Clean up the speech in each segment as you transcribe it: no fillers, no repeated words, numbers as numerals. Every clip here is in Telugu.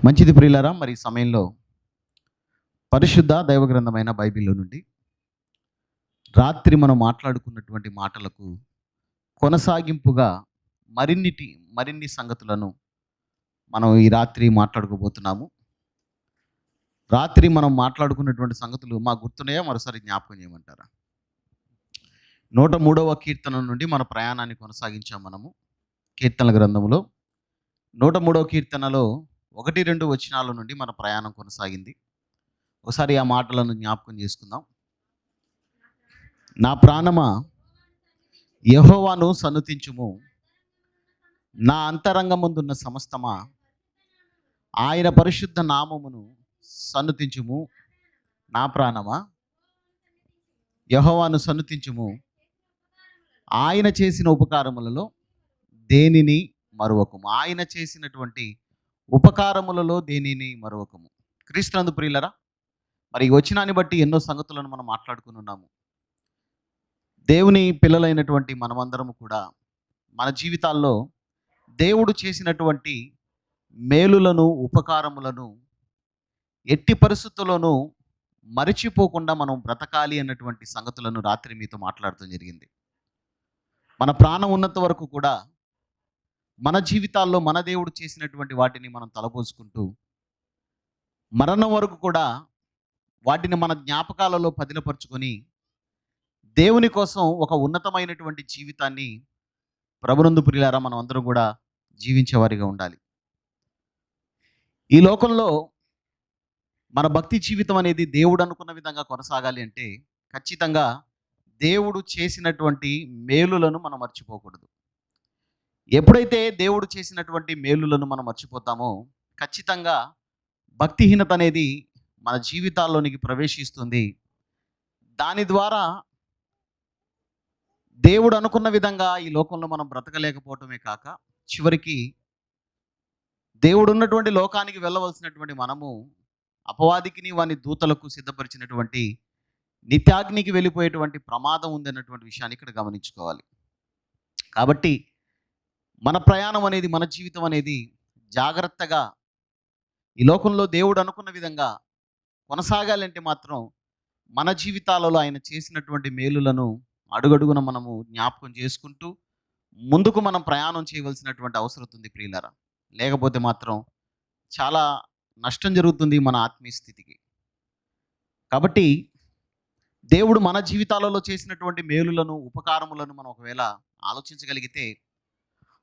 మంచిది ప్రియులారా, మరి ఈ సమయంలో పరిశుద్ధ దైవ గ్రంథమైన బైబిల్లో నుండి రాత్రి మనం మాట్లాడుకున్నటువంటి మాటలకు కొనసాగింపుగా మరిన్ని సంగతులను మనం ఈ రాత్రి మాట్లాడుకోబోతున్నాము. రాత్రి మనం మాట్లాడుకున్నటువంటి సంగతులు మాకు గుర్తున్నాయా? మరోసారి జ్ఞాపకం చేయమంటారా? 103వ కీర్తన నుండి మన ప్రయాణాన్ని కొనసాగించాం. మనము కీర్తనల గ్రంథంలో 103వ కీర్తనలో 1-2 వచనాల నుండి మన ప్రయాణం కొనసాగింది. ఒకసారి ఆ మాటలను జ్ఞాపకం చేసుకుందాం. నా ప్రాణమా యెహోవాను సన్నుతించుము, నా అంతరంగమందున్న సమస్తమా ఆయన పరిశుద్ధ నామమును సన్నుతించుము. నా ప్రాణమా యెహోవాను సన్నుతించుము, ఆయన చేసిన ఉపకారములలో దేనిని మరువకము. ఆయన చేసినటువంటి ఉపకారములలో దేనిని మరువకము. క్రీస్తునందు ప్రియులరా, మరి ఈ వచనాన్ని బట్టి ఎన్నో సంగతులను మనం మాట్లాడుకుని ఉన్నాము. దేవుని పిల్లలైనటువంటి మనమందరము కూడా మన జీవితాల్లో దేవుడు చేసినటువంటి మేలులను, ఉపకారములను ఎట్టి పరిస్థితుల్లోనూ మరిచిపోకుండా మనం బ్రతకాలి అన్నటువంటి సంగతులను రాత్రి మీతో మాట్లాడటం జరిగింది. మన ప్రాణం ఉన్నంత వరకు కూడా మన జీవితాల్లో మన దేవుడు చేసినటువంటి వాటిని మనం తలపోసుకుంటూ మరణం వరకు కూడా వాటిని మన జ్ఞాపకాలలో పదిలపరుచుకొని దేవుని కోసం ఒక ఉన్నతమైనటువంటి జీవితాన్ని ప్రభునందు ప్రియులారా మనం అందరం కూడా జీవించేవారిగా ఉండాలి. ఈ లోకంలో మన భక్తి జీవితం అనేది దేవుడు అనుకున్న విధంగా కొనసాగాలి అంటే ఖచ్చితంగా దేవుడు చేసినటువంటి మేలులను మనం మర్చిపోకూడదు. ఎప్పుడైతే దేవుడు చేసినటువంటి మేలులను మనం మర్చిపోతామో ఖచ్చితంగా భక్తిహీనత అనేది మన జీవితాల్లోనికి ప్రవేశిస్తుంది. దాని ద్వారా దేవుడు అనుకున్న విధంగా ఈ లోకంలో మనం బ్రతకలేకపోవటమే కాక చివరికి దేవుడు ఉన్నటువంటి లోకానికి వెళ్ళవలసినటువంటి మనము అపవాదికిని వాని దూతలకు సిద్ధపరిచినటువంటి నిత్యాగ్నికి వెళ్ళిపోయేటువంటి ప్రమాదం ఉందన్నటువంటి విషయాన్ని ఇక్కడ గమనించుకోవాలి. కాబట్టి మన ప్రయాణం అనేది, మన జీవితం అనేది జాగ్రత్తగా ఈ లోకంలో దేవుడు అనుకున్న విధంగా కొనసాగాలంటే మాత్రం మన జీవితాలలో ఆయన చేసినటువంటి మేలులను అడుగడుగున మనము జ్ఞాపకం చేసుకుంటూ ముందుకు మనం ప్రయాణం చేయవలసినటువంటి అవసరం ఉంది ప్రియులారా. లేకపోతే మాత్రం చాలా నష్టం జరుగుతుంది మన ఆత్మీయ స్థితికి. కాబట్టి దేవుడు మన జీవితాలలో చేసినటువంటి మేలులను, ఉపకారములను మనం ఒకవేళ ఆలోచించగలిగితే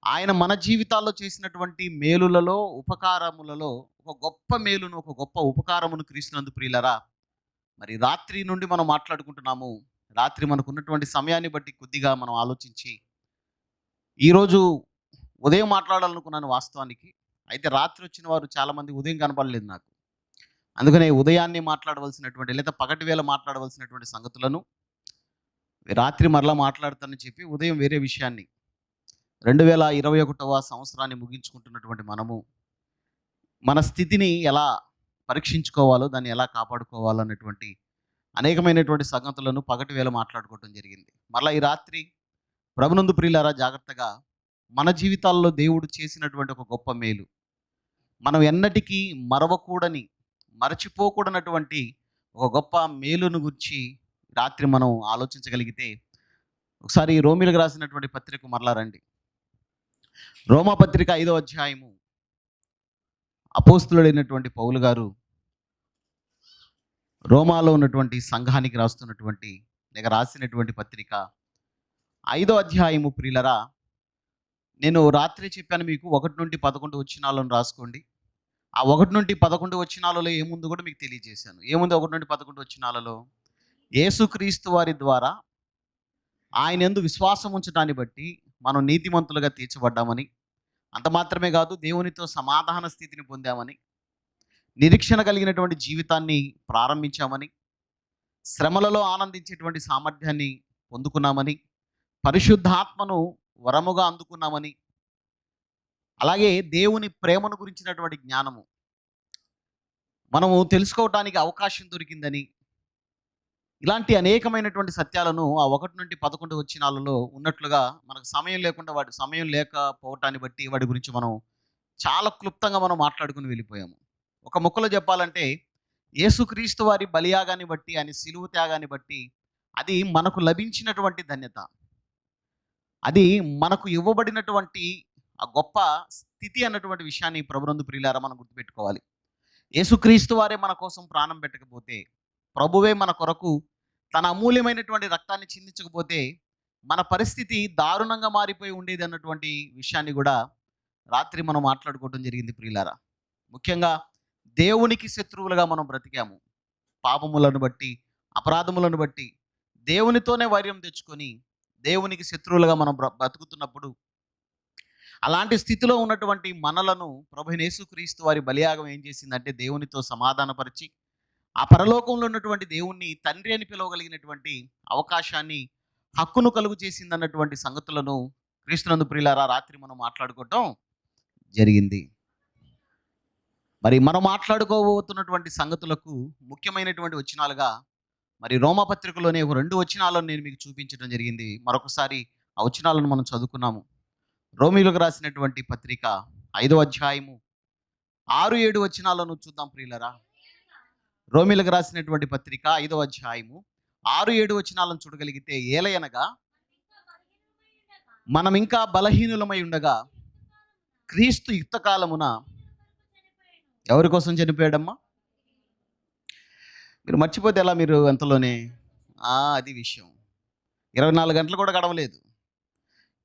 ఆయన మన జీవితాల్లో చేసినటువంటి మేలులలో, ఉపకారములలో ఒక గొప్ప మేలును, ఒక గొప్ప ఉపకారమును క్రీస్తునందు ప్రియులారా మరి రాత్రి నుండి మనం మాట్లాడుకుంటున్నాము. రాత్రి మనకు ఉన్నటువంటి సమయాన్ని బట్టి కొద్దిగా మనం ఆలోచించి ఈరోజు ఉదయం మాట్లాడాలనుకున్నాను వాస్తవానికి. అయితే రాత్రి వచ్చిన వారు చాలామంది ఉదయం కనపడలేదు నాకు. అందుకనే ఉదయాన్నే మాట్లాడవలసినటువంటి లేదా పగటి వేళ మాట్లాడవలసినటువంటి సంగతులను రాత్రి మరలా మాట్లాడతానని చెప్పి ఉదయం వేరే విషయాన్ని 2021వ సంవత్సరాన్ని ముగించుకుంటున్నటువంటి మనము మన స్థితిని ఎలా పరీక్షించుకోవాలో, దాన్ని ఎలా కాపాడుకోవాలో అన్నటువంటి అనేకమైనటువంటి సంగతులను పగటి వేళ మాట్లాడుకోవటం జరిగింది. మరలా ఈ రాత్రి ప్రభునందు ప్రియులారా జాగ్రత్తగా మన జీవితాల్లో దేవుడు చేసినటువంటి ఒక గొప్ప మేలు, మనం ఎన్నటికీ మరచిపోకూడనటువంటి ఒక గొప్ప మేలును గురించి రాత్రి మనం ఆలోచించగలిగితే ఒకసారి రోమీలకు రాసినటువంటి పత్రిక మరలా రండి. రోమా పత్రిక 5వ అధ్యాయము అపోస్తులుడైనటువంటి పౌలు గారు రోమాలో ఉన్నటువంటి సంఘానికి రాసినటువంటి పత్రిక 5వ అధ్యాయము ప్రియులరా. నేను రాత్రి చెప్పాను మీకు 1-11 వచనాలను రాసుకోండి. ఆ 1-11 వచనాలలో ఏముందో కూడా మీకు తెలియజేశాను. ఏముంది 1-11 వచనాలలో? యేసుక్రీస్తు వారి ద్వారా ఆయన యందు విశ్వాసం ఉంచడాన్ని బట్టి మనం నీతిమంతులుగా తీర్చబడ్డామని, అంత మాత్రమే కాదు దేవునితో సమాధాన స్థితిని పొందామని, నిరీక్షణ కలిగినటువంటి జీవితాన్ని ప్రారంభించామని, శ్రమలలో ఆనందించేటువంటి సామర్థ్యాన్ని పొందుకున్నామని, పరిశుద్ధాత్మను వరముగా అందుకున్నామని, అలాగే దేవుని ప్రేమను గురించినటువంటి జ్ఞానము మనము తెలుసుకోవటానికి అవకాశం దొరికిందని, ఇలాంటి అనేకమైనటువంటి సత్యాలను ఆ 1-11 వచనాలలో ఉన్నట్లుగా మనకు సమయం లేకపోవటాన్ని బట్టి వాటి గురించి మనం చాలా క్లుప్తంగా మనం మాట్లాడుకుని వెళ్ళిపోయాము. ఒక ముక్కలో చెప్పాలంటే యేసుక్రీస్తు వారి బలియాగాన్ని బట్టి, ఆయన సిలువ త్యాగాన్ని బట్టి అది మనకు లభించినటువంటి ధన్యత. అది మనకు ఇవ్వబడినటువంటి ఆ గొప్ప స్థితి అన్నటువంటి విషయాన్ని ప్రభునందు ప్రియులారా మనం గుర్తుపెట్టుకోవాలి. యేసుక్రీస్తు వారే మన కోసం ప్రాణం పెట్టకపోతే, ప్రభువే మన కొరకు తన అమూల్యమైనటువంటి రక్తాన్ని చిందించకపోతే మన పరిస్థితి దారుణంగా మారిపోయి ఉండేది అన్నటువంటి విషయాన్ని కూడా రాత్రి మనం మాట్లాడుకోవడం జరిగింది ప్రియులారా. ముఖ్యంగా దేవునికి శత్రువులుగా మనం బ్రతికాము. పాపములను బట్టి, అపరాధములను బట్టి దేవునితోనే వైర్యం తెచ్చుకొని దేవునికి శత్రువులుగా మనం బ్రతుకుతున్నప్పుడు, అలాంటి స్థితిలో ఉన్నటువంటి మనలను ప్రభువైన యేసుక్రీస్తు వారి బలియాగం ఏం చేసిందంటే దేవునితో సమాధానపరిచి ఆ పరలోకంలో ఉన్నటువంటి దేవుణ్ణి తండ్రి అని పిలవగలిగినటువంటి అవకాశాన్ని, హక్కును కలుగు చేసిందన్నటువంటి సంగతులను క్రీస్తునందు ప్రియులారా రాత్రి మనం మాట్లాడుకోవటం జరిగింది. మరి మనం మాట్లాడుకోబోతున్నటువంటి సంగతులకు ముఖ్యమైనటువంటి వచనాలుగా మరి రోమాపత్రికలోనే ఒక 2 వచనాలను నేను మీకు చూపించడం జరిగింది. మరొకసారి ఆ వచనాలను మనం చదువుకున్నాము. రోమీయులకు రాసినటువంటి పత్రిక 5వ అధ్యాయము 6-7 వచనాలను చూద్దాం ప్రియులరా. రోమీయులకు రాసినటువంటి పత్రిక 5వ అధ్యాయము 6-7 వచనాలను చూడగలిగితే, ఏలయనగా మనం ఇంకా బలహీనులమై ఉండగా క్రీస్తు యుక్తకాలమున ఎవరి కోసం చనిపోయాడమ్మా? మీరు మర్చిపోతే ఎలా? మీరు ఎంతలోనే అది విషయం. 24 గంటలు కూడా గడవలేదు.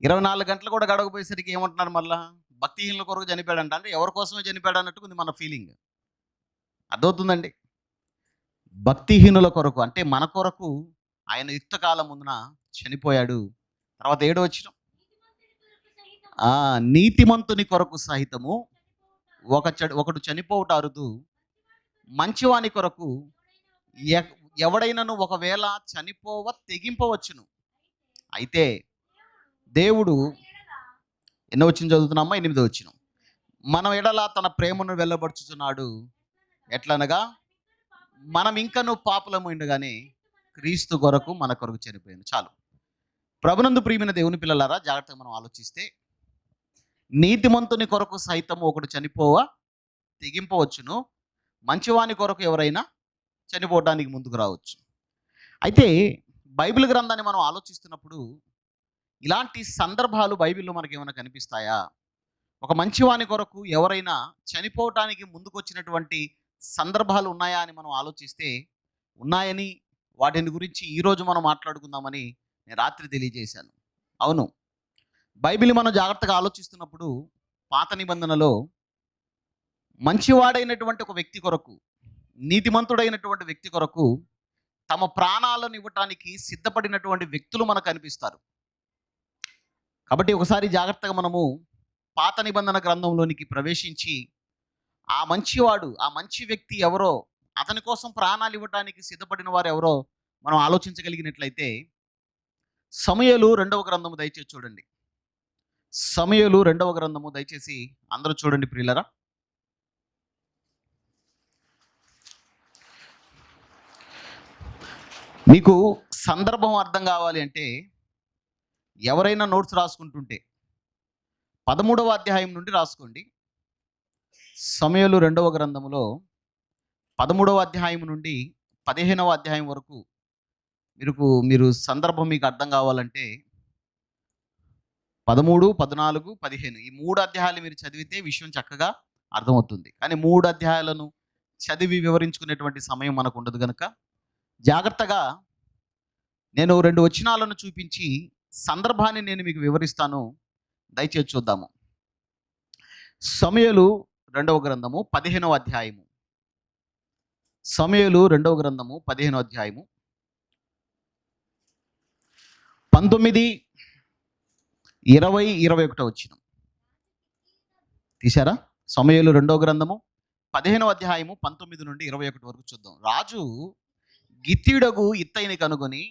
24 గంటలు కూడా గడవకపోయేసరికి ఏమంటున్నారు మళ్ళా? భక్తిహీనుల కొరకు చనిపోయాడంట. అంటే ఎవరి కోసమే చనిపోయాడు అన్నట్టు ఉంది మన ఫీలింగ్. అర్థమవుతుందండి? భక్తిహీనుల కొరకు అంటే మన కొరకు ఆయన యుక్తకాలం ముందున చనిపోయాడు. తర్వాత 7వ వచనం, నీతిమంతుని కొరకు సహితము ఒకడు చనిపోవుట అరుదు, మంచివాని కొరకు ఎవడైనను ఒకవేళ చనిపోవ తెగింపవచ్చును. అయితే దేవుడు ఎన్నో వచ్చిన చదువుతున్నామా? 8వ వచనం, మనం ఎడల తన ప్రేమను వెళ్ళబడుచుచున్నాడు. ఎట్లనగా మనం ఇంకను పాపులము ఉండగానే క్రీస్తు కొరకు మన కొరకు చనిపోయాను. చాలు. ప్రభునందు ప్రియమైన దేవుని పిల్లలారా, జాగ్రత్తగా మనం ఆలోచిస్తే, నీతిమంతుని కొరకు సైతము ఒకడు చనిపోవ తెగింపవచ్చును, మంచివాని కొరకు ఎవరైనా చనిపోవడానికి ముందుకు రావచ్చు. అయితే బైబిల్ గ్రంథాన్ని మనం ఆలోచిస్తున్నప్పుడు ఇలాంటి సందర్భాలు బైబిల్లో మనకి ఏమైనా కనిపిస్తాయా? ఒక మంచివాని కొరకు ఎవరైనా చనిపోవటానికి ముందుకు వచ్చినటువంటి సందర్భాలు ఉన్నాయా అని మనం ఆలోచిస్తే ఉన్నాయని, వాటిని గురించి ఈరోజు మనం మాట్లాడుకుందామని నేను రాత్రి తెలియజేశాను. అవును, బైబిల్ మనం జాగ్రత్తగా ఆలోచిస్తున్నప్పుడు పాత నిబంధనలో మంచివాడైనటువంటి ఒక వ్యక్తి కొరకు, నీతిమంతుడైనటువంటి వ్యక్తి కొరకు తమ ప్రాణాలను ఇవ్వటానికి సిద్ధపడినటువంటి వ్యక్తులు మనకు కనిపిస్తారు. కాబట్టి ఒకసారి జాగ్రత్తగా మనము పాత నిబంధన గ్రంథంలోనికి ప్రవేశించి ఆ మంచివాడు, ఆ మంచి వ్యక్తి ఎవరో, అతని కోసం ప్రాణాలు ఇవ్వటానికి సిద్ధపడిన వారు ఎవరో మనం ఆలోచించగలిగినట్లయితే, సమూయేలు 2వ గ్రంథము దయచేసి చూడండి. సమూయేలు 2వ గ్రంథము దయచేసి అందరూ చూడండి ప్రియులరా. మీకు సందర్భం అర్థం కావాలి అంటే ఎవరైనా నోట్స్ రాసుకుంటుంటే 13వ అధ్యాయం నుండి రాసుకోండి. సమూయేలు 2వ గ్రంథములో 13వ అధ్యాయం నుండి 15వ అధ్యాయం వరకు మీరు సందర్భం మీకు అర్థం కావాలంటే 13, 14, 15 ఈ 3 అధ్యాయాలు మీరు చదివితే విషయం చక్కగా అర్థమవుతుంది. కానీ 3 అధ్యాయాలను చదివి వివరించుకునేటువంటి సమయం మనకు ఉండదు కనుక జాగ్రత్తగా నేను 2 వచనాలను చూపించి సందర్భాన్ని నేను మీకు వివరిస్తాను. దయచేసి చూద్దాము. సమూయేలు 2వ గ్రంథము 15వ అధ్యాయము. సమూయేలు 2వ గ్రంథము 15వ అధ్యాయము 19, 20, 21 వచనం తీశారా? సమూయేలు 2వ గ్రంథము 15వ అధ్యాయము 19 నుండి 21 వరకు చూద్దాం. రాజు గిత్తీయుడగు ఇత్తయిని కనుగొని,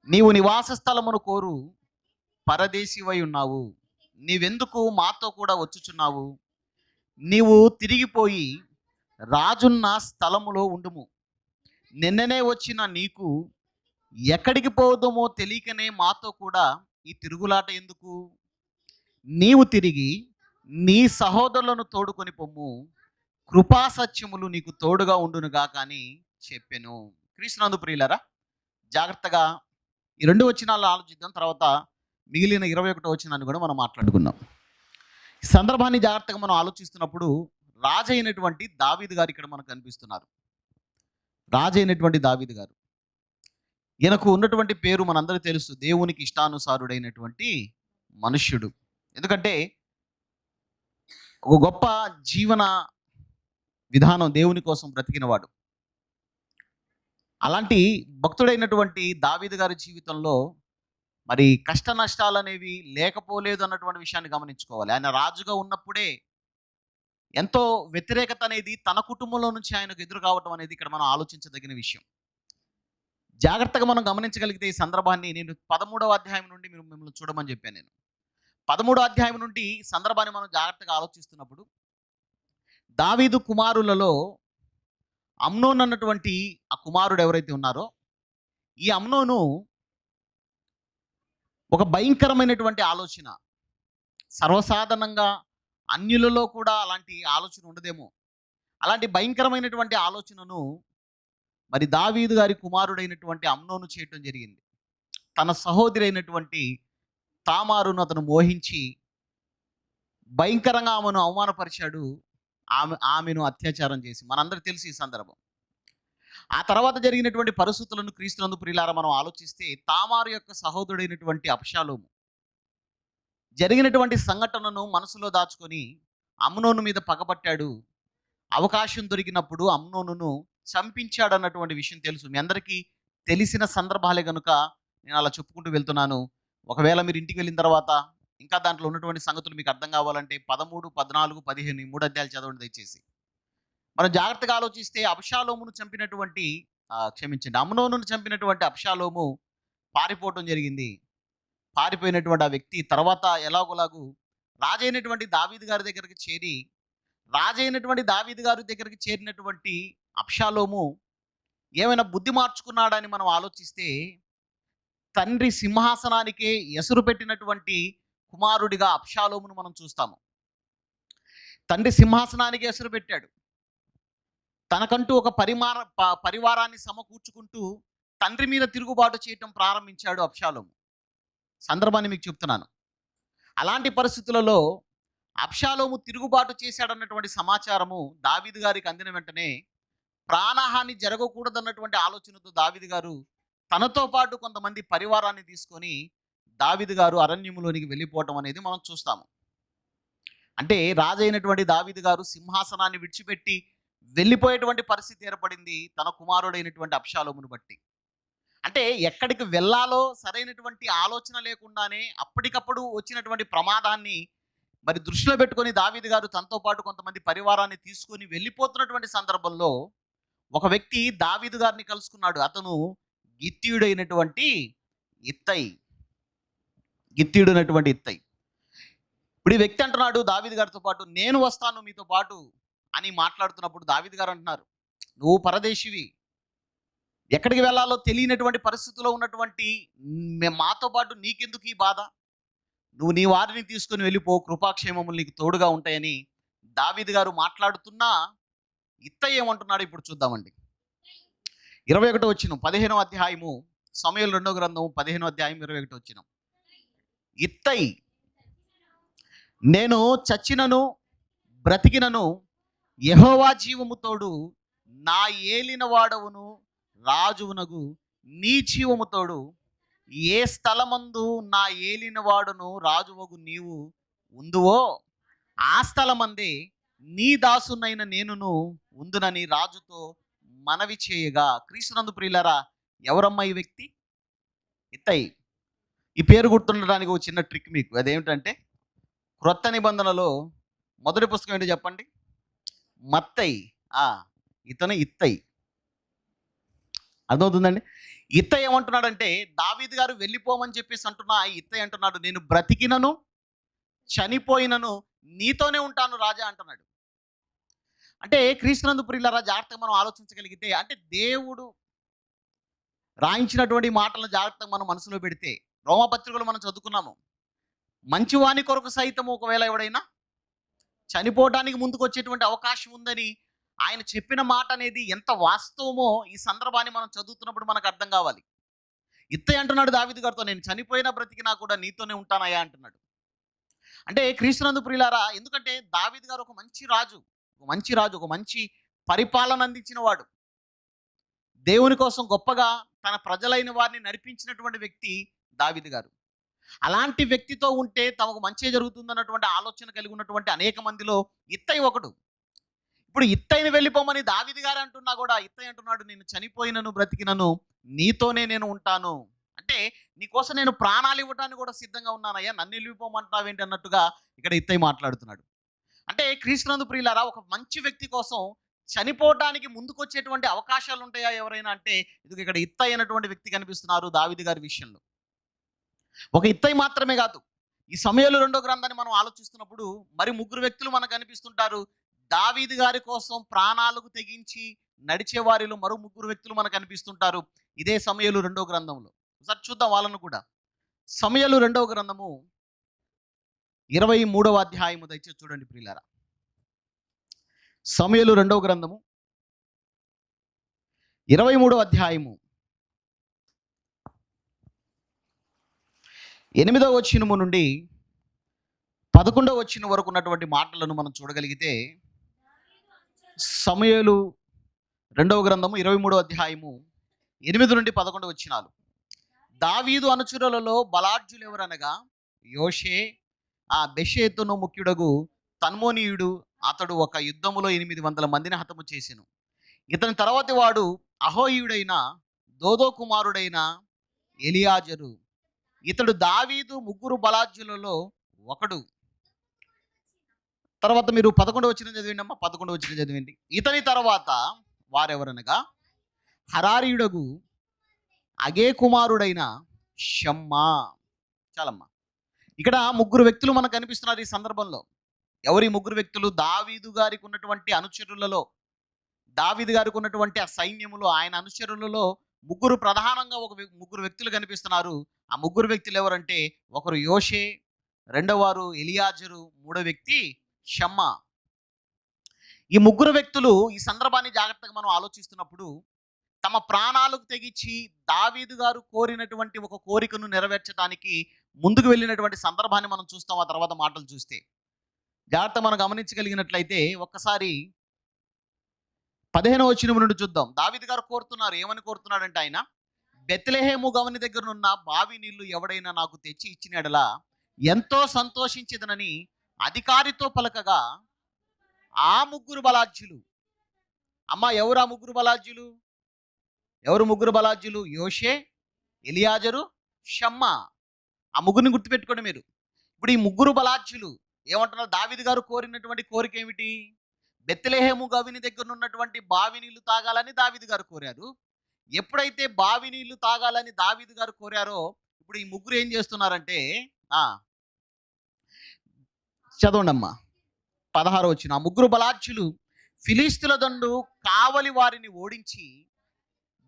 నీవు నివాస స్థలమును కోరు పరదేశివై ఉన్నావు, నీవెందుకు మాతో కూడా వచ్చుచున్నావు? నీవు తిరిగిపోయి రాజున్న స్థలములో ఉండుము. నిన్ననే వచ్చిన నీకు ఎక్కడికి పోదుమో తెలియకనే మాతో కూడా ఈ తిరుగులాట ఎందుకు? నీవు తిరిగి నీ సహోదరులను తోడుకొని పొమ్ము, కృపా సత్యములు నీకు తోడుగా ఉండునుగా కానీ చెప్పెను. క్రీస్తునందు ప్రియులారా, జాగ్రత్తగా ఈ 2 వచనాలు ఆలోచిద్దాం. తర్వాత మిగిలిన 21 వచనాన్ని కూడా మనం మాట్లాడుకుందాం. ఈ సందర్భాన్ని జాగ్రత్తగా మనం ఆలోచిస్తున్నప్పుడు రాజైనటువంటి దావీదు గారు ఇక్కడ మనకు కనిపిస్తున్నారు. రాజైనటువంటి దావీదు గారు, ఈయనకు ఉన్నటువంటి పేరు మనందరికీ తెలుసు, దేవునికి ఇష్టానుసారుడైనటువంటి మనుష్యుడు. ఎందుకంటే ఒక గొప్ప జీవన విధానం దేవుని కోసం బ్రతికినవాడు. అలాంటి భక్తుడైనటువంటి దావీదు గారి జీవితంలో మరి కష్ట నష్టాలు అనేవి లేకపోలేదు అన్నటువంటి విషయాన్ని గమనించుకోవాలి. ఆయన రాజుగా ఉన్నప్పుడే ఎంతో వ్యతిరేకత అనేది తన కుటుంబంలో నుంచి ఆయనకు ఎదురు కావటం అనేది ఇక్కడ మనం ఆలోచించదగిన విషయం. జాగ్రత్తగా మనం గమనించగలిగితే ఈ సందర్భాన్ని నేను 13వ అధ్యాయం నుండి మిమ్మల్ని చూడమని చెప్పాను. నేను 13వ అధ్యాయం నుండి ఈ సందర్భాన్ని మనం జాగ్రత్తగా ఆలోచిస్తున్నప్పుడు దావీదు కుమారులలో అమ్నోన్ అన్నటువంటి ఆ కుమారుడు ఎవరైతే ఉన్నారో, ఈ అమ్నోను ఒక భయంకరమైనటువంటి ఆలోచన. సర్వసాధారణంగా అన్యులలో కూడా అలాంటి ఆలోచన ఉండదేమో. అలాంటి భయంకరమైనటువంటి ఆలోచనను మరి దావీదు గారి కుమారుడైనటువంటి అమ్నోను చేయటం జరిగింది. తన సహోదరి అయినటువంటి తామారును అతను మోహించి భయంకరంగా ఆమెను అవమానపరిచాడు. ఆమెను అత్యాచారం చేసి, మనందరికీ తెలుసు ఈ సందర్భం. ఆ తర్వాత జరిగినటువంటి పరిస్థితులను క్రీస్తునందు ప్రియులారా మనం ఆలోచిస్తే, తామారు యొక్క సహోదరుడైనటువంటి అబ్షాలోము జరిగినటువంటి సంఘటనను మనసులో దాచుకొని అమ్నోను మీద పగబట్టాడు. అవకాశం దొరికినప్పుడు అమ్నోనును చంపించాడు అన్నటువంటి విషయం తెలుసు. మీ అందరికీ తెలిసిన సందర్భాలే కనుక నేను అలా చెప్పుకుంటూ వెళ్తున్నాను. ఒకవేళ మీరు ఇంటికి వెళ్ళిన తర్వాత ఇంకా దాంట్లో ఉన్నటువంటి సంగతులు మీకు అర్థం కావాలంటే 13, 14, 15 ఈ 3 అధ్యాయాలు చదవండి దయచేసి. మనం జాగ్రత్తగా ఆలోచిస్తే అబ్షాలోమును చంపినటువంటి అమ్నోనును చంపినటువంటి అబ్షాలోము పారిపోవటం జరిగింది. పారిపోయినటువంటి ఆ వ్యక్తి తర్వాత ఎలాగోలాగు రాజైనటువంటి దావీదు గారి దగ్గరికి చేరి, రాజైనటువంటి దావీదు గారి దగ్గరికి చేరినటువంటి అబ్షాలోము ఏమైనా బుద్ధి మార్చుకున్నాడని మనం ఆలోచిస్తే, తండ్రి సింహాసనానికే ఎసురు పెట్టినటువంటి కుమారుడిగా అబ్షాలోమును మనం చూస్తాము. తండ్రి సింహాసనానికి ఎసురు పెట్టాడు. తనకంటూ ఒక పరివారాన్ని సమకూర్చుకుంటూ తండ్రి మీద తిరుగుబాటు చేయటం ప్రారంభించాడు అబ్షాలోము. సందర్భాన్ని మీకు చెప్తున్నాను. అలాంటి పరిస్థితులలో అబ్షాలోము తిరుగుబాటు చేశాడన్నటువంటి సమాచారము దావీదు గారికి అందిన వెంటనే ప్రాణహాని జరగకూడదన్నటువంటి ఆలోచనతో దావీదు గారు తనతో పాటు కొంతమంది పరివారాన్ని తీసుకొని దావీదు గారు అరణ్యములోనికి వెళ్ళిపోవటం అనేది మనం చూస్తాము. అంటే రాజైనటువంటి దావీదు గారు సింహాసనాన్ని విడిచిపెట్టి వెళ్ళిపోయేటువంటి పరిస్థితి ఏర్పడింది తన కుమారుడైనటువంటి అబ్షాలోమును బట్టి. అంటే ఎక్కడికి వెళ్ళాలో సరైనటువంటి ఆలోచన లేకుండానే అప్పటికప్పుడు వచ్చినటువంటి ప్రమాదాన్ని మరి దృష్టిలో పెట్టుకొని దావీదు గారు తనతో పాటు కొంతమంది పరివారాన్ని తీసుకొని వెళ్ళిపోతున్నటువంటి సందర్భంలో ఒక వ్యక్తి దావీదు గారిని కలుసుకున్నాడు. అతను గిత్తీయుడైనటువంటి ఇత్తయి. ఇప్పుడు ఈ వ్యక్తి అంటున్నాడు దావీదు గారితో పాటు, నేను వస్తాను మీతో పాటు అని మాట్లాడుతున్నప్పుడు దావీదు గారు అంటున్నారు, నువ్వు పరదేశివి, ఎక్కడికి వెళ్ళాలో తెలియనటువంటి పరిస్థితిలో ఉన్నటువంటి మాతో పాటు నీకెందుకు ఈ బాధ, నువ్వు నీ వారిని తీసుకుని వెళ్ళిపో, కృపాక్షేమములు నీకు తోడుగా ఉంటాయని దావీదు గారు మాట్లాడుతున్నా ఇత్తయి ఏమంటున్నాడు ఇప్పుడు చూద్దామండి. 21 వచనం 15వ అధ్యాయము సమూయేలు 2వ గ్రంథం 15వ అధ్యాయం 21 వచనం. ఇత్తయి, నేను చచ్చినను బ్రతికినను యెహోవా జీవము తోడు, నా ఏలిన వాడవును రాజువునగు నీ జీవము తోడు, ఏ స్థలమందు నా ఏలిన వాడును రాజువగు నీవు ఉందువో ఆ స్థలమందే నీ దాసునైన నేనును ఉందునని రాజుతో మనవి చేయగా. క్రీస్తునందు ప్రియులారా, ఎవరమ్మా ఈ వ్యక్తి? ఇత్తయి. ఈ పేరు గుర్తుండడానికి ఒక చిన్న ట్రిక్ మీకు. అదేమిటంటే, క్రొత్త నిబంధనలో మొదటి పుస్తకం ఏంటో చెప్పండి? మత్తయి. ఇతను ఇత్తయి. అర్థమవుతుందండి? ఇత్తయి ఏమంటున్నాడంటే, దావీదు గారు వెళ్ళిపోమని చెప్పేసి అంటున్నా, ఇత్తయి అంటున్నాడు, నేను బ్రతికినను చనిపోయినను నీతోనే ఉంటాను రాజా అంటున్నాడు. అంటే క్రీస్తునందు ప్రియులారా, జాగ్రత్తగా మనం ఆలోచించగలిగితే, అంటే దేవుడు రాయించినటువంటి మాటలను జాగ్రత్తగా మనం మనసులో పెడితే, రోమపత్రికలు మనం చదువుకున్నాము, మంచివాని కొరకు సైతం ఒకవేళ ఎవడైనా చనిపోవడానికి ముందుకు వచ్చేటువంటి అవకాశం ఉందని ఆయన చెప్పిన మాట అనేది ఎంత వాస్తవమో ఈ సందర్భాన్ని మనం చదువుతున్నప్పుడు మనకు అర్థం కావాలి. ఇత్తయి అంటున్నాడు దావీదు గారితో, నేను చనిపోయినా బ్రతికినా కూడా నీతోనే ఉంటానయ్యా అంటున్నాడు. అంటే క్రీస్తునందు ప్రియులారా, ఎందుకంటే దావీదు గారు ఒక మంచి రాజు, ఒక మంచి పరిపాలన అందించిన వాడు. దేవుని కోసం గొప్పగా తన ప్రజలైన వారిని నడిపించినటువంటి వ్యక్తి దావీదు గారు. అలాంటి వ్యక్తితో ఉంటే తమకు మంచి జరుగుతుందన్నటువంటి ఆలోచన కలిగి ఉన్నటువంటి అనేక మందిలో ఇత్తయి ఒకడు. ఇప్పుడు ఇత్తయిని వెళ్ళిపోమని దావీదు గారు అంటున్నా కూడా ఇత్తయి అంటున్నాడు, నేను చనిపోయినను బ్రతికినను నీతోనే నేను ఉంటాను. అంటే నీకోసం నేను ప్రాణాలు ఇవ్వడానికి కూడా సిద్ధంగా ఉన్నానయ్యా, నన్ను వెళ్ళిపోమంటావేంటి అన్నట్టుగా ఇక్కడ ఇత్తయి మాట్లాడుతున్నాడు. అంటే క్రీస్తునందు ప్రియులారా, ఒక మంచి వ్యక్తి కోసం చనిపోవడానికి ముందుకొచ్చేటువంటి అవకాశాలు ఉంటాయా ఎవరైనా అంటే, ఇది ఇక్కడ ఇత్తయి అయినటువంటి వ్యక్తి కనిపిస్తున్నారు దావీదు గారి విషయంలో. ఒక ఇత్తయి మాత్రమే కాదు, ఈ సమయంలో 2వ గ్రంథాన్ని మనం ఆలోచిస్తున్నప్పుడు మరి 3 వ్యక్తులు మనకు కనిపిస్తుంటారు. దావీదు గారి కోసం ప్రాణాలకు తెగించి నడిచే వారిలో మరో 3 వ్యక్తులు మనకు కనిపిస్తుంటారు ఇదే సమయంలో 2వ గ్రంథంలో. ఒకసారి చూద్దాం వాళ్ళను కూడా. సమయంలో 2వ గ్రంథము 23వ అధ్యాయము దయచేసి చూడండి ప్రియులారా. సమయంలో 2వ గ్రంథము 23వ అధ్యాయము 8వ వచనము నుండి 11వ వచనం వరకు ఉన్నటువంటి మాటలను మనం చూడగలిగితే, సమూయేలు 2వ గ్రంథము 23వ అధ్యాయము 8 నుండి 11 వచనాలు. దావీదు అనుచరులలో బలాఢ్యులు ఎవరనగా యోషే, ఆ బెషేతును ముఖ్యుడగు తన్మోనీయుడు. అతడు ఒక యుద్ధములో 800 మందిని హతము చేసెను. ఇతని తర్వాతి వాడు అహోయుడైన దోదో కుమారుడైన ఎలియాజరు. ఇతడు దావీదు 3 బలాఢ్యులలో ఒకడు. తర్వాత మీరు 11వ వచనం చదివండి అమ్మా, 11వ వచనం చదివండి. ఇతని తర్వాత వారెవరనగా హరారీయుడగు అగే కుమారుడైన షమ్మా. చాలమ్మా, ఇక్కడ 3 వ్యక్తులు మనకు కనిపిస్తున్నారు ఈ సందర్భంలో. ఎవరి 3 వ్యక్తులు? దావీదు గారికి ఉన్నటువంటి అనుచరులలో, దావీదు గారికి ఉన్నటువంటి ఆ సైన్యములో, ఆయన అనుచరులలో 3 ప్రధానంగా 3 వ్యక్తులు కనిపిస్తున్నారు. ఆ 3 వ్యక్తులు ఎవరంటే, ఒకరు యోషే, రెండవ వారు ఎలియాజరు, 3వ వ్యక్తి షమ్మా. ఈ 3 వ్యక్తులు ఈ సందర్భాన్ని జాగ్రత్తగా మనం ఆలోచిస్తున్నప్పుడు తమ ప్రాణాలకు తెగించి దావీదు గారు కోరినటువంటి ఒక కోరికను నెరవేర్చడానికి ముందుకు వెళ్ళినటువంటి సందర్భాన్ని మనం చూస్తాం. ఆ తర్వాత మాటలు చూస్తే జాగ్రత్త మనం గమనించగలిగినట్లయితే ఒక్కసారి 15వ వచనం నుండి చూద్దాం. దావీదు గారు కోరుతున్నారు, ఏమని కోరుతున్నాడంటే, ఆయన బెత్లెహేము గవని దగ్గరనున్న బావి నీళ్లు ఎవడైనా నాకు తెచ్చి ఇచ్చినడలా ఎంతో సంతోషించదనని అధికారితో పలకగా ఆ 3 బలాఢ్యులు. అమ్మ, ఎవరు ఆ 3 బలాఢ్యులు? ఎవరు 3 బలాఢ్యులు? యోషే, ఎలియాజరు, షమ్మా. ఆ 3ని గుర్తుపెట్టుకోండి మీరు. ఇప్పుడు ఈ 3 బలాఢ్యులు ఏమంటున్నారు? దావీదు గారు కోరినటువంటి కోరిక ఏమిటి? బెత్లెహేము గవిని దగ్గర ఉన్నటువంటి బావి నీళ్లు తాగాలని దావీదు గారు కోరారు. ఎప్పుడైతే బావి నీళ్లు తాగాలని దావీదు గారు కోరారో, ఇప్పుడు ఈ 3 ఏం చేస్తున్నారంటే, చదవండి అమ్మా, 16వ వచనం. ఆ 3 బలాఢ్యులు ఫిలిష్తుల దండు కావలి వారిని ఓడించి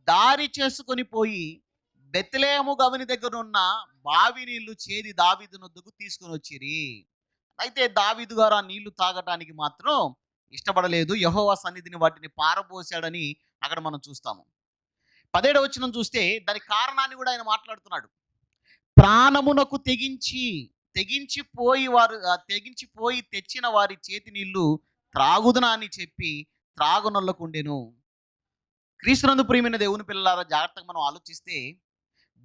దారి చేసుకొని పోయి బెత్లెహేము గవిని దగ్గర ఉన్న బావి నీళ్లు చేది దావీదు నొద్దకు తీసుకొని వచ్చిరి. అయితే దావీదు గారు ఆ నీళ్లు తాగటానికి మాత్రం ఇష్టపడలేదు. యెహోవా సన్నిధిని వాటిని పారబోసాడని అక్కడ మనం చూస్తాము. 17వ వచనం చూస్తే దాని కారణాన్ని కూడా ఆయన మాట్లాడుతున్నాడు. ప్రాణమునకు తెగించిపోయి తెచ్చిన వారి చేతి నీళ్లు త్రాగుదునా అని చెప్పి త్రాగునొల్లకుండెను. క్రీస్తునందు ప్రియమైన దేవుని పిల్లలారా, జాగ్రత్తగా మనం ఆలోచిస్తే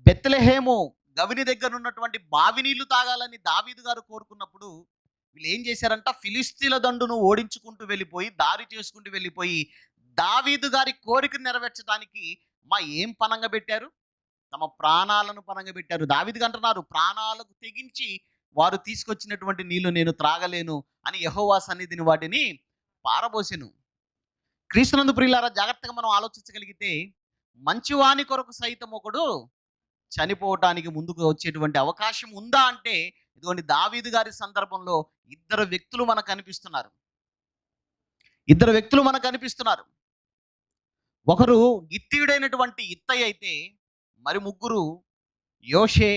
బెత్లెహేము గవిని దగ్గర ఉన్నటువంటి బావి నీళ్లు తాగాలని దావీదు గారు కోరుకున్నప్పుడు వీళ్ళు ఏం చేశారంట? ఫిలిష్తీయుల దండును ఓడించుకుంటూ వెళ్ళిపోయి, దారి చేసుకుంటూ వెళ్ళిపోయి దావీదు గారి కోరికను నెరవేర్చడానికి ఏం పనంగా పెట్టారు? తమ ప్రాణాలను పనంగా పెట్టారు. దావీదు అంటున్నారు, ప్రాణాలకు తెగించి వారు తీసుకొచ్చినటువంటి నీళ్లు నేను త్రాగలేను అని యెహోవా సన్నిధిని వాటిని పారబోసెను. క్రీస్తునందు ప్రియులారా, జాగ్రత్తగా మనం ఆలోచించగలిగితే మంచివాని కొరకు సైతం ఒకడు చనిపోవటానికి ముందుకు వచ్చేటువంటి అవకాశం ఉందా అంటే, ఇదిగోండి దావీదు గారి సందర్భంలో 2 వ్యక్తులు మనకు కనిపిస్తున్నారు. 2 వ్యక్తులు మనకు కనిపిస్తున్నారు. ఒకరు గిత్తీయుడైనటువంటి ఇత్తయి అయితే, మరి 3 యోషే,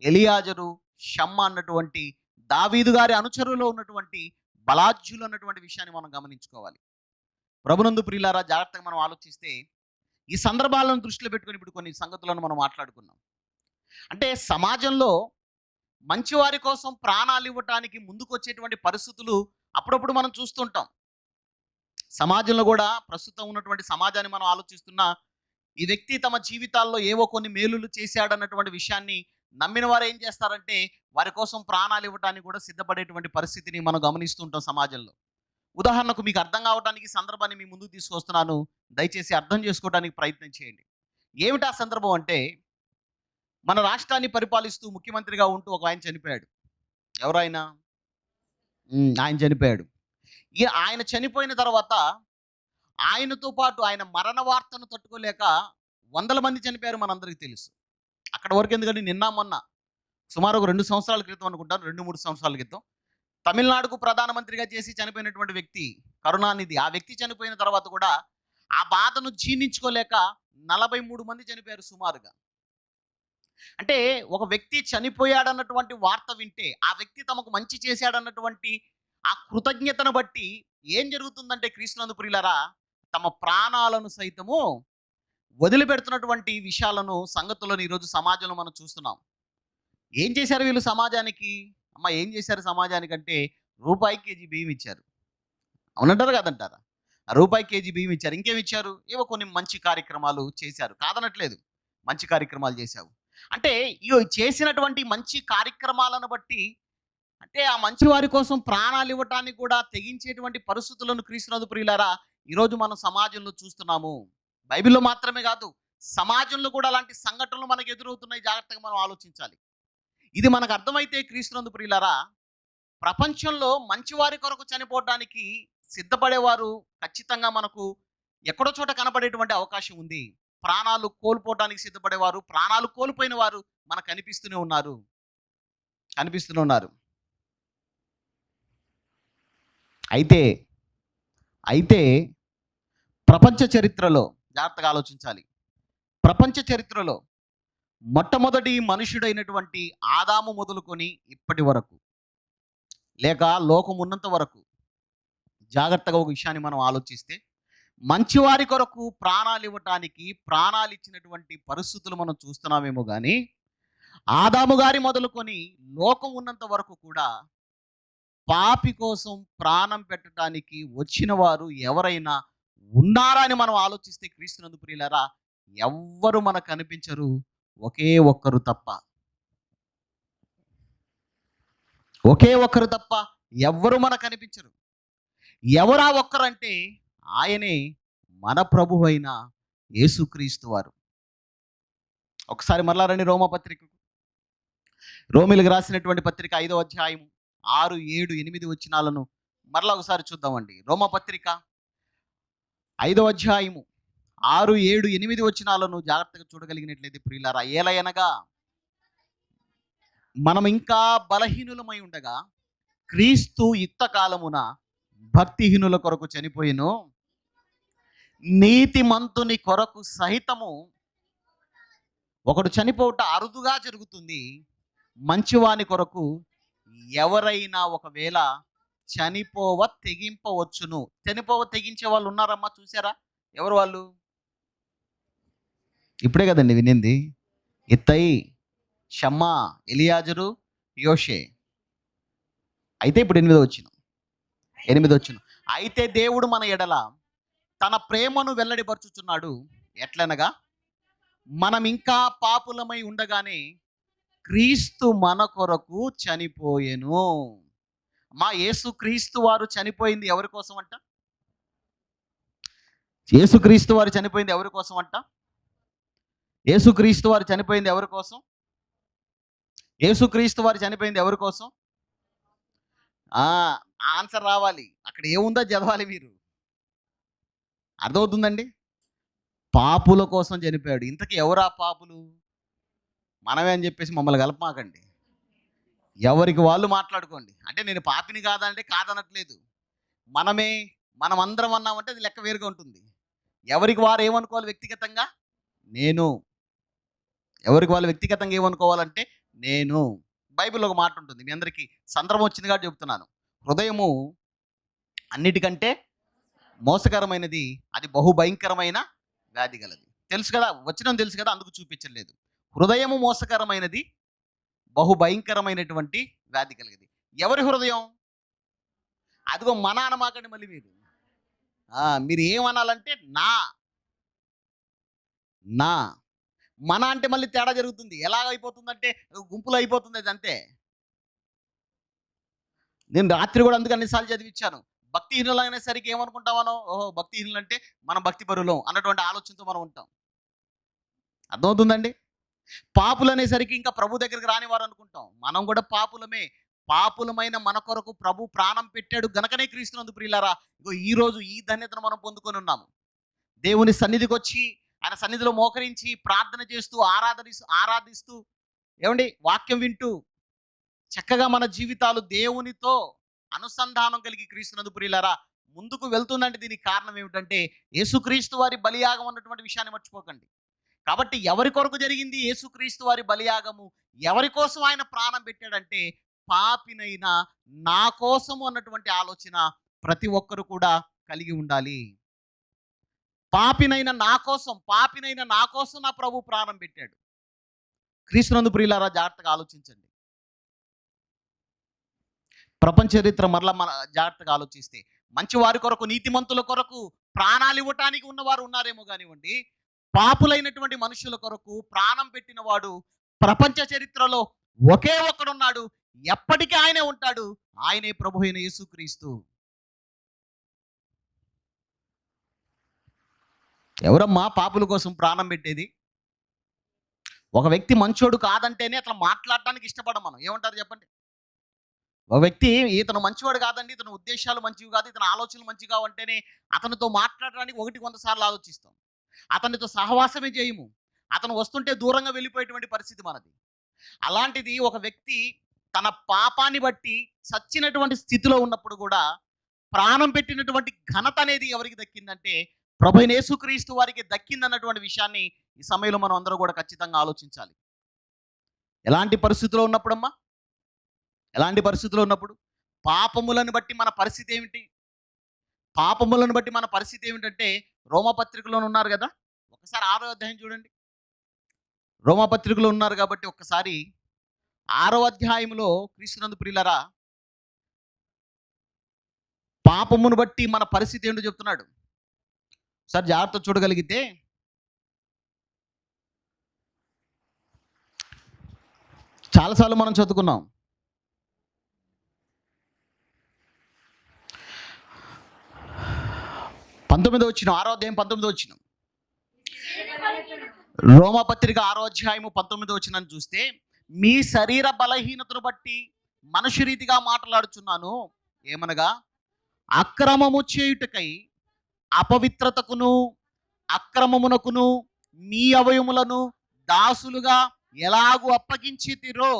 ఎలియాజరు, షమ్మా అన్నటువంటి దావీదు గారి అనుచరులో ఉన్నటువంటి బలాఢ్యులు అన్నటువంటి విషయాన్ని మనం గమనించుకోవాలి. ప్రభునందు ప్రియులారా, జాగ్రత్తగా మనం ఆలోచిస్తే ఈ సందర్భాలను దృష్టిలో పెట్టుకొని ఇప్పుడు కొన్ని సంగతులను మనం మాట్లాడుకున్నాం. అంటే సమాజంలో మంచివారి కోసం ప్రాణాలు ఇవ్వటానికి ముందుకొచ్చేటువంటి పరిస్థితులు అప్పుడప్పుడు మనం చూస్తుంటాం. సమాజంలో కూడా ప్రస్తుతం ఉన్నటువంటి సమాజాన్ని మనం ఆలోచిస్తున్నా ఈ వ్యక్తి తమ జీవితాల్లో ఏవో కొన్ని మేలులు చేశాడన్నటువంటి విషయాన్ని నమ్మిన వారు ఏం చేస్తారంటే వారి కోసం ప్రాణాలు ఇవ్వడానికి కూడా సిద్ధపడేటువంటి పరిస్థితిని మనం గమనిస్తుంటాం సమాజంలో. ఉదాహరణకు మీకు అర్థం కావడానికి ఈ సందర్భాన్ని మీ ముందుకు తీసుకొస్తున్నాను. దయచేసి అర్థం చేసుకోవడానికి ప్రయత్నం చేయండి. ఏమిటి ఆ సందర్భం అంటే, మన రాష్ట్రాన్ని పరిపాలిస్తూ ముఖ్యమంత్రిగా ఉంటూ ఒక ఆయన చనిపోయాడు. ఎవరైనా ఆయన చనిపోయాడు. ఆయన చనిపోయిన తర్వాత ఆయనతో పాటు ఆయన మరణ వార్తను తట్టుకోలేక వందల మంది చనిపోయారు, మనందరికీ తెలుసు. అక్కడ వరకు ఎందుకంటే నిన్న మొన్న సుమారు ఒక 2 సంవత్సరాల క్రితం అనుకుంటాను, 2-3 సంవత్సరాల క్రితం తమిళనాడుకు ప్రధానమంత్రిగా చేసి చనిపోయినటువంటి వ్యక్తి కరుణానిధి. ఆ వ్యక్తి చనిపోయిన తర్వాత కూడా ఆ బాధను జీర్ణించుకోలేక 43 మంది చనిపోయారు సుమారుగా. అంటే ఒక వ్యక్తి చనిపోయాడన్నటువంటి వార్త వింటే ఆ వ్యక్తి తమకు మంచి చేశాడన్నటువంటి ఆ కృతజ్ఞతను బట్టి ఏం జరుగుతుందంటే క్రీస్తునందు ప్రియులారా, తమ ప్రాణాలను సైతము వదిలిపెడుతున్నటువంటి విషయాలను సంగతులను ఈరోజు సమాజంలో మనం చూస్తున్నాం. ఏం చేశారు వీళ్ళు సమాజానికి? అమ్మ ఏం చేశారు సమాజానికంటే రూపాయి కేజీ బియ్యం ఇచ్చారు. అవునంటారు కదంటారా? రూపాయి కేజీ బియ్యం ఇచ్చారు. ఇంకేమి ఇచ్చారు? ఏవో కొన్ని మంచి కార్యక్రమాలు చేశారు, కాదనట్లేదు. మంచి కార్యక్రమాలు చేశావు అంటే ఇగో చేసినటువంటి మంచి కార్యక్రమాలను బట్టి, అంటే ఆ మంచి వారి కోసం ప్రాణాలు ఇవ్వటానికి కూడా తెగించేటువంటి పరిస్థితులను క్రీస్తునందు ప్రియులారా ఈరోజు మనం సమాజంలో చూస్తున్నాము. బైబిల్లో మాత్రమే కాదు, సమాజంలో కూడా అలాంటి సంఘటనలు మనకు ఎదురవుతున్నాయి. జాగ్రత్తగా మనం ఆలోచించాలి. ఇది మనకు అర్థమైతే క్రీస్తునందు ప్రియులారా, ప్రపంచంలో మంచివారి కొరకు చనిపోవడానికి సిద్ధపడేవారు ఖచ్చితంగా మనకు ఎక్కడో చోట కనపడేటువంటి అవకాశం ఉంది. ప్రాణాలు కోల్పోవడానికి సిద్ధపడేవారు, ప్రాణాలు కోల్పోయిన వారు మనకు కనిపిస్తూనే ఉన్నారు. అయితే అయితే ప్రపంచ చరిత్రలో జాగ్రత్తగా ఆలోచించాలి. ప్రపంచ చరిత్రలో మొట్టమొదటి మనుషుడైనటువంటి ఆదాము మొదలుకొని ఇప్పటి వరకు, లేక లోకం ఉన్నంత వరకు జాగ్రత్తగా ఒక విషయాన్ని మనం ఆలోచిస్తే, మంచివారి కొరకు ప్రాణాలు ఇవ్వటానికి ప్రాణాలు ఇచ్చినటువంటి పరిస్థితులు మనం చూస్తున్నామేమో కానీ, ఆదాము గారి మొదలుకొని లోకం ఉన్నంత వరకు కూడా పాపి కోసం ప్రాణం పెట్టడానికి వచ్చిన వారు ఎవరైనా ఉన్నారా అని మనం ఆలోచిస్తే క్రీస్తునందు ప్రియులారా, ఎవ్వరు మనకు కనిపించరు, ఒకే ఒక్కరు తప్ప. ఒకే ఒక్కరు తప్ప ఎవ్వరు మనకు కనిపించరు. ఎవరా ఒక్కరంటే ఆయనే మన ప్రభు అయిన యేసుక్రీస్తు వారు. ఒకసారి మరలా రండి రోమపత్రికకు. రోమిలకు రాసినటువంటి పత్రిక 5వ అధ్యాయం 6, 7, 8 వచనాలను మరలా ఒకసారి చూద్దామండి. రోమపత్రిక 5వ అధ్యాయము 6, 7, 8 వచనాలను జాగ్రత్తగా చూడగలిగినట్లయితే ప్రియులారా, ఏలయనగా మనం ఇంకా బలహీనులమై ఉండగా క్రీస్తు యుక్త కాలమున భక్తిహీనుల కొరకు చనిపోయిను, నీతిమంతుని కొరకు సహితము ఒకడు చనిపోవట అరుదుగా జరుగుతుంది, మంచివాని కొరకు ఎవరైనా ఒకవేళ తెగింపవచ్చును. తెగించే వాళ్ళు ఉన్నారమ్మా, చూసారా? ఎవరు వాళ్ళు? ఇప్పుడే కదండి వినింది. ఇత్తయి, షమ్మా, ఎలియాజరు, యోషే. అయితే ఇప్పుడు 8వ వచనం. అయితే దేవుడు మన ఎడల తన ప్రేమను వెల్లడిపరుచుచున్నాడు. ఎట్లనగా, మనం ఇంకా పాపులమై ఉండగానే క్రీస్తు మన కొరకు చనిపోయెను. మా యేసుక్రీస్తు వారు చనిపోయింది ఎవరి కోసం అంట? యేసుక్రీస్తు వారు చనిపోయింది ఎవరి కోసం అంట? యేసుక్రీస్తు వారు చనిపోయింది ఎవరి కోసం? యేసుక్రీస్తు వారు చనిపోయింది ఎవరి కోసం? ఆన్సర్ రావాలి. అక్కడ ఏముందో చదవాలి మీరు. అర్థమవుతుందండి? పాపుల కోసం చనిపోయాడు. ఇంతకీ ఎవరా పాపులు? మనమే అని చెప్పేసి మమ్మల్ని కలపమాకండి. ఎవరికి వాళ్ళు మాట్లాడుకోండి. అంటే నేను పాపిని కాదంటే కాదనట్లేదు. మనమందరం అన్నామంటే అది లెక్క వేరుగా ఉంటుంది. ఎవరికి వారు ఏమనుకోవాలి వ్యక్తిగతంగా? ఎవరికి వాళ్ళు వ్యక్తిగతంగా ఏమనుకోవాలంటే నేను. బైబిల్లో ఒక మాట ఉంటుంది, మీ అందరికీ సందర్భం వచ్చింది కాబట్టి చెప్తున్నాను. హృదయము అన్నిటికంటే మోసకరమైనది, అది బహుభయంకరమైన వ్యాధి గలది. తెలుసు కదా, వచనం తెలుసు కదా, అందుకు చూపించలేదు. హృదయము మోసకరమైనది, బహుభయంకరమైనటువంటి వ్యాధి కలిగింది. ఎవరి హృదయం? అదిగో మన అనమాకండి మళ్ళీ మీరు. మీరు ఏమనాలంటే నా. నా మన అంటే మళ్ళీ తేడా జరుగుతుంది. ఎలాగైపోతుందంటే గుంపులో అయిపోతుంది అది అంతే. నేను రాత్రి కూడా అందుకు అన్నిసార్లు చదివిచ్చాను. భక్తిహీనులు అనేసరికి ఏమనుకుంటాం మనం? ఓహో, భక్తిహీనులు అంటే మనం భక్తి పరులం అన్నటువంటి ఆలోచనతో మనం ఉంటాం. అర్థమవుతుందండి? పాపులు అనేసరికి ఇంకా ప్రభు దగ్గరికి రానివారు అనుకుంటాం. మనం కూడా పాపులమే. పాపులమైన మన కొరకు ప్రభు ప్రాణం పెట్టాడు గనకనే క్రీస్తునందు ప్రియులారా ఇగో ఈ రోజు ఈ ధన్యతను మనం పొందుకొని ఉన్నాము. దేవుని సన్నిధికి వచ్చి ఆయన సన్నిధిలో మోకరించి ప్రార్థన చేస్తూ ఆరాధిస్తూ ఏమండి వాక్యం వింటూ చక్కగా మన జీవితాలు దేవునితో అనుసంధానం కలిగి క్రీస్తునందు ప్రియులారా ముందుకు వెళ్తుందంటే దీనికి కారణం ఏమిటంటే యేసుక్రీస్తు వారి బలియాగం అన్నటువంటి విషయాన్ని మర్చిపోకండి. కాబట్టి ఎవరి కొరకు జరిగింది యేసుక్రీస్తు వారి బలియాగము? ఎవరి కోసం ఆయన ప్రాణం పెట్టాడంటే పాపినైన నా కోసము అన్నటువంటి ఆలోచన ప్రతి ఒక్కరు కూడా కలిగి ఉండాలి. పాపినైన నా కోసం నా ప్రభు ప్రాణం పెట్టాడు. క్రీస్తునందు ప్రియులారా జాగ్రత్తగా ఆలోచించండి. ప్రపంచ చరిత్ర మరలా మన జాగ్రత్తగా ఆలోచిస్తే మంచి వారి కొరకు, నీతిమంతుల కొరకు ప్రాణాలు ఇవ్వటానికి ఉన్నవారు ఉన్నారేమో కానివ్వండి, పాపులైనటువంటి మనుషుల కొరకు ప్రాణం పెట్టిన వాడు ప్రపంచ చరిత్రలో ఒకే ఒక్కడున్నాడు. ఎప్పటికీ ఆయనే ఉంటాడు. ఆయనే ప్రభు అయిన యేసుక్రీస్తు. ఎవరమ్మా పాపుల కోసం ప్రాణం పెట్టేది? ఒక వ్యక్తి మంచోడు కాదంటేనే అట్లా మాట్లాడటానికి ఇష్టపడం మనం. ఏమంటారు చెప్పండి? ఒక వ్యక్తి ఇతను మంచివాడు కాదండి, ఇతను ఉద్దేశాలు మంచివి కాదు, ఇతని ఆలోచనలు మంచివి కావంటేనే అతనితో మాట్లాడడానికి 100 సార్లు ఆలోచిస్తాం. అతనితో సహవాసమే చేయము. అతను వస్తుంటే దూరంగా వెళ్ళిపోయేటువంటి పరిస్థితి మనది. అలాంటిది ఒక వ్యక్తి తన పాపాన్ని బట్టి చచ్చినటువంటి స్థితిలో ఉన్నప్పుడు కూడా ప్రాణం పెట్టినటువంటి ఘనత అనేది ఎవరికి దక్కిందంటే ప్రభువైన యేసుక్రీస్తు వారికి దక్కిందన్నటువంటి విషయాన్ని ఈ సమయంలో మనం అందరూ కూడా ఖచ్చితంగా ఆలోచించాలి. ఎలాంటి పరిస్థితిలో ఉన్నప్పుడమ్మా? ఎలాంటి పరిస్థితిలో ఉన్నప్పుడు? పాపములను బట్టి మన పరిస్థితి ఏమిటి? పాపములను బట్టి మన పరిస్థితి ఏమిటంటే రోమపత్రికలో ఉన్నారు కదా, ఒకసారి 6వ అధ్యాయం చూడండి. రోమపత్రికలో ఉన్నారు కాబట్టి ఒక్కసారి 6వ అధ్యాయంలో క్రీస్తునందు ప్రియులారా పాపమును బట్టి మన పరిస్థితి ఏంటో చెప్తున్నాడు. ఒకసారి జాగ్రత్త చూడగలిగితే చాలాసార్లు మనం చదువుకున్నాం. 19వ వచనం, 6వ అధ్యాయం 19వ వచనం. రోమపత్రిక 6వ అధ్యాయము 19వ వచనాన్ని చూస్తే మీ శరీర బలహీనతను బట్టి మనుష్య రీతిగా మాట్లాడుచున్నాను. ఏమనగా అక్రమము చేయుటకై అపవిత్రతకును అక్రమమునకును మీ అవయములను దాసులుగా ఎలాగూ అప్పగించితిరో.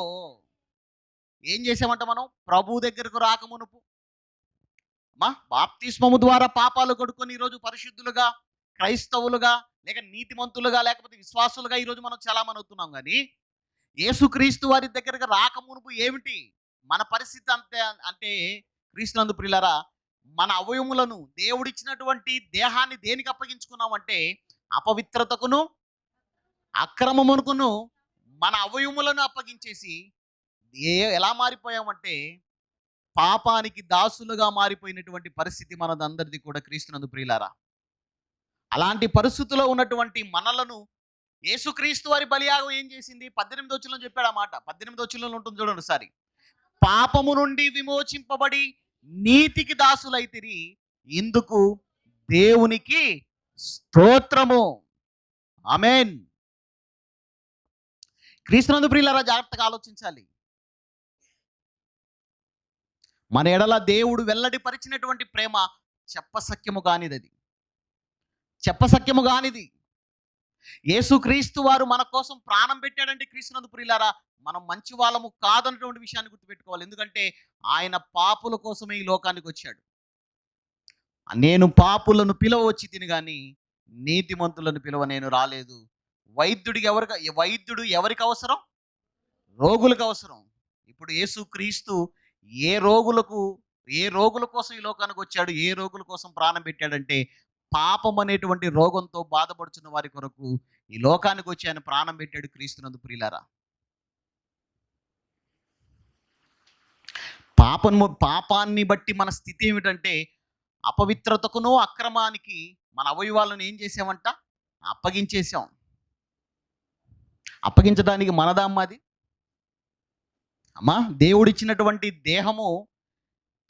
ఏం చేసామంట మనం? ప్రభు దగ్గరకు రాకమునుపు బాప్తిస్మము ద్వారా పాపాలు కొడుకొని ఈరోజు పరిశుద్ధులుగా, క్రైస్తవులుగా, లేక నీతిమంతులుగా, లేకపోతే విశ్వాసులుగా ఈరోజు మనం చలామణి అవుతున్నాం. కానీ యేసుక్రీస్తు వారి దగ్గరకు రాకమునుపు ఏమిటి మన పరిస్థితి? అంటే క్రీస్తునందు ప్రియులారా మన అవయములను, దేవుడిచ్చినటువంటి దేహాన్ని దేనికి అప్పగించుకున్నామంటే అపవిత్రతకును అక్రమమునకును మన అవయములను అప్పగించేసి ఎలా మారిపోయామంటే పాపానికి దాసులుగా మారిపోయినటువంటి పరిస్థితి మనదందరిది కూడా క్రీస్తునందు ప్రియులారా. అలాంటి పరిస్థితిలో ఉన్నటువంటి మనలను యేసుక్రీస్తు వారి బలియాగం ఏం చేసింది? 18వ వచనంలో చెప్పాడు ఆ మాట. 18వ వచనంలో ఉంటుంది చూడండి ఒకసారి. పాపము నుండి విమోచింపబడి నీతికి దాసులైతిరి, ఇందుకు దేవునికి స్తోత్రము. ఆమేన్. క్రీస్తునందు ప్రియులారా జాగ్రత్తగా ఆలోచించాలి. మన ఎడల దేవుడు వెల్లడి పరిచినటువంటి ప్రేమ చెప్పసఖ్యము కానిది. చెప్పసఖ్యము కానిది. యేసుక్రీస్తు వారు మన కోసం ప్రాణం పెట్టాడంటే క్రీస్తునందు ప్రియులారా మనం మంచి వాళ్ళము కాదన్నటువంటి విషయాన్ని గుర్తుపెట్టుకోవాలి. ఎందుకంటే ఆయన పాపుల కోసమే ఈ లోకానికి వచ్చాడు. నేను పాపులను పిలవ వచ్చి తిని కానీ నీతిమంతులను పిలవ నేను రాలేదు. వైద్యుడు ఎవరికి అవసరం? రోగులకు అవసరం. ఇప్పుడు యేసుక్రీస్తు ఏ రోగులకు ఏ రోగుల కోసం ఈ లోకానికి వచ్చాడు, ఏ రోగుల కోసం ప్రాణం పెట్టాడంటే పాపం అనేటువంటి రోగంతో బాధపడుచున్న వారి కొరకు ఈ లోకానికి వచ్చి ఆయన ప్రాణం పెట్టాడు క్రీస్తునందు ప్రియులారా. పాపాన్ని బట్టి మన స్థితి ఏమిటంటే అపవిత్రతకును అక్రమానికి మన అవయవాలను ఏం చేసామంట, అప్పగించేసాం. అప్పగించడానికి మనదమ్మా అది? అమ్మా, దేవుడిచ్చినటువంటి దేహము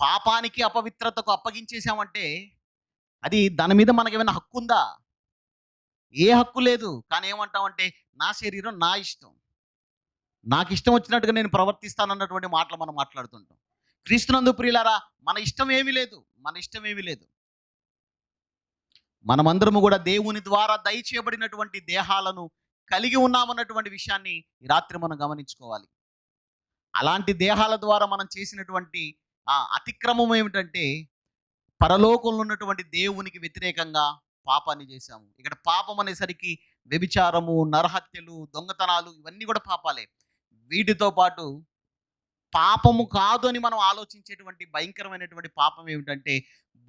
పాపానికి అపవిత్రతకు అప్పగించేసామంటే అది దాని మీద మనకేమైనా హక్కు ఉందా? ఏ హక్కు లేదు. కానీ ఏమంటామంటే నా శరీరం నా ఇష్టం, నాకు ఇష్టం వచ్చినట్టుగా నేను ప్రవర్తిస్తానన్నటువంటి మాటలు మనం మాట్లాడుతుంటాం. క్రీస్తునందు ప్రియులారా, మన ఇష్టం ఏమీ లేదు, మన ఇష్టం ఏమీ లేదు. మనమందరము కూడా దేవుని ద్వారా దయచేయబడినటువంటి దేహాలను కలిగి ఉన్నామన్నటువంటి విషయాన్ని ఈ రాత్రి మనం గమనించుకోవాలి. అలాంటి దేహాల ద్వారా మనం చేసినటువంటి అతిక్రమం ఏమిటంటే పరలోకంలో ఉన్నటువంటి దేవునికి వ్యతిరేకంగా పాపాన్ని చేశాము. ఇక్కడ పాపం అనేసరికి వ్యభిచారము, నరహత్యలు, దొంగతనాలు ఇవన్నీ కూడా పాపాలే. వీటితో పాటు పాపము కాదు అని మనం ఆలోచించేటువంటి భయంకరమైనటువంటి పాపం ఏమిటంటే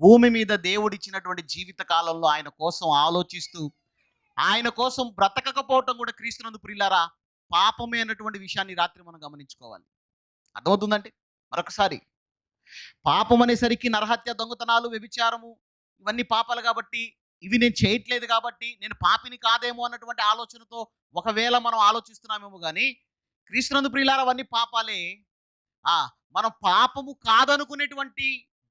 భూమి మీద దేవుడిచ్చినటువంటి జీవిత కాలంలో ఆయన కోసం ఆలోచిస్తూ ఆయన కోసం బ్రతకకపోవటం కూడా క్రీస్తునందు ప్రియులారా పాపమే అన్నటువంటి విషయాన్ని రాత్రి మనం గమనించుకోవాలి. అర్థమవుతుందంటే మరొకసారి, పాపం అనేసరికి నరహత్య, దొంగతనాలు, వ్యభిచారము ఇవన్నీ పాపాలు కాబట్టి ఇవి నేను చేయట్లేదు కాబట్టి నేను పాపిని కాదేమో అన్నటువంటి ఆలోచనతో ఒకవేళ మనం ఆలోచిస్తున్నామేమో కానీ క్రీస్తునందు ప్రియులారా అవన్నీ పాపాలే. మనం పాపము కాదనుకునేటువంటి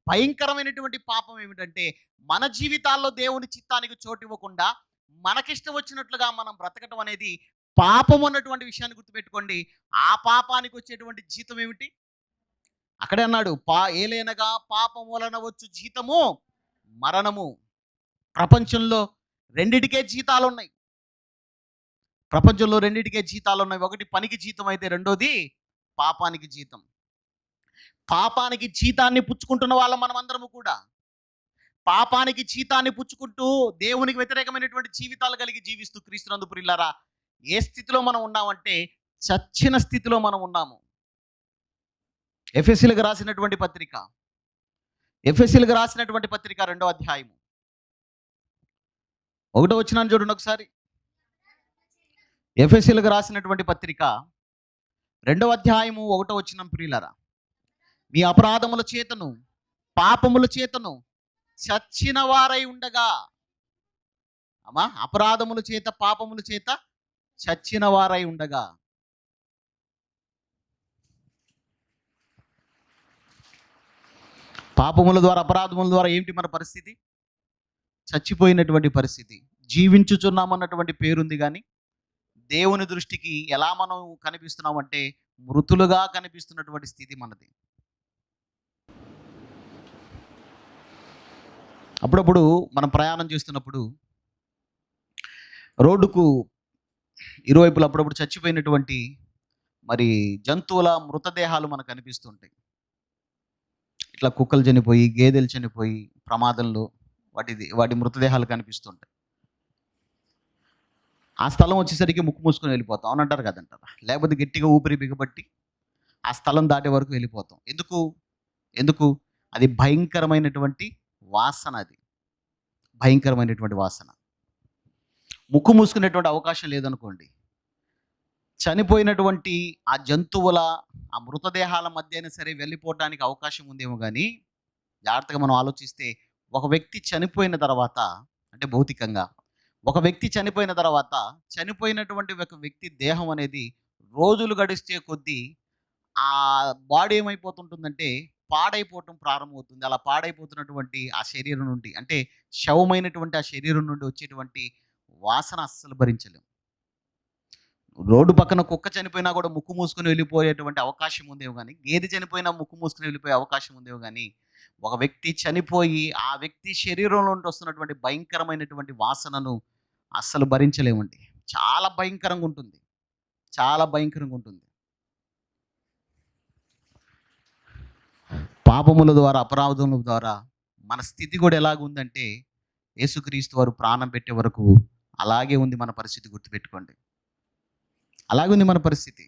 భయంకరమైనటువంటి పాపం ఏమిటంటే మన జీవితాల్లో దేవుని చిత్తానికి చోటు ఇవ్వకుండా మనకిష్టం వచ్చినట్లుగా మనం బ్రతకటం అనేది పాపం అన్నటువంటి విషయాన్ని గుర్తుపెట్టుకోండి. ఆ పాపానికి వచ్చేటువంటి జీతం ఏమిటి? అక్కడే అన్నాడు, ఏలైనగా పాపం వలన వచ్చు జీతము మరణము. ప్రపంచంలో రెండిటికే జీతాలు ఉన్నాయి. ప్రపంచంలో రెండిటికే జీతాలు ఉన్నాయి. ఒకటి పనికి జీతం అయితే రెండోది పాపానికి జీతం. పాపానికి జీతాన్ని పుచ్చుకుంటున్న వాళ్ళం మనమందరము కూడా. పాపానికి జీతాన్ని పుచ్చుకుంటూ దేవునికి వ్యతిరేకమైనటువంటి జీవితాలు కలిగి జీవిస్తూ క్రీస్తునందు ప్రియులారా ఏ స్థితిలో మనం ఉన్నామంటే చచ్చిన స్థితిలో మనం ఉన్నాము. ఎఫెసీయులకు రాసినటువంటి పత్రిక 2వ అధ్యాయము 1వ వచనాన్ని చూడండి ఒకసారి. ఎఫెసీయులకు రాసినటువంటి పత్రిక 2వ అధ్యాయము 1వ వచనం. ప్రియులారా, మీ అపరాధముల చేతను పాపముల చేతను చచ్చిన వారై ఉండగా, అమ్మా, అపరాధముల చేత పాపముల చేత చచ్చిన వారై ఉండగా. పాపముల ద్వారా, అపరాధముల ద్వారా ఏమిటి మన పరిస్థితి? చచ్చిపోయినటువంటి పరిస్థితి. జీవించుచున్నామన్నటువంటి పేరుంది కానీ దేవుని దృష్టికి ఎలా మనం కనిపిస్తున్నామంటే మృతులుగా కనిపిస్తున్నటువంటి స్థితి మనది. అప్పుడప్పుడు మనం ప్రయాణం చేస్తున్నప్పుడు రోడ్డుకు ఇరువైపులు అప్పుడప్పుడు చచ్చిపోయినటువంటి మరి జంతువుల మృతదేహాలు మనకు కనిపిస్తుంటాయి. ఇట్లా కుక్కలు చనిపోయి, గేదెలు చనిపోయి ప్రమాదంలో వాటి మృతదేహాలు కనిపిస్తుంటాయి. ఆ స్థలం వచ్చేసరికి ముక్కు మూసుకొని వెళ్ళిపోతాం అవునంటారు కదంటారా? లేకపోతే గట్టిగా ఊపిరి బిగబట్టి ఆ స్థలం దాటే వరకు వెళ్ళిపోతాం. ఎందుకు? అది భయంకరమైనటువంటి వాసన. అది భయంకరమైనటువంటి వాసన. ముక్కు మూసుకునేటువంటి అవకాశం లేదనుకోండి, చనిపోయినటువంటి ఆ జంతువుల ఆ మృతదేహాల మధ్య అయినా సరే వెళ్ళిపోవడానికి అవకాశం ఉందేమో కానీ జాగ్రత్తగా మనం ఆలోచిస్తే ఒక వ్యక్తి చనిపోయిన తర్వాత, అంటే భౌతికంగా ఒక వ్యక్తి చనిపోయిన తర్వాత చనిపోయినటువంటి ఒక వ్యక్తి దేహం అనేది రోజులు గడిస్తే కొద్దీ ఆ బాడీ ఏమైపోతుంటుందంటే పాడైపోవటం ప్రారంభమవుతుంది. అలా పాడైపోతున్నటువంటి ఆ శరీరం నుండి, అంటే శవమైనటువంటి ఆ శరీరం నుండి వచ్చేటువంటి వాసన అస్సలు భరించలేము. రోడ్డు పక్కన కుక్క చనిపోయినా కూడా ముక్కు మూసుకుని వెళ్ళిపోయేటువంటి అవకాశం ఉందేమో కానీ, గేదె చనిపోయినా ముక్కు మూసుకుని వెళ్ళిపోయే అవకాశం ఉందేమో కానీ, ఒక వ్యక్తి చనిపోయి ఆ వ్యక్తి శరీరంలో నుండి వస్తున్నటువంటి భయంకరమైనటువంటి వాసనను అస్సలు భరించలేమండి. చాలా భయంకరంగా ఉంటుంది, చాలా భయంకరంగా ఉంటుంది. పాపముల ద్వారా, అపరాధముల ద్వారా మన స్థితి కూడా ఎలాగుందంటే యేసుక్రీస్తు వారు ప్రాణం పెట్టే వరకు అలాగే ఉంది మన పరిస్థితి. గుర్తుపెట్టుకోండి, అలాగే ఉంది మన పరిస్థితి.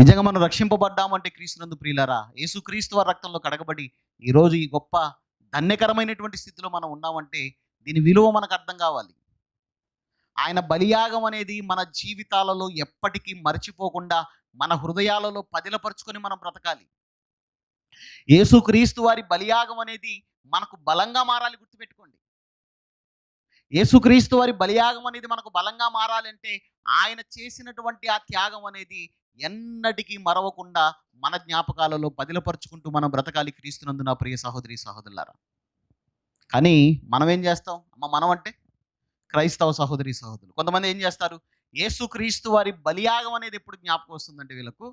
నిజంగా మనం రక్షింపబడ్డామంటే క్రీస్తునందు ప్రియులారా, యేసుక్రీస్తు వారి రక్తంలో కడగబడి ఈరోజు ఈ గొప్ప ధన్యకరమైనటువంటి స్థితిలో మనం ఉన్నామంటే దీని విలువ మనకు అర్థం కావాలి. ఆయన బలియాగం అనేది మన జీవితాలలో ఎప్పటికీ మర్చిపోకుండా మన హృదయాలలో పదిలపరుచుకొని మనం బ్రతకాలి. యేసుక్రీస్తు వారి బలియాగం అనేది మనకు బలంగా మారాలి. గుర్తుపెట్టుకోండి, యేసుక్రీస్తు వారి బలియాగం అనేది మనకు బలంగా మారాలంటే ఆయన చేసినటువంటి ఆ త్యాగం అనేది ఎన్నటికీ మరవకుండా మన జ్ఞాపకాలలో పదిలపరుచుకుంటూ మనం బ్రతకాలి క్రీస్తునందు నా ప్రియ సహోదరి సహోదరులారా. కానీ మనం ఏం చేస్తాం మనం అంటే క్రైస్తవ సహోదరి సహోదరులు కొంతమంది ఏం చేస్తారు, యేసుక్రీస్తు వారి బలియాగం అనేది ఎప్పుడు జ్ఞాపకం వస్తుందంటే వీళ్ళకు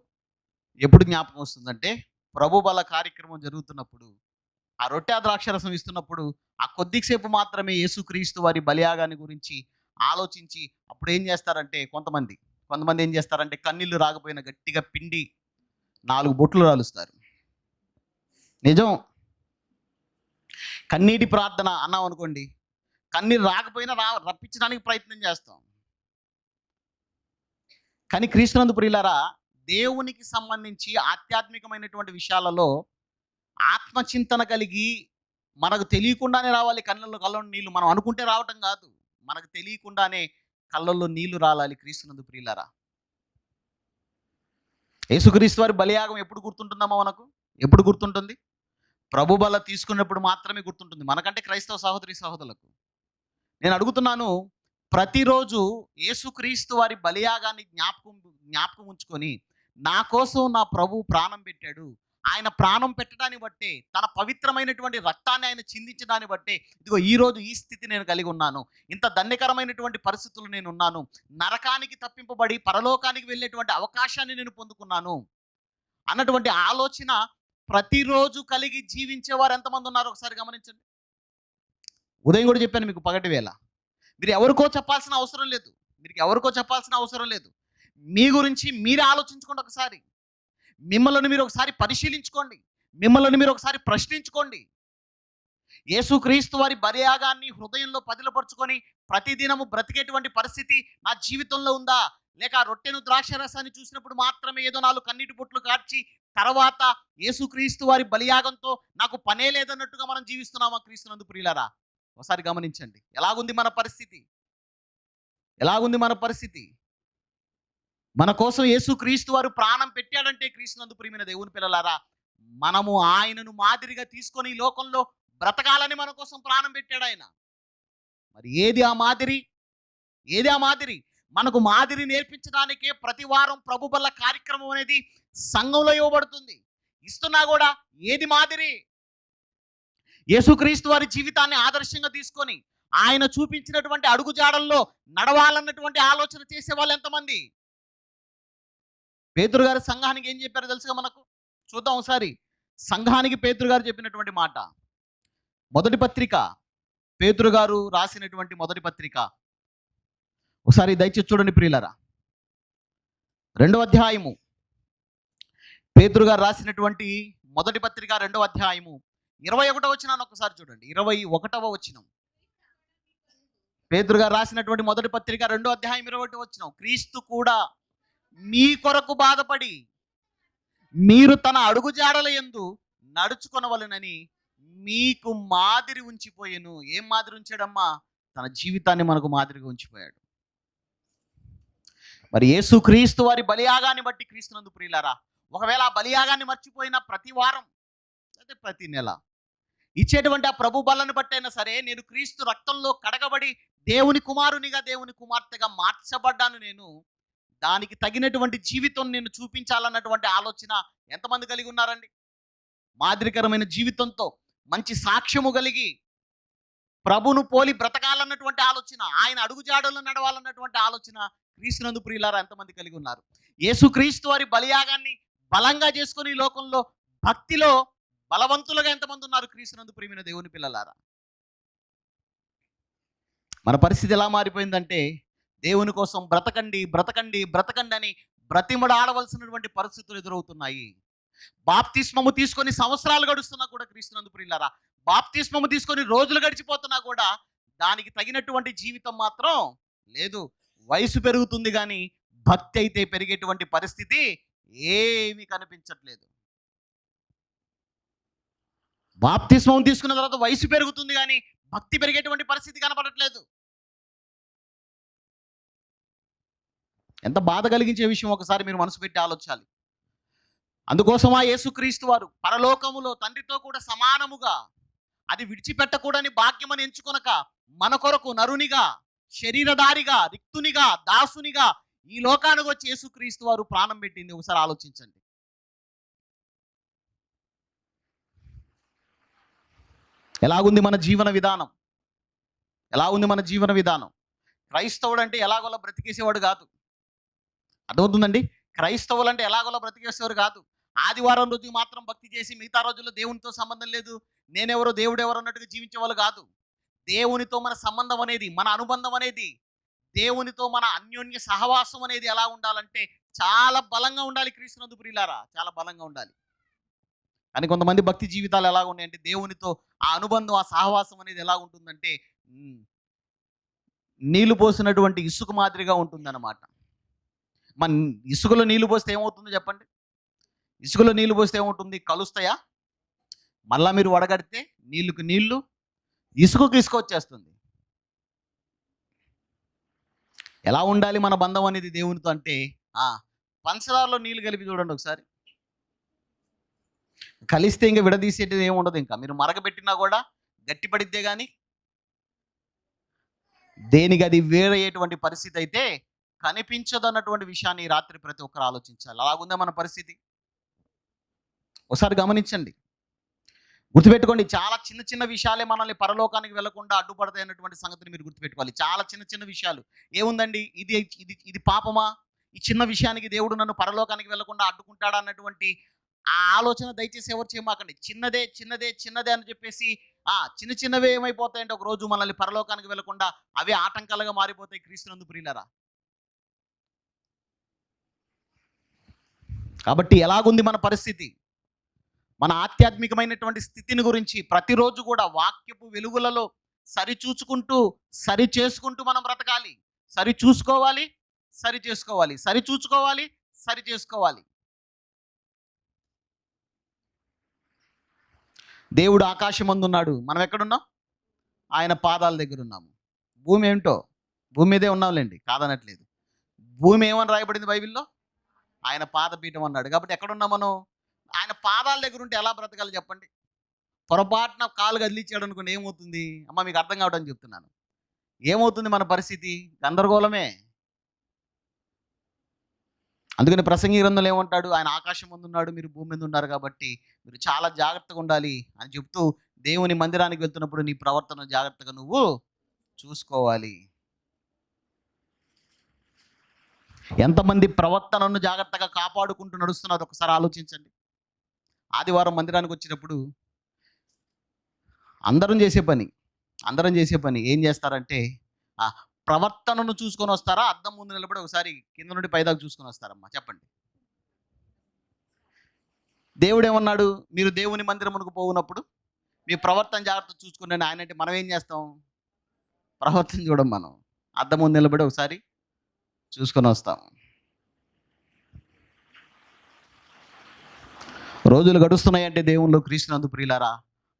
ఎప్పుడు జ్ఞాపకం వస్తుందంటే ప్రభు బల కార్యక్రమం జరుగుతున్నప్పుడు, ఆ రొట్టె ద్రాక్షరసం ఇస్తున్నప్పుడు ఆ కొద్దిసేపు మాత్రమే యేసుక్రీస్తు వారి బలియాగాన్ని గురించి ఆలోచించి అప్పుడు ఏం చేస్తారంటే కొంతమంది కొంతమంది ఏం చేస్తారంటే కన్నీళ్లు రాకపోయినా గట్టిగా పిండి 4 బొట్లు రాలుస్తారు. నిజం, కన్నీటి ప్రార్థన అన్నాం అనుకోండి, కన్నీరు రాకపోయినా రప్పించడానికి ప్రయత్నం చేస్తాం. కానీ క్రీస్తునందు ప్రియులారా, దేవునికి సంబంధించి ఆధ్యాత్మికమైనటువంటి విషయాలలో ఆత్మచింతన కలిగి మనకు తెలియకుండానే రావాలి కళ్ళల్లో నీళ్లు. మనం అనుకుంటే రావటం కాదు, మనకు తెలియకుండానే కళ్ళల్లో నీళ్లు రాలాలి క్రీస్తునందు ప్రియులారా. యేసుక్రీస్తు వారి బలియాగం ఎప్పుడు గుర్తుంటుందమ్మా మనకు? ఎప్పుడు గుర్తుంటుంది? ప్రభు బల తీసుకున్నప్పుడు మాత్రమే గుర్తుంటుంది మనకంటే క్రైస్తవ సహోదరి సహోదరులకు. నేను అడుగుతున్నాను, ప్రతిరోజు యేసుక్రీస్తు వారి బలియాగాన్ని జ్ఞాపకం ఉంచుకొని నా కోసం నా ప్రభు ప్రాణం పెట్టాడు, ఆయన ప్రాణం పెట్టడాన్ని బట్టే, తన పవిత్రమైనటువంటి రక్తాన్ని ఆయన చిందించడాన్ని బట్టే ఇదిగో ఈరోజు ఈ స్థితి నేను కలిగి ఉన్నాను, ఇంత ధన్యకరమైనటువంటి పరిస్థితులు నేను ఉన్నాను, నరకానికి తప్పింపబడి పరలోకానికి వెళ్ళేటువంటి అవకాశాన్ని నేను పొందుకున్నాను అన్నటువంటి ఆలోచన ప్రతిరోజు కలిగి జీవించేవారు ఎంతమంది ఉన్నారు ఒకసారి గమనించండి. ఉదయం కూడా చెప్పాను మీకు, పగటి వేళ మీరు ఎవరికో చెప్పాల్సిన అవసరం లేదు, మీ గురించి మీరే ఆలోచించుకోండి. ఒకసారి మిమ్మల్ని మీరు ఒకసారి పరిశీలించుకోండి, మిమ్మల్ని మీరు ఒకసారి ప్రశ్నించుకోండి. యేసుక్రీస్తు వారి బలియాగాన్ని హృదయంలో పదిలపరుచుకొని ప్రతిదినము బ్రతికేటువంటి పరిస్థితి నా జీవితంలో ఉందా? లేక రొట్టెను ద్రాక్షరసాన్ని చూసినప్పుడు మాత్రమే ఏదో 4 కన్నీటి బొట్లు కార్చి తర్వాత యేసుక్రీస్తు వారి బలియాగంతో నాకు పనే లేదన్నట్టుగా మనం జీవిస్తున్నామా క్రీస్తునందు ప్రియులారా? ఒకసారి గమనించండి, ఎలాగుంది మన పరిస్థితి. మన కోసం యేసుక్రీస్తు వారు ప్రాణం పెట్టాడంటే క్రీస్తునందు ప్రియమైన దేవుని పిల్లలారా, మనము ఆయనను మాదిరిగా తీసుకొని ఈ లోకంలో బ్రతకాలని మన కోసం ప్రాణం పెట్టాడు ఆయన. మరి ఏది ఆ మాదిరి? మనకు మాదిరి నేర్పించడానికే ప్రతి వారం ప్రభు బల్ల కార్యక్రమం అనేది సంఘంలో ఇవ్వబడుతుంది. ఇస్తున్నా కూడా ఏది మాదిరి? యేసుక్రీస్తు వారి జీవితాన్ని ఆదర్శంగా తీసుకొని ఆయన చూపించినటువంటి అడుగుజాడల్లో నడవాలన్నటువంటి ఆలోచన చేసే వాళ్ళు ఎంతమంది? పేతురు గారు సంఘానికి ఏం చెప్పారో తెలుసుగా మనకు? చూద్దాం ఒకసారి. సంఘానికి పేతురు గారు చెప్పినటువంటి మాట, మొదటి పత్రిక, పేతురు గారు రాసినటువంటి మొదటి పత్రిక ఒకసారి దయచేసి చూడండి ప్రియులారా. 2వ అధ్యాయము, పేతురు గారు రాసినటువంటి మొదటి పత్రిక 2వ అధ్యాయము 21వ వచనాన్ని ఒకసారి చూడండి. 21వ వచనం, పేతురు గారు రాసినటువంటి మొదటి పత్రిక 2వ అధ్యాయం 21వ వచనం. క్రీస్తు కూడా మీ కొరకు బాధపడి మీరు తన అడుగుజాడల యందు నడుచుకొనవలెనని మీకు మాదిరి ఉంచిపోయాను. ఏం మాదిరి ఉంచాడమ్మా? తన జీవితాన్ని మనకు మాదిరిగా ఉంచిపోయాడు. మరి యేసుక్రీస్తు వారి బలియాగాన్ని బట్టి క్రీస్తునందు ప్రియులారా, ఒకవేళ ఆ బలియాగాన్ని మర్చిపోయినా ప్రతి వారం అయితే ప్రతి నెల ఇచ్చేటువంటి ఆ ప్రభు బలను బట్టి అయినా సరే, నేను క్రీస్తు రక్తంలో కడగబడి దేవుని కుమారునిగా దేవుని కుమార్తెగా మార్చబడ్డాను, నేను దానికి తగినటువంటి జీవితం నేను చూపించాలన్నటువంటి ఆలోచన ఎంతమంది కలిగి ఉన్నారండి? మాదిరికరమైన జీవితంతో మంచి సాక్ష్యము కలిగి ప్రభును పోలి బ్రతకాలన్నటువంటి ఆలోచన, ఆయన అడుగుజాడల్లో నడవాలన్నటువంటి ఆలోచన క్రీస్తునందు ప్రియులారా ఎంతమంది కలిగి ఉన్నారు? యేసుక్రీస్తు వారి బలియాగాన్ని బలంగా చేసుకొని ఈ లోకంలో భక్తిలో బలవంతులుగా ఎంతమంది ఉన్నారు క్రీస్తునందు ప్రియమైన దేవుని పిల్లలారా? మన పరిస్థితి ఎలా మారిపోయిందంటే, దేవుని కోసం బ్రతకండి అని బ్రతిమడాడవలసినటువంటి పరిస్థితులు ఎదురవుతున్నాయి. బాప్తిస్మము తీసుకొని సంవత్సరాలు గడుస్తున్నా కూడా క్రీస్తునందు ప్రియులారా, బాప్తిస్మము తీసుకొని రోజులు గడిచిపోతున్నా కూడా దానికి తగినటువంటి జీవితం మాత్రం లేదు. వయసు పెరుగుతుంది కానీ భక్తి అయితే పెరిగేటువంటి పరిస్థితి ఏమీ కనిపించట్లేదు. బాప్తిస్మం తీసుకున్న తర్వాత వయసు పెరుగుతుంది కానీ భక్తి పెరిగేటువంటి పరిస్థితి కనపడట్లేదు. ఎంత బాధ కలిగించే విషయం ఒకసారి మీరు మనసు పెట్టి ఆలోచించాలి. అందుకోసమా యేసుక్రీస్తు వారు పరలోకములో తండ్రితో కూడా సమానముగా అది విడిచిపెట్టకూడని భాగ్యమని ఎంచుకొనక మన కొరకు నరునిగా, శరీరధారిగా, రిక్తునిగా, దాసునిగా ఈ లోకానికి వచ్చి యేసుక్రీస్తు వారు ప్రాణం పెట్టింది ఒకసారి ఆలోచించండి. ఎలాగుంది మన జీవన విధానం? ఎలా ఉంది మన జీవన విధానం? క్రైస్తవుడు అంటే ఎలాగోలా బ్రతికేసేవాడు కాదు. అర్థమవుతుందండి? క్రైస్తవులు అంటే ఎలాగోలా బ్రతికేసేవారు కాదు. ఆదివారం రోజు మాత్రం భక్తి చేసి మిగతా రోజుల్లో దేవునితో సంబంధం లేదు, నేనెవరో దేవుడు ఎవరు అన్నట్టుగా జీవించేవాళ్ళు కాదు. దేవునితో మన సంబంధం అనేది, మన అనుబంధం అనేది, దేవునితో మన అన్యోన్య సహవాసం అనేది ఎలా ఉండాలంటే చాలా బలంగా ఉండాలి. క్రీస్తునందు ప్రియులారా, చాలా బలంగా ఉండాలి. కానీ కొంతమంది భక్తి జీవితాలు ఎలా ఉన్నాయంటే దేవునితో ఆ అనుబంధం, ఆ సహవాసం అనేది ఎలా ఉంటుందంటే నీళ్లు పోసినటువంటి ఇసుక మాదిరిగా ఉంటుందన్నమాట. మన ఇసుకలో నీళ్లు పోస్తే ఏమవుతుందో చెప్పండి? ఇసుకలో నీళ్లు పోస్తే ఏమవుతుంది? కలుస్తాయా? మళ్ళా మీరు వడగడితే నీళ్లకు నీళ్లు, ఇసుకకు ఇసుక వచ్చేస్తుంది. ఎలా ఉండాలి మన బంధం అనేది దేవునితో అంటే పంచదారలో నీళ్లు కలిపి చూడండి ఒకసారి. కలిస్తే ఇంకా విడదీసేటిది ఏమి ఉండదు. ఇంకా మీరు మరగబెట్టినా కూడా గట్టిపడిద్దే కానీ దేనికి అది వేరయ్యేటువంటి పరిస్థితి అయితే కనిపించదు అన్నటువంటి విషయాన్ని రాత్రి ప్రతి ఒక్కరు ఆలోచించాలి. అలాగుందా మన పరిస్థితి? ఒకసారి గమనించండి, గుర్తుపెట్టుకోండి. చాలా చిన్న చిన్న విషయాలే మనల్ని పరలోకానికి వెళ్లకుండా అడ్డుపడతాయి అన్నటువంటి సంగతిని మీరు గుర్తుపెట్టుకోవాలి. చాలా చిన్న చిన్న విషయాలు. ఏముందండి, ఇది ఇది ఇది పాపమా? ఈ చిన్న విషయానికి దేవుడు నన్ను పరలోకానికి వెళ్లకుండా అడ్డుకుంటాడా అన్నటువంటి ఆ ఆలోచన దయచేసి ఎవరు చేయమాకండి. చిన్నదే చిన్నదే చిన్నదే అని చెప్పేసి చిన్న చిన్నవే ఏమైపోతాయంటే ఒక రోజు మనల్ని పరలోకానికి వెళ్లకుండా అవే ఆటంకాలుగా మారిపోతాయి. క్రీస్తునందు ప్రియులారా, కాబట్టి ఎలాగుంది మన పరిస్థితి? మన ఆధ్యాత్మికమైనటువంటి స్థితిని గురించి ప్రతిరోజు కూడా వాక్యపు వెలుగులలో సరిచూచుకుంటూ సరి చేసుకుంటూ మనం బ్రతకాలి. సరి చూసుకోవాలి, సరి చేసుకోవాలి, సరి చూసుకోవాలి, సరి చేసుకోవాలి. దేవుడు ఆకాశమందు ఉన్నాడు, మనం ఎక్కడున్నాం? ఆయన పాదాల దగ్గర ఉన్నాము. భూమి ఏమిటో భూమి మీదే ఉన్నాంలేండి, కాదనట్లేదు. భూమి ఏమని రాయబడింది బైబిల్లో? ఆయన పాదపీఠం అన్నాడు. కాబట్టి ఎక్కడున్నాం మనం? ఆయన పాదాల దగ్గర ఉంటే ఎలా బ్రతకాలి చెప్పండి? పొరపాటున కాలు కదిలిచ్చాడు అనుకోండి, ఏమవుతుంది? అమ్మ మీకు అర్థం కావడం చెప్తున్నాను. ఏమవుతుంది మన పరిస్థితి? గందరగోళమే. అందుకని ప్రసంగి గ్రంథంలో ఏమంటాడు? ఆయన ఆకాశం ముందు ఉన్నాడు, మీరు భూమి మీద ఉన్నారు, కాబట్టి మీరు చాలా జాగ్రత్తగా ఉండాలి అని చెప్తూ దేవుని మందిరానికి వెళ్తున్నప్పుడు నీ ప్రవర్తన జాగ్రత్తగా నువ్వు చూసుకోవాలి. ఎంతమంది ప్రవర్తనను జాగ్రత్తగా కాపాడుకుంటూ నడుస్తున్నారు ఒకసారి ఆలోచించండి. ఆదివారం మందిరానికి వచ్చినప్పుడు అందరం చేసే పని ఏం చేస్తారంటే ప్రవర్తనను చూసుకొని వస్తారా, అద్దం ముందు నిలబడి ఒకసారి కింద నుండి పైదాకా చూసుకొని వస్తారమ్మా? చెప్పండి. దేవుడు ఏమన్నాడు? మీరు దేవుని మందిరమునకు పోవునప్పుడు మీ ప్రవర్తన జాగ్రత్త చూసుకుని ఆయన అంటే మనం ఏం చేస్తాం? ప్రవర్తన చూడం, మనం అద్దం ముందు నిలబడి ఒకసారి చూసుకొని వస్తాం. రోజులు గడుస్తున్నాయంటే దేవునిలో క్రీస్తునందు ప్రియులారా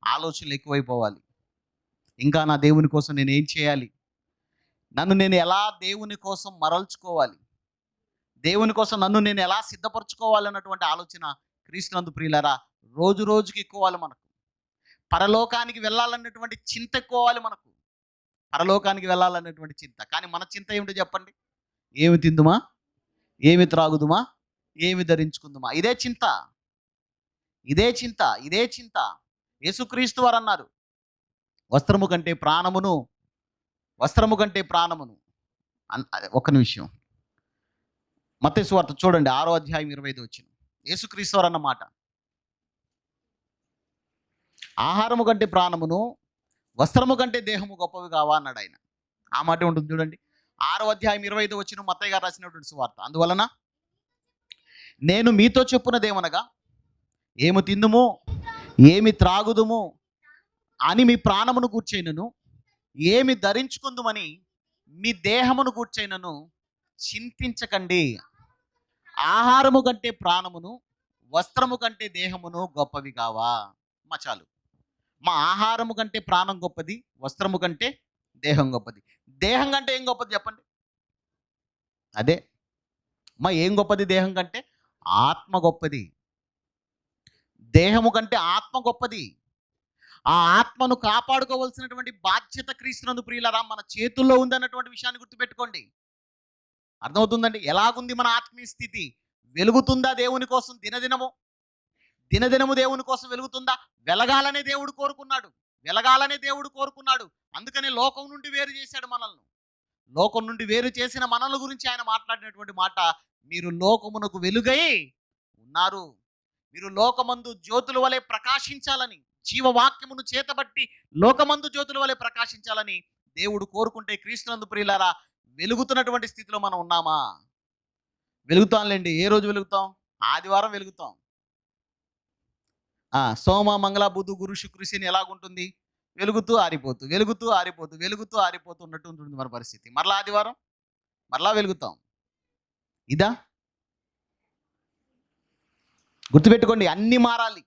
ఆలోచనలు ఎక్కువైపోవాలి. ఇంకా నా దేవుని కోసం నేను ఏం చేయాలి? నన్ను నేను ఎలా దేవుని కోసం మరల్చుకోవాలి? దేవుని కోసం నన్ను నేను ఎలా సిద్ధపరచుకోవాలి అన్నటువంటి ఆలోచన క్రీస్తునందు ప్రియులారా రోజు రోజుకి ఎక్కువాలి. మనకు పరలోకానికి వెళ్ళాలన్నటువంటి చింత ఎక్కువాలి. మనకు పరలోకానికి వెళ్ళాలన్నటువంటి చింత. కానీ మన చింత ఏమిటో చెప్పండి? ఏమి తిందుమా, ఏమి త్రాగుదుమా, ఏమి ధరించుకుందుమా? ఇదే చింత, ఇదే చింత, ఇదే చింత. యేసుక్రీస్తు వారు అన్నారు, వస్త్రము కంటే ప్రాణమును, వస్త్రము కంటే ప్రాణమును. ఒక్క నిమిషం, మత్తయి సువార్త చూడండి 6వ అధ్యాయం 25వ వచనం. యేసుక్రీస్తు వారు అన్నమాట, ఆహారము కంటే ప్రాణమును, వస్త్రము కంటే దేహము గొప్పవి కావా అన్నాడు ఆయన. ఆ మాట ఉంటుంది చూడండి, 6వ అధ్యాయం 25వ వచనం, మత్తయి గారు రాసినటువంటి సువార్త. అందువలన నేను మీతో చెప్పున్నదేమనగా, ఏమి తిందుము, ఏమి త్రాగుదుము అని మీ ప్రాణమును గూర్చైనను, ఏమి ధరించుకుందుమని మీ దేహమును గూర్చైనను చింతించకండి. ఆహారము కంటే ప్రాణమును, వస్త్రము కంటే దేహమును గొప్పవి కావా. మా చాలు. మా ఆహారము కంటే ప్రాణం గొప్పది, వస్త్రము కంటే దేహం గొప్పది. దేహం కంటే ఏం గొప్పది చెప్పండి? అదే. ఏం గొప్పది దేహం కంటే? ఆత్మ గొప్పది. దేహము కంటే ఆత్మ గొప్పది. ఆ ఆత్మను కాపాడుకోవాల్సినటువంటి బాధ్యత క్రీస్తునందు ప్రియులారా మన చేతుల్లో ఉందన్నటువంటి విషయాన్ని గుర్తుపెట్టుకోండి. అర్థమవుతుందండి? ఎలాగుంది మన ఆత్మీయ స్థితి? వెలుగుతుందా దేవుని కోసం దినదినము? దినదినము దేవుని కోసం వెలుగుతుందా? వెలగాలనే దేవుడు కోరుకున్నాడు. వెలగాలనే దేవుడు కోరుకున్నాడు. అందుకనే లోకం నుండి వేరు చేశాడు మనల్ని. లోకం నుండి వేరు చేసిన మనల గురించి ఆయన మాట్లాడినటువంటి మాట, మీరు లోకమునకు వెలుగై ఉన్నారు. మీరు లోకమందు జ్యోతుల వలె ప్రకాశించాలని, జీవవాక్యమును చేతబట్టి లోకమందు జ్యోతుల వలె ప్రకాశించాలని దేవుడు కోరుకుంటే క్రీస్తునందు ప్రియులారా వెలుగుతున్నటువంటి స్థితిలో మనం ఉన్నామా? వెలుగుతాంలేండి. ఏ రోజు వెలుగుతాం? ఆదివారం వెలుగుతాం. సోమ, మంగళ, బుధ, గురు, శుక్ర, శని ఎలాగుంటుంది? వెలుగుతూ ఆరిపోతూ, వెలుగుతూ ఆరిపోతూ, వెలుగుతూ ఆరిపోతూ ఉన్నట్టు ఉంటుంది మన పరిస్థితి. మరలా ఆదివారం మరలా వెలుగుతాం. ఇదా? గుర్తుపెట్టుకోండి, అన్ని మారాలి.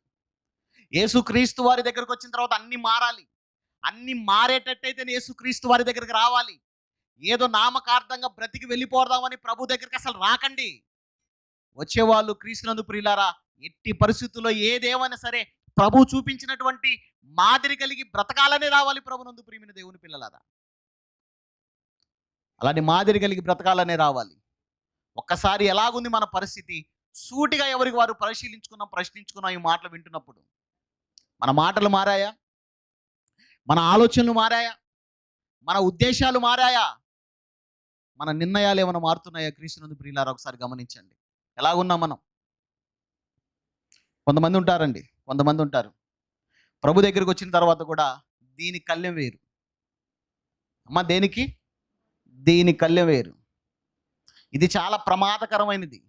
యేసుక్రీస్తు వారి దగ్గరకు వచ్చిన తర్వాత అన్ని మారాలి. అన్ని మారేటట్టయితే యేసుక్రీస్తు వారి దగ్గరికి రావాలి. ఏదో నామకార్థంగా బ్రతికి వెళ్ళిపోదామని ప్రభు దగ్గరికి అసలు రాకండి. వచ్చేవాళ్ళు క్రీస్తునందు ప్రియులారా ఎట్టి పరిస్థితుల్లో ఏదేమైనా సరే ప్రభు చూపించినటువంటి మాదిరి కలిగి బ్రతకాలనే రావాలి ప్రభునందు ప్రియమైన దేవుని పిల్లలారా. అలాంటి మాదిరి కలిగి బ్రతకాలనే రావాలి. ఒక్కసారి ఎలాగుంది మన పరిస్థితి? సూటిగా ఎవరికి వారు పరిశీలించుకున్నాం, ప్రశ్నించుకున్నాం. ఈ మాటలు వింటున్నప్పుడు మన మాటలు మారాయా? మన ఆలోచనలు మారాయా? మన ఉద్దేశాలు మారాయా? మన నిర్ణయాలు ఏమైనా మారుతున్నాయా? క్రీస్తునందు ప్రియులారా ఒకసారి గమనించండి. ఎలాగున్నాం మనం? కొంతమంది ఉంటారు ప్రభు దగ్గరికి వచ్చిన తర్వాత కూడా దీని కళ్ళెం వేరు. దేనికి? దీని కళ్ళెం వేరు. ఇది చాలా ప్రమాదకరమైనది.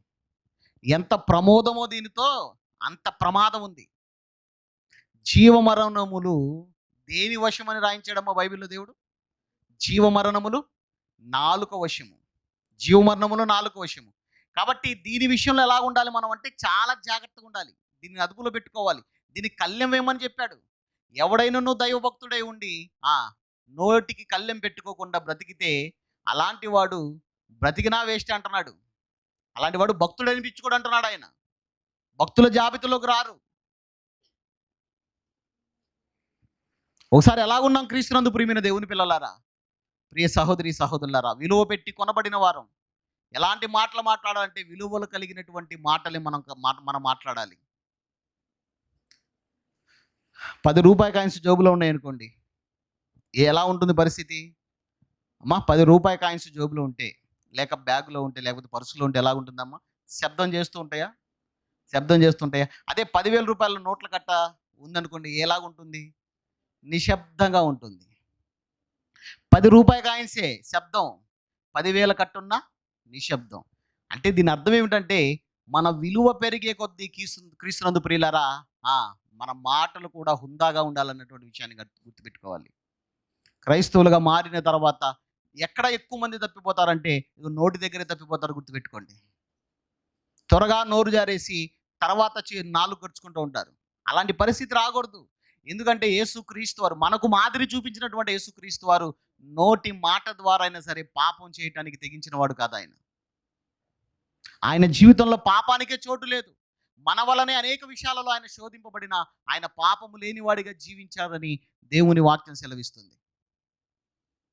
ఎంత ప్రమోదమో దీనితో అంత ప్రమాదం ఉంది. జీవమరణములు దేని వశమని రాయించాడమ్మా బైబిల్లో దేవుడు? జీవమరణములు నాలుక వశము. జీవమరణములు నాలుక వశము. కాబట్టి దీని విషయంలో ఎలా ఉండాలి మనం అంటే చాలా జాగ్రత్తగా ఉండాలి. దీన్ని అదుపులో పెట్టుకోవాలి. దీనికి కళ్ళెం వేయమని చెప్పాడు. ఎవడైనా దైవభక్తుడై ఉండి నోటికి కళ్ళెం పెట్టుకోకుండా బ్రతికితే అలాంటి వాడు బ్రతికినా వేస్ట్ అంటున్నాడు. అలాంటి వాడు భక్తుడు అనిపించుకోడు అంటున్నాడు ఆయన. భక్తుల జాబితాలోకి రారు. ఒకసారి ఎలాగున్నాం క్రీస్తునందు ప్రియమైన దేవుని పిల్లలారా, ప్రియ సహోదరి సహోదరులారా, విలువ పెట్టి కొనబడిన వారం ఎలాంటి మాటలు మాట్లాడాలంటే విలువలు కలిగినటువంటి మాటలే మనం మాట్లాడాలి. 10 రూపాయి కాయిన్స్ జోబులో ఉన్నాయనుకోండి, ఎలా ఉంటుంది పరిస్థితి? 10 రూపాయి కాయిన్స్ జోబులో ఉంటే, లేక బ్యాగులో ఉంటే, లేకపోతే పర్సులో ఉంటే ఎలా ఉంటుందమ్మా? శబ్దం చేస్తూ ఉంటాయా? అదే 10,000 రూపాయల నోట్ల కట్ట ఉందనుకోండి, ఎలాగుంటుంది? నిశ్శబ్దంగా ఉంటుంది. 10 రూపాయి కాయిన్సే శబ్దం, 10,000 కట్టున్నా నిశ్శబ్దం. అంటే దీని అర్థం ఏమిటంటే మన విలువ పెరిగే కొద్దీ క్రీస్తునందు ప్రియులారా మన మాటలు కూడా హుందాగా ఉండాలన్నటువంటి విషయాన్ని గుర్తుపెట్టుకోవాలి. క్రైస్తవులుగా మారిన తర్వాత ఎక్కడ ఎక్కువ మంది తప్పిపోతారంటే నోటి దగ్గరే తప్పిపోతారు. గుర్తుపెట్టుకోండి. త్వరగా నోరు జారేసి తర్వాత నాలుగు గడుచుకుంటూ ఉంటారు. అలాంటి పరిస్థితి రాకూడదు. ఎందుకంటే యేసుక్రీస్తు వారు మనకు మాదిరి చూపించినటువంటి యేసుక్రీస్తు వారు నోటి మాట ద్వారా అయినా సరే పాపం చేయటానికి తెగించిన వాడు కాదు. ఆయన జీవితంలో పాపానికే చోటు లేదు. మన వలనే అనేక విషయాలలో ఆయన శోధింపబడిన ఆయన పాపము లేనివాడిగా జీవించారని దేవుని వాక్యం సెలవిస్తుంది.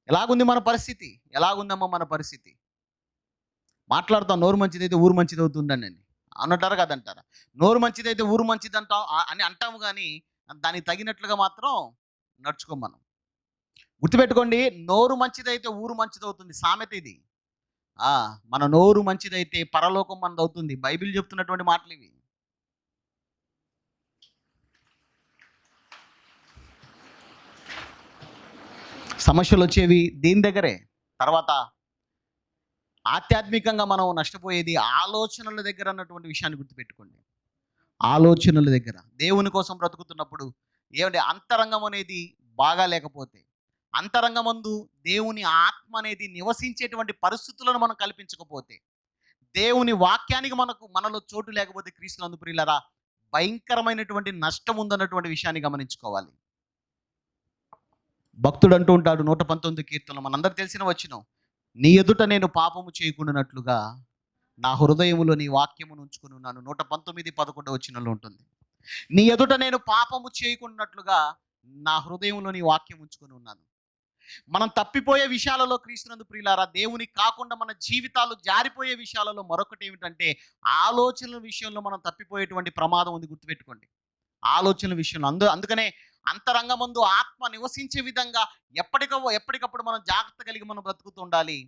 ఎలాగుంది మన పరిస్థితి? ఎలాగుందమ్మా మన పరిస్థితి? మాట్లాడుతాం నోరు మంచిదైతే ఊరు మంచిది అవుతుందని అన్నటారా కదంటారా? నోరు మంచిదైతే ఊరు మంచిది అంటాం అని అంటాము, కానీ దానికి తగినట్లుగా మాత్రం నడుచుకోం మనం. గుర్తుపెట్టుకోండి, నోరు మంచిదైతే ఊరు మంచిదవుతుంది సామెత ఇది. మన నోరు మంచిదైతే పరలోకం మనది అవుతుంది. బైబిల్ చెప్తున్నటువంటి మాటలు ఇవి. సమస్యలు వచ్చేవి దీని దగ్గరే. తర్వాత ఆధ్యాత్మికంగా మనం నష్టపోయేది ఆలోచనల దగ్గర అన్నటువంటి విషయాన్ని గుర్తుపెట్టుకోండి. ఆలోచనల దగ్గర దేవుని కోసం బ్రతుకుతున్నప్పుడు ఏమంటే అంతరంగం అనేది బాగా లేకపోతే, అంతరంగమందు దేవుని ఆత్మ అనేది నివసించేటువంటి పరిస్థితులను మనం కల్పించకపోతే, దేవుని వాక్యానికి మనలో చోటు లేకపోతే క్రీస్తునందు ప్రియులారా భయంకరమైనటువంటి నష్టం ఉందన్నటువంటి విషయాన్ని గమనించుకోవాలి. భక్తుడు అంటూ ఉంటాడు 119 కీర్తనలో, మనందరికి తెలిసిన వచనం, నీ ఎదుట నేను పాపము చేయకుండానట్లుగా నా హృదయములో నీ వాక్యమును ఉంచుకుని ఉన్నాను. 119:11 వచనంలో ఉంటుంది. నీ ఎదుట నేను పాపము చేయకుండానట్లుగా నా హృదయంలో నీ వాక్యం ఉంచుకొని ఉన్నాను. మనం తప్పిపోయే విషయాలలో క్రీస్తునందు ప్రియులారా, దేవునికి కాకుండా మన జీవితాలు జారిపోయే విషయాలలో మరొకటి ఏమిటంటే ఆలోచనల విషయంలో మనం తప్పిపోయేటువంటి ప్రమాదం ఉంది, గుర్తుపెట్టుకోండి. ఆలోచనల విషయంలో అందుకనే అంతరంగమందు ఆత్మ నివసించే విధంగా ఎప్పటికప్పుడు మనం జాగ్రత్త కలిగి మనం బ్రతుకుతూ ఉండాలి.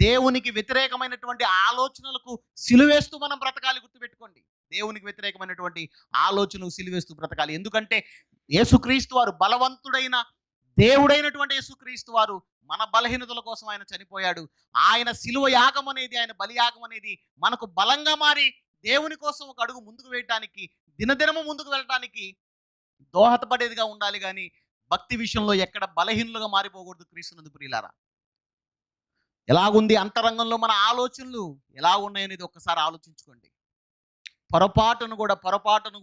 దేవునికి వ్యతిరేకమైనటువంటి ఆలోచనలకు సిలువేస్తూ మనం బ్రతకాలి, గుర్తుపెట్టుకోండి. దేవునికి వ్యతిరేకమైనటువంటి ఆలోచనలు సిలువేస్తూ బ్రతకాలి. ఎందుకంటే యేసుక్రీస్తు వారు బలవంతుడైన దేవుడైనటువంటి యేసుక్రీస్తు వారు మన బలహీనతల కోసం ఆయన చనిపోయాడు. ఆయన శిలువ యాగం అనేది, ఆయన బలియాగం అనేది మనకు బలంగా మారి దేవుని కోసం ఒక అడుగు ముందుకు వేయటానికి, దినదినము ముందుకు వెళ్ళటానికి దోహదపడేదిగా ఉండాలి. కానీ భక్తి విషయంలో ఎక్కడ బలహీనులుగా మారిపోకూడదు క్రీస్తునందు ప్రియులారా. ఎలాగుంది అంతరంగంలో మన ఆలోచనలు ఎలా ఉన్నాయనేది ఒక్కసారి ఆలోచించుకోండి. పొరపాటును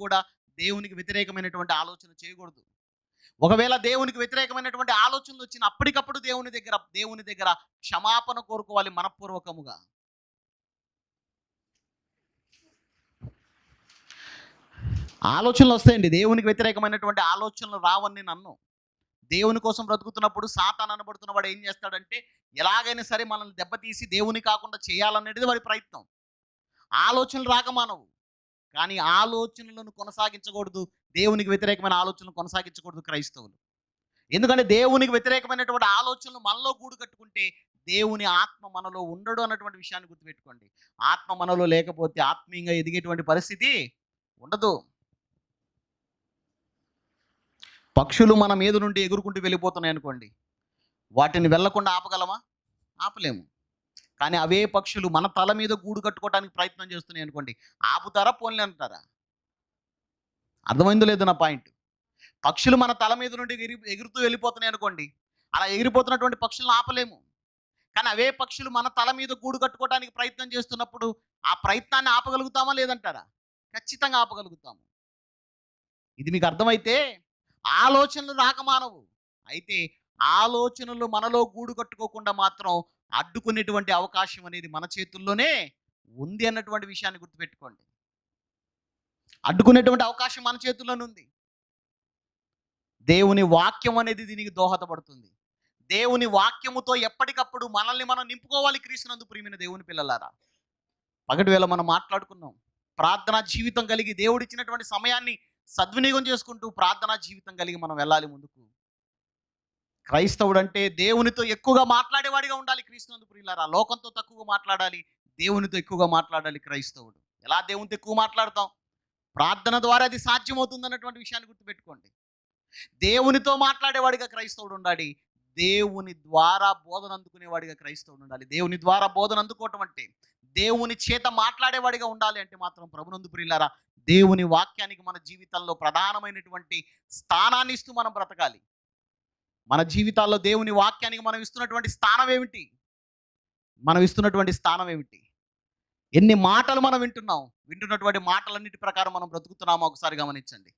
కూడా దేవునికి వ్యతిరేకమైనటువంటి ఆలోచన చేయకూడదు. ఒకవేళ దేవునికి వ్యతిరేకమైనటువంటి ఆలోచనలు వచ్చిన అప్పటికప్పుడు దేవుని దగ్గర క్షమాపణ కోరుకోవాలి మనఃపూర్వకముగా. ఆలోచనలు వస్తాయండి, దేవునికి వ్యతిరేకమైనటువంటి ఆలోచనలు రావని నేను అన్ను. దేవుని కోసం బ్రతుకుతున్నప్పుడు సాతాను అనబడుతున్న వాడు ఏం చేస్తాడంటే ఎలాగైనా సరే మనల్ని దెబ్బతీసి దేవుని కాకుండా చేయాలనేది వాడి ప్రయత్నం. ఆలోచనలు రాక మానవు, కానీ ఆలోచనలను కొనసాగించకూడదు. దేవునికి వ్యతిరేకమైన ఆలోచనలు కొనసాగించకూడదు క్రైస్తవులు. ఎందుకంటే దేవునికి వ్యతిరేకమైనటువంటి ఆలోచనలు మనలో గూడు కట్టుకుంటే దేవుని ఆత్మ మనలో ఉండడు అన్నటువంటి విషయాన్ని గుర్తుపెట్టుకోండి. ఆత్మ మనలో లేకపోతే ఆత్మీయంగా ఎదిగేటువంటి పరిస్థితి ఉండదు. పక్షులు మన మీద నుండి ఎగురుకుంటూ వెళ్ళిపోతున్నాయి అనుకోండి, వాటిని వెళ్లకుండా ఆపగలమా? ఆపలేము. కానీ అవే పక్షులు మన తల మీద గూడు కట్టుకోవడానికి ప్రయత్నం చేస్తున్నాయి అనుకోండి, ఆపుతారా పోన్లే అంటారా? అర్థమైందో లేదో నా పాయింట్. పక్షులు మన తల మీద నుండి ఎగురుతూ వెళ్ళిపోతున్నాయి అనుకోండి, అలా ఎగిరిపోతున్నటువంటి పక్షులను ఆపలేము. కానీ అవే పక్షులు మన తల మీద గూడు కట్టుకోవడానికి ప్రయత్నం చేస్తున్నప్పుడు ఆ ప్రయత్నాన్ని ఆపగలుగుతామా లేదంటారా? ఖచ్చితంగా ఆపగలుగుతాము. ఇది మీకు అర్థమైతే ఆలోచనలు రాకమానవు. అయితే ఆలోచనలు మనలో గూడు కట్టుకోకుండా మాత్రం అడ్డుకునేటువంటి అవకాశం అనేది మన చేతుల్లోనే ఉంది అన్నటువంటి విషయాన్ని గుర్తుపెట్టుకోండి. అడ్డుకునేటువంటి అవకాశం మన చేతుల్లోనే ఉంది. దేవుని వాక్యం అనేది దీనికి దోహదపడుతుంది. దేవుని వాక్యముతో ఎప్పటికప్పుడు మనల్ని మనం నింపుకోవాలి క్రీస్తునందు ప్రియమైన దేవుని పిల్లలారా. పగటి వేళ మనం మాట్లాడుకున్నాం, ప్రార్థనా జీవితం కలిగి దేవుడిచ్చినటువంటి సమయాన్ని సద్వినియోగం చేసుకుంటూ ప్రార్థనా జీవితం కలిగి మనం వెళ్ళాలి ముందుకు. క్రైస్తవుడు అంటే దేవునితో ఎక్కువగా మాట్లాడేవాడిగా ఉండాలి క్రీస్తునందు ప్రియులారా. లోకంతో తక్కువగా మాట్లాడాలి, దేవునితో ఎక్కువగా మాట్లాడాలి క్రైస్తవుడు. ఎలా దేవునితో ఎక్కువ మాట్లాడతాం? ప్రార్థన ద్వారా అది సాధ్యమవుతుంది అన్నటువంటి విషయాన్ని గుర్తుపెట్టుకోండి. దేవునితో మాట్లాడేవాడిగా క్రైస్తవుడు ఉండాలి, దేవుని ద్వారా బోధన అందుకునేవాడిగా క్రైస్తవుడు ఉండాలి. దేవుని ద్వారా బోధన అందుకోవటం అంటే దేవుని చేత మాట్లాడేవాడిగా ఉండాలి. అంటే మాత్రం ప్రభునందు ప్రియులారా, దేవుని వాక్యానికి మన జీవితంలో ప్రధానమైనటువంటి స్థానాన్ని ఇస్తూ మనం బ్రతకాలి. మన జీవితాల్లో దేవుని వాక్యానికి మనం ఇస్తున్నటువంటి స్థానం ఏమిటి? ఎన్ని మాటలు మనం వింటున్నటువంటి మాటలన్నిటి ప్రకారం మనం బ్రతుకుతున్నామో ఒకసారి గమనించండి.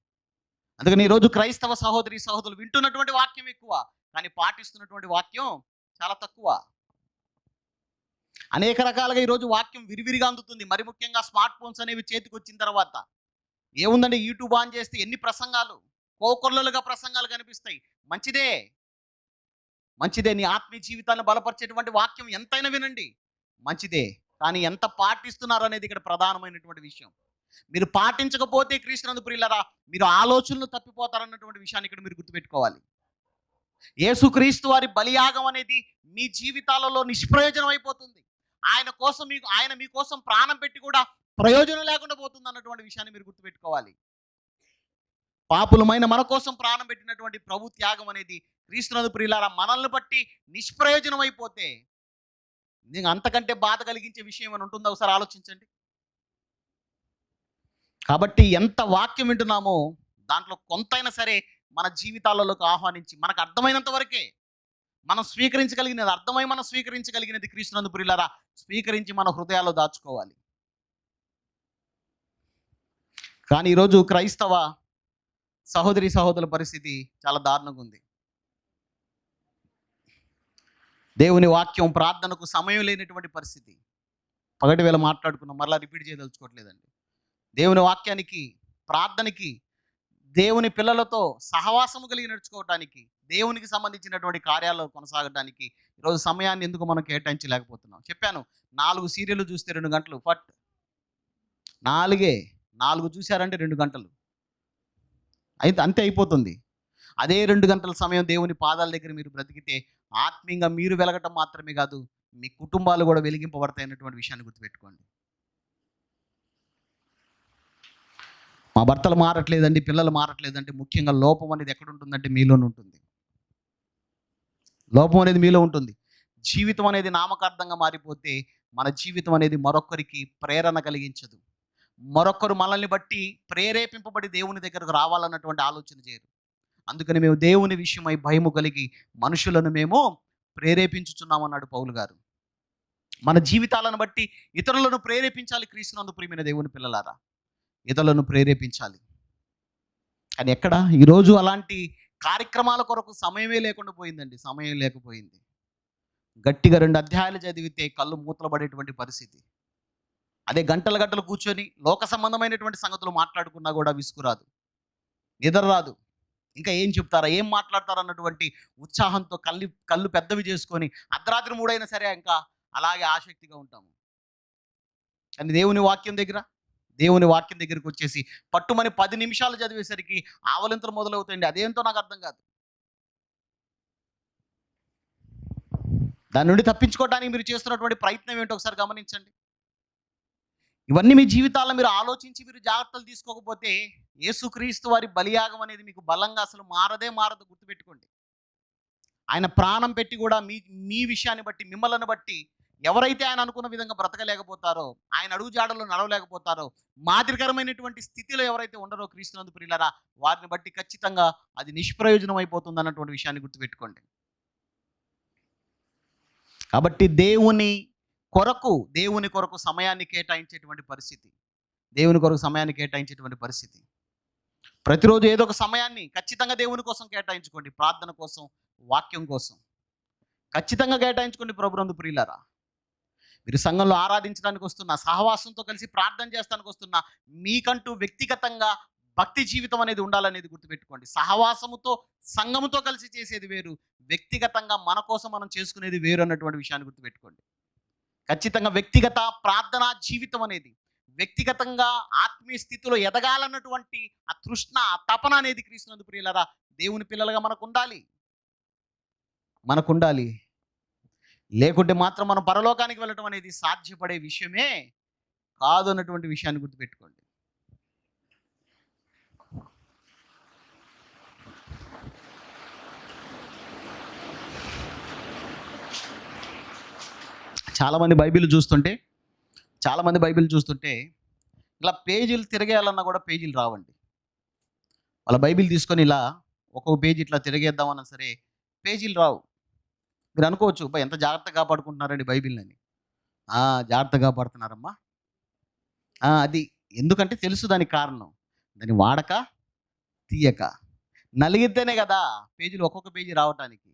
అందుకని ఈరోజు క్రైస్తవ సహోదరులు వింటున్నటువంటి వాక్యం ఎక్కువ, కానీ పాటిస్తున్నటువంటి వాక్యం చాలా తక్కువ. అనేక రకాలుగా ఈరోజు వాక్యం విరివిరిగా అందుతుంది. మరి ముఖ్యంగా స్మార్ట్ ఫోన్స్ అనేవి చేతికి వచ్చిన తర్వాత ఏముందండి, యూట్యూబ్ ఆన్ చేస్తే ఎన్ని ప్రసంగాలు, కోకొల్లలుగా ప్రసంగాలు కనిపిస్తాయి. మంచిదే, నీ ఆత్మీయ జీవితాన్ని బలపరిచేటువంటి వాక్యం ఎంతైనా వినండి, మంచిదే. కానీ ఎంత పాటిస్తున్నారు అనేది ఇక్కడ ప్రధానమైనటువంటి విషయం. మీరు పాటించకపోతే క్రీస్తునందు ప్రియులారా, మీరు ఆలోచనలు తప్పిపోతారన్నటువంటి విషయాన్ని ఇక్కడ మీరు గుర్తుపెట్టుకోవాలి. యేసుక్రీస్తు వారి బలియాగం అనేది మీ జీవితాలలో నిష్ప్రయోజనం అయిపోతుంది. ఆయన మీకోసం ప్రాణం పెట్టి కూడా ప్రయోజనం లేకుండా పోతుంది అన్నటువంటి విషయాన్ని మీరు గుర్తుపెట్టుకోవాలి. పాపులమైన మన కోసం ప్రాణం పెట్టినటువంటి ప్రభు త్యాగం అనేది క్రీస్తునందు ప్రియులారా మనల్ని బట్టి నిష్ప్రయోజనం అయిపోతే అంతకంటే బాధ కలిగించే విషయం అని ఉంటుందో ఒకసారి ఆలోచించండి. కాబట్టి ఎంత వాక్యం వింటున్నామో దాంట్లో కొంతైనా సరే మన జీవితాలలోకి ఆహ్వానించి మనకు అర్థమైనంత వరకే మనం స్వీకరించగలిగినది క్రీస్తునందు ప్రియులారా స్వీకరించి మన హృదయాల్లో దాచుకోవాలి. కానీ ఈరోజు క్రైస్తవ సహోదరి సహోదరుల పరిస్థితి చాలా దారుణంగా ఉంది. దేవుని వాక్యం ప్రార్థనకు సమయం లేనటువంటి పరిస్థితి. పగటి వేళ మాట్లాడుకున్నాం, మరలా రిపీట్ చేయదలుచుకోవట్లేదండి. దేవుని వాక్యానికి, ప్రార్థనకి, దేవుని పిల్లలతో సహవాసము కలిగి నడుచుకోవటానికి, దేవునికి సంబంధించినటువంటి కార్యాలు కొనసాగడానికి ఈరోజు సమయాన్ని ఎందుకు మనం కేటాయించలేకపోతున్నాం? చెప్పాను, 4 సీరియళ్ళు చూస్తే 2 గంటలు ఫట్. 4 చూశారంటే 2 గంటలు అయితే అంతే అయిపోతుంది. అదే 2 గంటల సమయం దేవుని పాదాల దగ్గర మీరు బ్రతికితే ఆత్మీయంగా మీరు వెలగటం మాత్రమే కాదు, మీ కుటుంబాలు కూడా వెలిగింపబడతాయి అన్నటువంటి విషయాన్ని గుర్తుపెట్టుకోండి. మా భర్తలు మారట్లేదండి, పిల్లలు మారట్లేదంటే ముఖ్యంగా లోపం అనేది ఎక్కడ ఉంటుందంటే మీలోనే ఉంటుంది. లోపం అనేది మీలో ఉంటుంది. జీవితం అనేది నామకార్థంగా మారిపోతే మన జీవితం అనేది మరొకరికి ప్రేరణ కలిగించదు. మరొకరు మనల్ని బట్టి ప్రేరేపింపబడి దేవుని దగ్గరకు రావాలన్నటువంటి ఆలోచన చేయరు. అందుకని మేము దేవుని విషయమై భయము కలిగి మనుషులను మేము ప్రేరేపించుచున్నామన్నాడు పౌలు గారు. మన జీవితాలను బట్టి ఇతరులను ప్రేరేపించాలి. క్రీస్తునందు ప్రియమైన దేవుని పిల్లలారా, ఇతరులను ప్రేరేపించాలి. కానీ ఎక్కడ ఈరోజు అలాంటి కార్యక్రమాల కొరకు సమయమే లేకుండా పోయిందండి. సమయం లేకపోయింది. గట్టిగా 2 అధ్యాయాలు చదివితే కళ్ళు మూతలబడేటువంటి పరిస్థితి. అదే గంటలు గంటలు కూర్చొని లోక సంబంధమైనటువంటి సంగతులు మాట్లాడుకున్నా కూడా విసుగురాదు, నిద్ర రాదు. ఇంకా ఏం చెప్తారా, ఏం మాట్లాడతారా అన్నటువంటి ఉత్సాహంతో కళ్ళు పెద్దవి చేసుకొని అర్ధరాత్రి 3 అయినా సరే ఇంకా అలాగే ఆసక్తిగా ఉంటాము. కానీ దేవుని వాక్యం దగ్గరికి వచ్చేసి పట్టుమని 10 నిమిషాలు చదివేసరికి ఆవలింతలు మొదలవుతాయండి. అదేంటో నాకు అర్థం కాదు. దాని నుండి తప్పించుకోవడానికి మీరు చేస్తున్నటువంటి ప్రయత్నం ఏంటో ఒకసారి గమనించండి. ఇవన్నీ మీ జీవితాల్లో మీరు ఆలోచించి మీరు జాగ్రత్తలు తీసుకోకపోతే యేసుక్రీస్తు వారి బలియాగం అనేది మీకు బలంగా అసలు మారదు. గుర్తుపెట్టుకోండి. ఆయన ప్రాణం పెట్టి కూడా మీ విషయాన్ని బట్టి, మిమ్మల్ని బట్టి ఎవరైతే ఆయన అనుకున్న విధంగా బ్రతకలేకపోతారో, ఆయన అడుగు జాడల్లో నడవలేకపోతారో, మాదిరికరమైనటువంటి స్థితిలో ఎవరైతే ఉండరో క్రీస్తునందు ప్రియులారా, వారిని బట్టి ఖచ్చితంగా అది నిష్ప్రయోజనం అయిపోతుంది అన్నటువంటి విషయాన్ని గుర్తుపెట్టుకోండి. కాబట్టి దేవుని కొరకు సమయాన్ని కేటాయించేటువంటి పరిస్థితి. ప్రతిరోజు ఏదో ఒక సమయాన్ని ఖచ్చితంగా దేవుని కోసం కేటాయించుకోండి. ప్రార్థన కోసం, వాక్యం కోసం ఖచ్చితంగా కేటాయించుకోండి. ప్రభునందు ప్రియులారా, మీరు సంఘంలో ఆరాధించడానికి వస్తున్నా, సహవాసంతో కలిసి ప్రార్థన చేస్తానికి వస్తున్నా, మీకంటూ వ్యక్తిగతంగా భక్తి జీవితం అనేది ఉండాలనేది గుర్తుపెట్టుకోండి. సహవాసముతో, సంఘముతో కలిసి చేసేది వేరు, వ్యక్తిగతంగా మన కోసం మనం చేసుకునేది వేరు అన్నటువంటి విషయాన్ని గుర్తుపెట్టుకోండి. ఖచ్చితంగా వ్యక్తిగత ప్రార్థనా జీవితం అనేది, వ్యక్తిగతంగా ఆత్మీయ స్థితిలో ఎదగాలన్నటువంటి ఆ తృష్ణ, ఆ తపన అనేది క్రీస్తునందు ప్రియులారా దేవుని పిల్లలుగా మనకుండాలి. లేకుంటే మాత్రం మనం పరలోకానికి వెళ్ళటం అనేది సాధ్యపడే విషయమే కాదు అన్నటువంటి విషయాన్ని గుర్తుపెట్టుకోండి. చాలామంది బైబిల్ చూస్తుంటే ఇలా పేజీలు తిరగేయాలన్నా కూడా పేజీలు రావండి. వాళ్ళ బైబిల్ తీసుకొని ఇలా ఒక్కొక్క పేజీ ఇట్లా తిరిగేద్దామన్నా సరే పేజీలు రావు. మీరు అనుకోవచ్చు, ఎంత జాగ్రత్తగా కాపాడుకుంటున్నారండి బైబిల్ని. జాగ్రత్తగా కాపాడుతున్నారమ్మా. అది ఎందుకంటే తెలుసు దానికి కారణం. దాన్ని వాడక తీయక నలిగితేనే కదా పేజీలు ఒక్కొక్క పేజీ రావటానికి.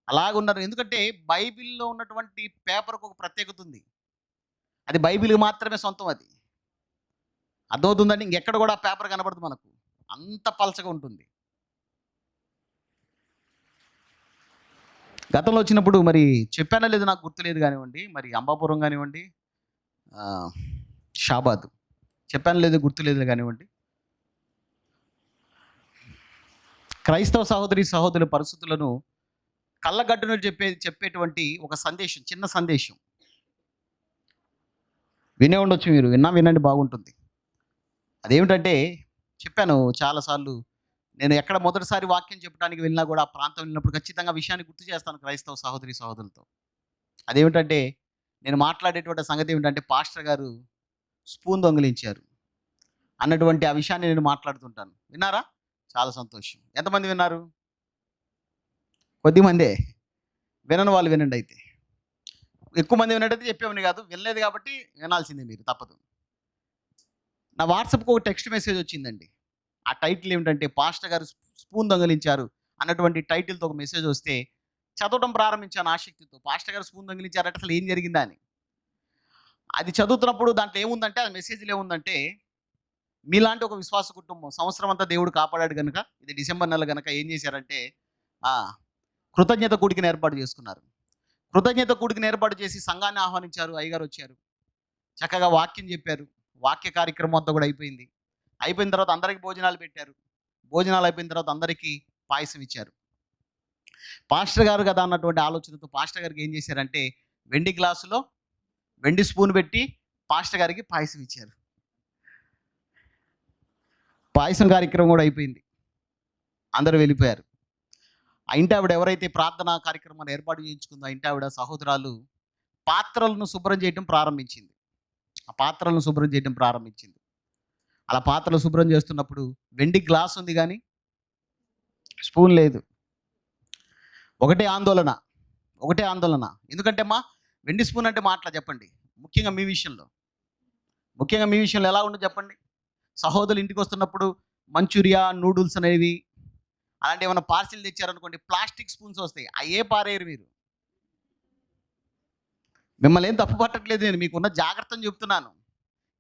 అలాగున్నారు. ఎందుకంటే బైబిల్లో ఉన్నటువంటి పేపర్కి ఒక ప్రత్యేకత ఉంది. అది బైబిల్కి మాత్రమే సొంతం. అది అర్థమవుతుందండి. ఇంకెక్కడ కూడా పేపర్ కనబడదు మనకు, అంత పలచగా ఉంటుంది. గతంలో వచ్చినప్పుడు మరి చెప్పానో లేదు నాకు గుర్తులేదు కానివ్వండి, మరి అంబాపురం కానివ్వండి, షాబాద్ చెప్పానో లేదో గుర్తులేదు కానివ్వండి, క్రైస్తవ సహోదరుల పరిస్థితులను కళ్ళగడ్డును చెప్పేటువంటి ఒక సందేశం, చిన్న సందేశం వినే ఉండొచ్చు. మీరు వినండి, బాగుంటుంది. అదేమిటంటే, చెప్పాను చాలాసార్లు, నేను ఎక్కడ మొదటిసారి వాక్యం చెప్పడానికి వెళ్ళినా కూడా ఆ ప్రాంతం వెళ్ళినప్పుడు ఖచ్చితంగా విషయాన్ని గుర్తు చేస్తాను క్రైస్తవ సహోదరులతో. అదేమిటంటే, నేను మాట్లాడేటువంటి సంగతి ఏమిటంటే, పాస్టర్ గారు స్పూన్ దొంగిలించారు అన్నటువంటి ఆ విషయాన్ని నేను మాట్లాడుతుంటాను. విన్నారా? చాలా సంతోషం. ఎంతమంది విన్నారు? కొద్దిమందే. వినని వాళ్ళు వినండి. అయితే ఎక్కువ మంది విన్నట్టయితే చెప్పేవని కాదు, వినలేదు కాబట్టి వినాల్సిందే మీరు, తప్పదు. నా వాట్సాప్‌కి ఒక టెక్స్ట్ మెసేజ్ వచ్చిందండి. ఆ టైటిల్ ఏమిటంటే పాస్టర్ గారు స్పూన్ దొంగిలించారు అన్నటువంటి టైటిల్‌తో ఒక మెసేజ్ వస్తే చదవడం ప్రారంభించాను ఆసక్తితో. పాస్టర్ గారు స్పూన్ దొంగిలించారట అసలు ఏం జరిగిందా అని. అది చదువుతున్నప్పుడు దాంట్లో ఏముందంటే ఆ మెసేజ్‌లో ఏముందంటే మీలాంటి ఒక విశ్వాస కుటుంబం సంవత్సరం అంతా దేవుడు కాపాడాడు గనుక, ఇది డిసెంబర్ నెల గనక ఏం చేశారంటే ఆ! కృతజ్ఞత కూడికను ఏర్పాటు చేసుకున్నారు. కృతజ్ఞత కూడికను ఏర్పాటు చేసి సంఘాన్ని ఆహ్వానించారు. అయ్యగారొచ్చారు. చక్కగా వాక్యం చెప్పారు. వాక్య కార్యక్రమం అంతా కూడా అయిపోయింది. అయిపోయిన తర్వాత అందరికి భోజనాలు పెట్టారు. భోజనాలు అయిపోయిన తర్వాత అందరికీ పాయసం ఇచ్చారు. పాస్టర్ గారు కదా అన్నటువంటి ఆలోచనతో పాస్టర్ గారికి ఏం చేశారంటే వెండి గ్లాసులో వెండి స్పూన్ పెట్టి పాస్టర్ గారికి పాయసం ఇచ్చారు. పాయసం కార్యక్రమం కూడా అయిపోయింది. అందరూ వెళ్ళిపోయారు. ఆ ఇంటి ఆవిడ ఎవరైతే ప్రార్థనా కార్యక్రమాన్ని ఏర్పాటు చేయించుకుందో ఆ ఇంటి ఆవిడ సహోదరాలు పాత్రలను శుభ్రం చేయడం ప్రారంభించింది. ఆ పాత్రలను శుభ్రం చేయడం ప్రారంభించింది. అలా పాత్రలు శుభ్రం చేస్తున్నప్పుడు వెండి గ్లాస్ ఉంది కానీ స్పూన్ లేదు. ఒకటే ఆందోళన. ఒకటే ఆందోళన. ఎందుకంటే అమ్మా వెండి స్పూన్ అంటే మాటలా చెప్పండి. ముఖ్యంగా మీ విషయంలో. ముఖ్యంగా మీ విషయంలో ఎలా ఉండదు చెప్పండి. సహోదరులు ఇంటికి వస్తున్నప్పుడు మంచూరియా, నూడిల్స్ అనేవి అలాంటి ఏమైనా పార్సిల్ తెచ్చారనుకోండి ప్లాస్టిక్ స్పూన్స్ వస్తాయి. అయ్యే పారేయరు మీరు. మిమ్మల్ని ఏం తప్పు పట్టట్లేదు నేను. మీకున్న జాగ్రత్తని చెప్తున్నాను.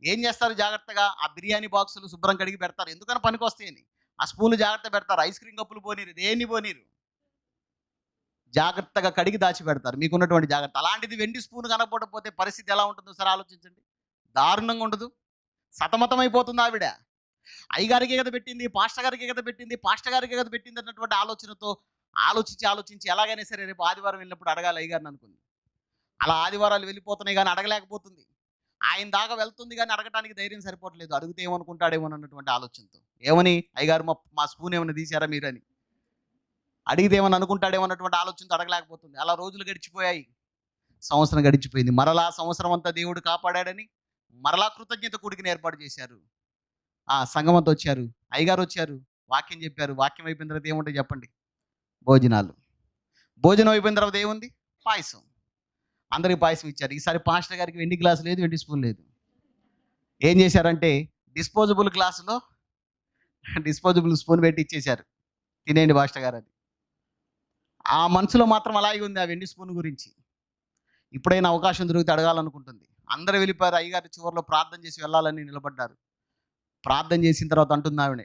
ఏం చేస్తారు జాగ్రత్తగా? ఆ బిర్యానీ బాక్సులు శుభ్రం కడిగి పెడతారు. ఎందుకని పనికొస్తాయని. ఆ స్పూన్లు జాగ్రత్త పెడతారు. ఐస్ క్రీమ్ కప్పులు పోనీరు. దేన్ని పోనీరు. జాగ్రత్తగా కడిగి దాచిపెడతారు. మీకున్నటువంటి జాగ్రత్త. అలాంటిది వెండి స్పూన్ కనపడకపోతే పరిస్థితి ఎలా ఉంటుందో సరే ఆలోచించండి. దారుణంగా ఉండదు. సతమతమైపోతుంది ఆవిడ. అయ్యగారికే కదా పెట్టింది, పాస్టర్ గారికే కదా పెట్టింది, పాస్టర్ గారికే కదా పెట్టింది అన్నటువంటి ఆలోచనతో ఆలోచించి ఎలాగైనా సరే రేపు ఆదివారం వెళ్ళినప్పుడు అడగాలి అయ్యగారిని అనుకుంది. అలా ఆదివారాలు వెళ్ళిపోతున్నాయి కానీ అడగలేకపోతుంది. ఆయన దాకా వెళ్తుంది కానీ అడగటానికి ధైర్యం సరిపోవట్లేదు. అడిగితే ఏమనుకుంటాడేమో అన్నటువంటి ఆలోచనతో. ఏమని అయ్యగారు మా స్పూన్ ఏమైనా తీశారా మీరని. అడిగితే ఏమని అనుకుంటాడేమో అన్నటువంటి ఆలోచనతో అడగలేకపోతుంది. అలా రోజులు గడిచిపోయాయి. సంవత్సరం గడిచిపోయింది. మరలా సంవత్సరం అంతా దేవుడు కాపాడాడని మరలా కృతజ్ఞత కూడికని ఏర్పాటు చేశారు. ఆ సంఘం అంతా వచ్చారు. అయ్యగారు వచ్చారు. వాక్యం చెప్పారు. వాక్యం అయిపోయిన తర్వాత ఏముంటాయి చెప్పండి? భోజనాలు. భోజనం అయిపోయిన తర్వాత ఏముంది? పాయసం. అందరికి పాయసం ఇచ్చారు. ఈసారి పాస్టర్ గారికి వెండి గ్లాసు లేదు, వెండి స్పూన్ లేదు. ఏం చేశారంటే డిస్పోజబుల్ గ్లాసులో డిస్పోజబుల్ స్పూన్ పెట్టి ఇచ్చేశారు. తినేయండి పాస్టర్ గారు అని. ఆ మనసులో మాత్రం అలాగే ఉంది ఆ వెండి స్పూన్ గురించి. ఇప్పుడైనా అవకాశం దొరికితే అడగాలనుకుంటుంది. అందరూ వెళ్ళిపోయారు. అయ్యగారు చివరిలో ప్రార్థన చేసి వెళ్ళాలని నిలబడ్డారు. ప్రార్థన చేసిన తర్వాత అంటుంది ఆవిడ,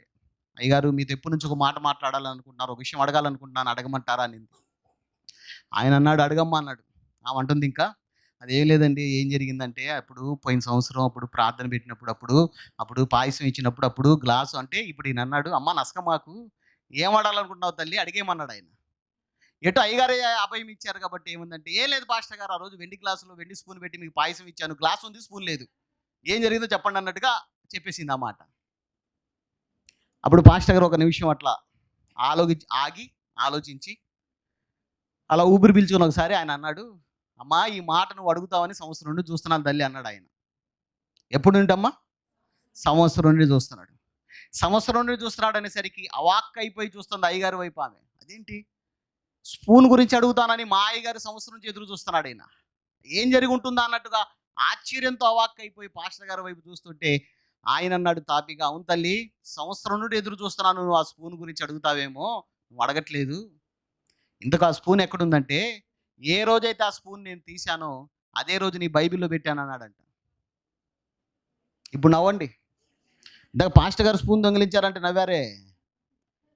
అయ్యగారు మీతో ఎప్పటి నుంచి ఒక మాట మాట్లాడాలనుకుంటున్నారు, ఒక విషయం అడగాలనుకుంటున్నాను, అడగమంటారా అనింది. ఆయన అన్నాడు అడగమ్మా అన్నాడు. ఆమె అంటుంది ఇంకా అదేం లేదండి. ఏం జరిగిందంటే అప్పుడు పోయిన సంవత్సరం అప్పుడు ప్రార్థన పెట్టినప్పుడు అప్పుడు పాయసం ఇచ్చినప్పుడు అప్పుడు గ్లాసు అంటే ఇప్పుడు ఈయన అన్నాడు అమ్మ నసక మాకు ఏం అడగాలనుకుంటున్నావు తల్లి అడిగేమన్నాడు ఆయన. ఎటు అయ్యగారే అభయం ఇచ్చారు కాబట్టి ఏముందంటే ఏం లేదు పాస్టర్ గారు ఆ రోజు వెండి గ్లాసులో వెండి స్పూన్ పెట్టి మీకు పాయసం ఇచ్చాను. గ్లాస్ ఉంది స్పూన్ లేదు. ఏం జరిగిందో చెప్పండి అన్నట్టుగా చెప్పేసింది ఆ మాట. అప్పుడు పాస్టర్ గారు ఒక నిమిషం అట్లా ఆలోచించి అలా ఊపిరి పీల్చుకుని ఒకసారి ఆయన అన్నాడు, అమ్మా ఈ మాట నువ్వు అడుగుతావని సంవత్సరం నుండి చూస్తున్నాను తల్లి అన్నాడు ఆయన. ఎప్పుడు నుండమ్మా? సంవత్సరం నుండి చూస్తున్నాడు. సంవత్సరం నుండి చూస్తున్నాడు అనేసరికి అవాక్ అయిపోయి చూస్తుంది అయ్యగారి వైపు ఆమె. అదేంటి స్పూన్ గురించి అడుగుతానని మా అయ్యగారు సంవత్సరం నుంచి ఎదురు చూస్తున్నాడు ఆయన. ఏం జరిగి ఉంటుందా అన్నట్టుగా ఆశ్చర్యంతో అవాక్ అయిపోయి పాస్టర్ గారి వైపు చూస్తుంటే ఆయన అన్నాడు తాపిగా, అవును తల్లి సంవత్సరం నుండి ఎదురు చూస్తున్నాను, నువ్వు ఆ స్పూన్ గురించి అడుగుతావేమో, నువ్వు అడగట్లేదు. ఇంతకు ఆ స్పూన్ ఎక్కడుందంటే ఏ రోజైతే ఆ స్పూన్ నేను తీశానో అదే రోజు నీ బైబిల్లో పెట్టాను అన్నాడంట. ఇప్పుడు నవ్వండి. ఇందాక పాస్టర్ గారు స్పూన్ దొంగిలించారంటే నవ్వారే,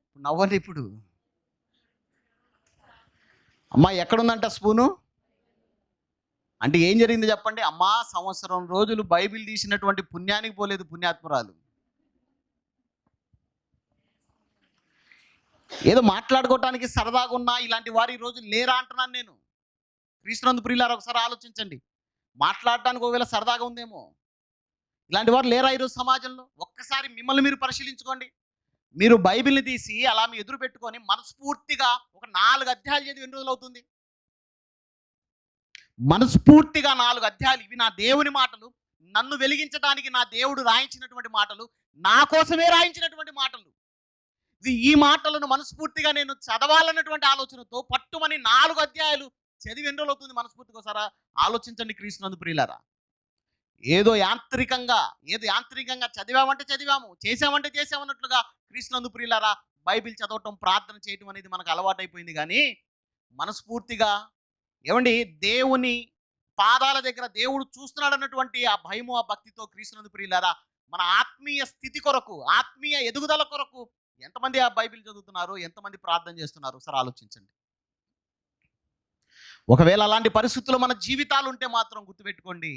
ఇప్పుడు నవ్వండి. ఇప్పుడు అమ్మా ఎక్కడుందంట స్పూను అంటే ఏం జరిగింది చెప్పండి. అమ్మా సంవత్సరం రోజులు బైబిల్ తీసినటువంటి పుణ్యానికి పోలేదు పుణ్యాత్మురాలు. ఏదో మాట్లాడుకోవటానికి సరదాగా ఉన్నా ఇలాంటి వారు ఈ రోజు లేరా అంటున్నాను నేను. క్రీస్తునందు ప్రియులారా ఒకసారి ఆలోచించండి. మాట్లాడటానికి ఒకవేళ సరదాగా ఉందేమో, ఇలాంటి వారు లేరా ఈరోజు సమాజంలో? ఒక్కసారి మిమ్మల్ని మీరు పరిశీలించుకోండి. మీరు బైబిల్ని తీసి అలా మీ ఎదురు పెట్టుకొని మనస్ఫూర్తిగా ఒక 4 అధ్యాయాలు చదివి ఎన్ని రోజులు అవుతుంది? మనస్ఫూర్తిగా 4 అధ్యాయాలు, ఇవి నా దేవుని మాటలు, నన్ను వెలిగించడానికి నా దేవుడు రాయించినటువంటి మాటలు, నా కోసమే రాయించినటువంటి మాటలు. ఈ మాటలను మనస్ఫూర్తిగా నేను చదవాలన్నటువంటి ఆలోచనతో పట్టుమని 4 అధ్యాయాలు చదివి ఎన్ని రోజులు అవుతుంది మనస్ఫూర్తిగా? ఒకసారి ఆలోచించండి క్రీస్తునందు ప్రియులారా. ఏదో యాంత్రికంగా చదివామంటే చదివాము, చేసామంటే చేసామన్నట్లుగా క్రీస్తునందు ప్రియులారా బైబిల్ చదవటం, ప్రార్థన చేయటం అనేది మనకు అలవాటైపోయింది. కానీ మనస్ఫూర్తిగా ఏమండి దేవుని పాదాల దగ్గర దేవుడు చూస్తున్నాడు అన్నటువంటి ఆ భయము, ఆ భక్తితో క్రీస్తునందు ప్రియులారా మన ఆత్మీయ స్థితి కొరకు, ఆత్మీయ ఎదుగుదల కొరకు ఎంతమంది ఆ బైబిల్ చదువుతున్నారు, ఎంతమంది ప్రార్థన చేస్తున్నారు ఒకసారి ఆలోచించండి. ఒకవేళ అలాంటి పరిస్థితుల్లో మన జీవితాలు ఉంటే మాత్రం గుర్తుపెట్టుకోండి,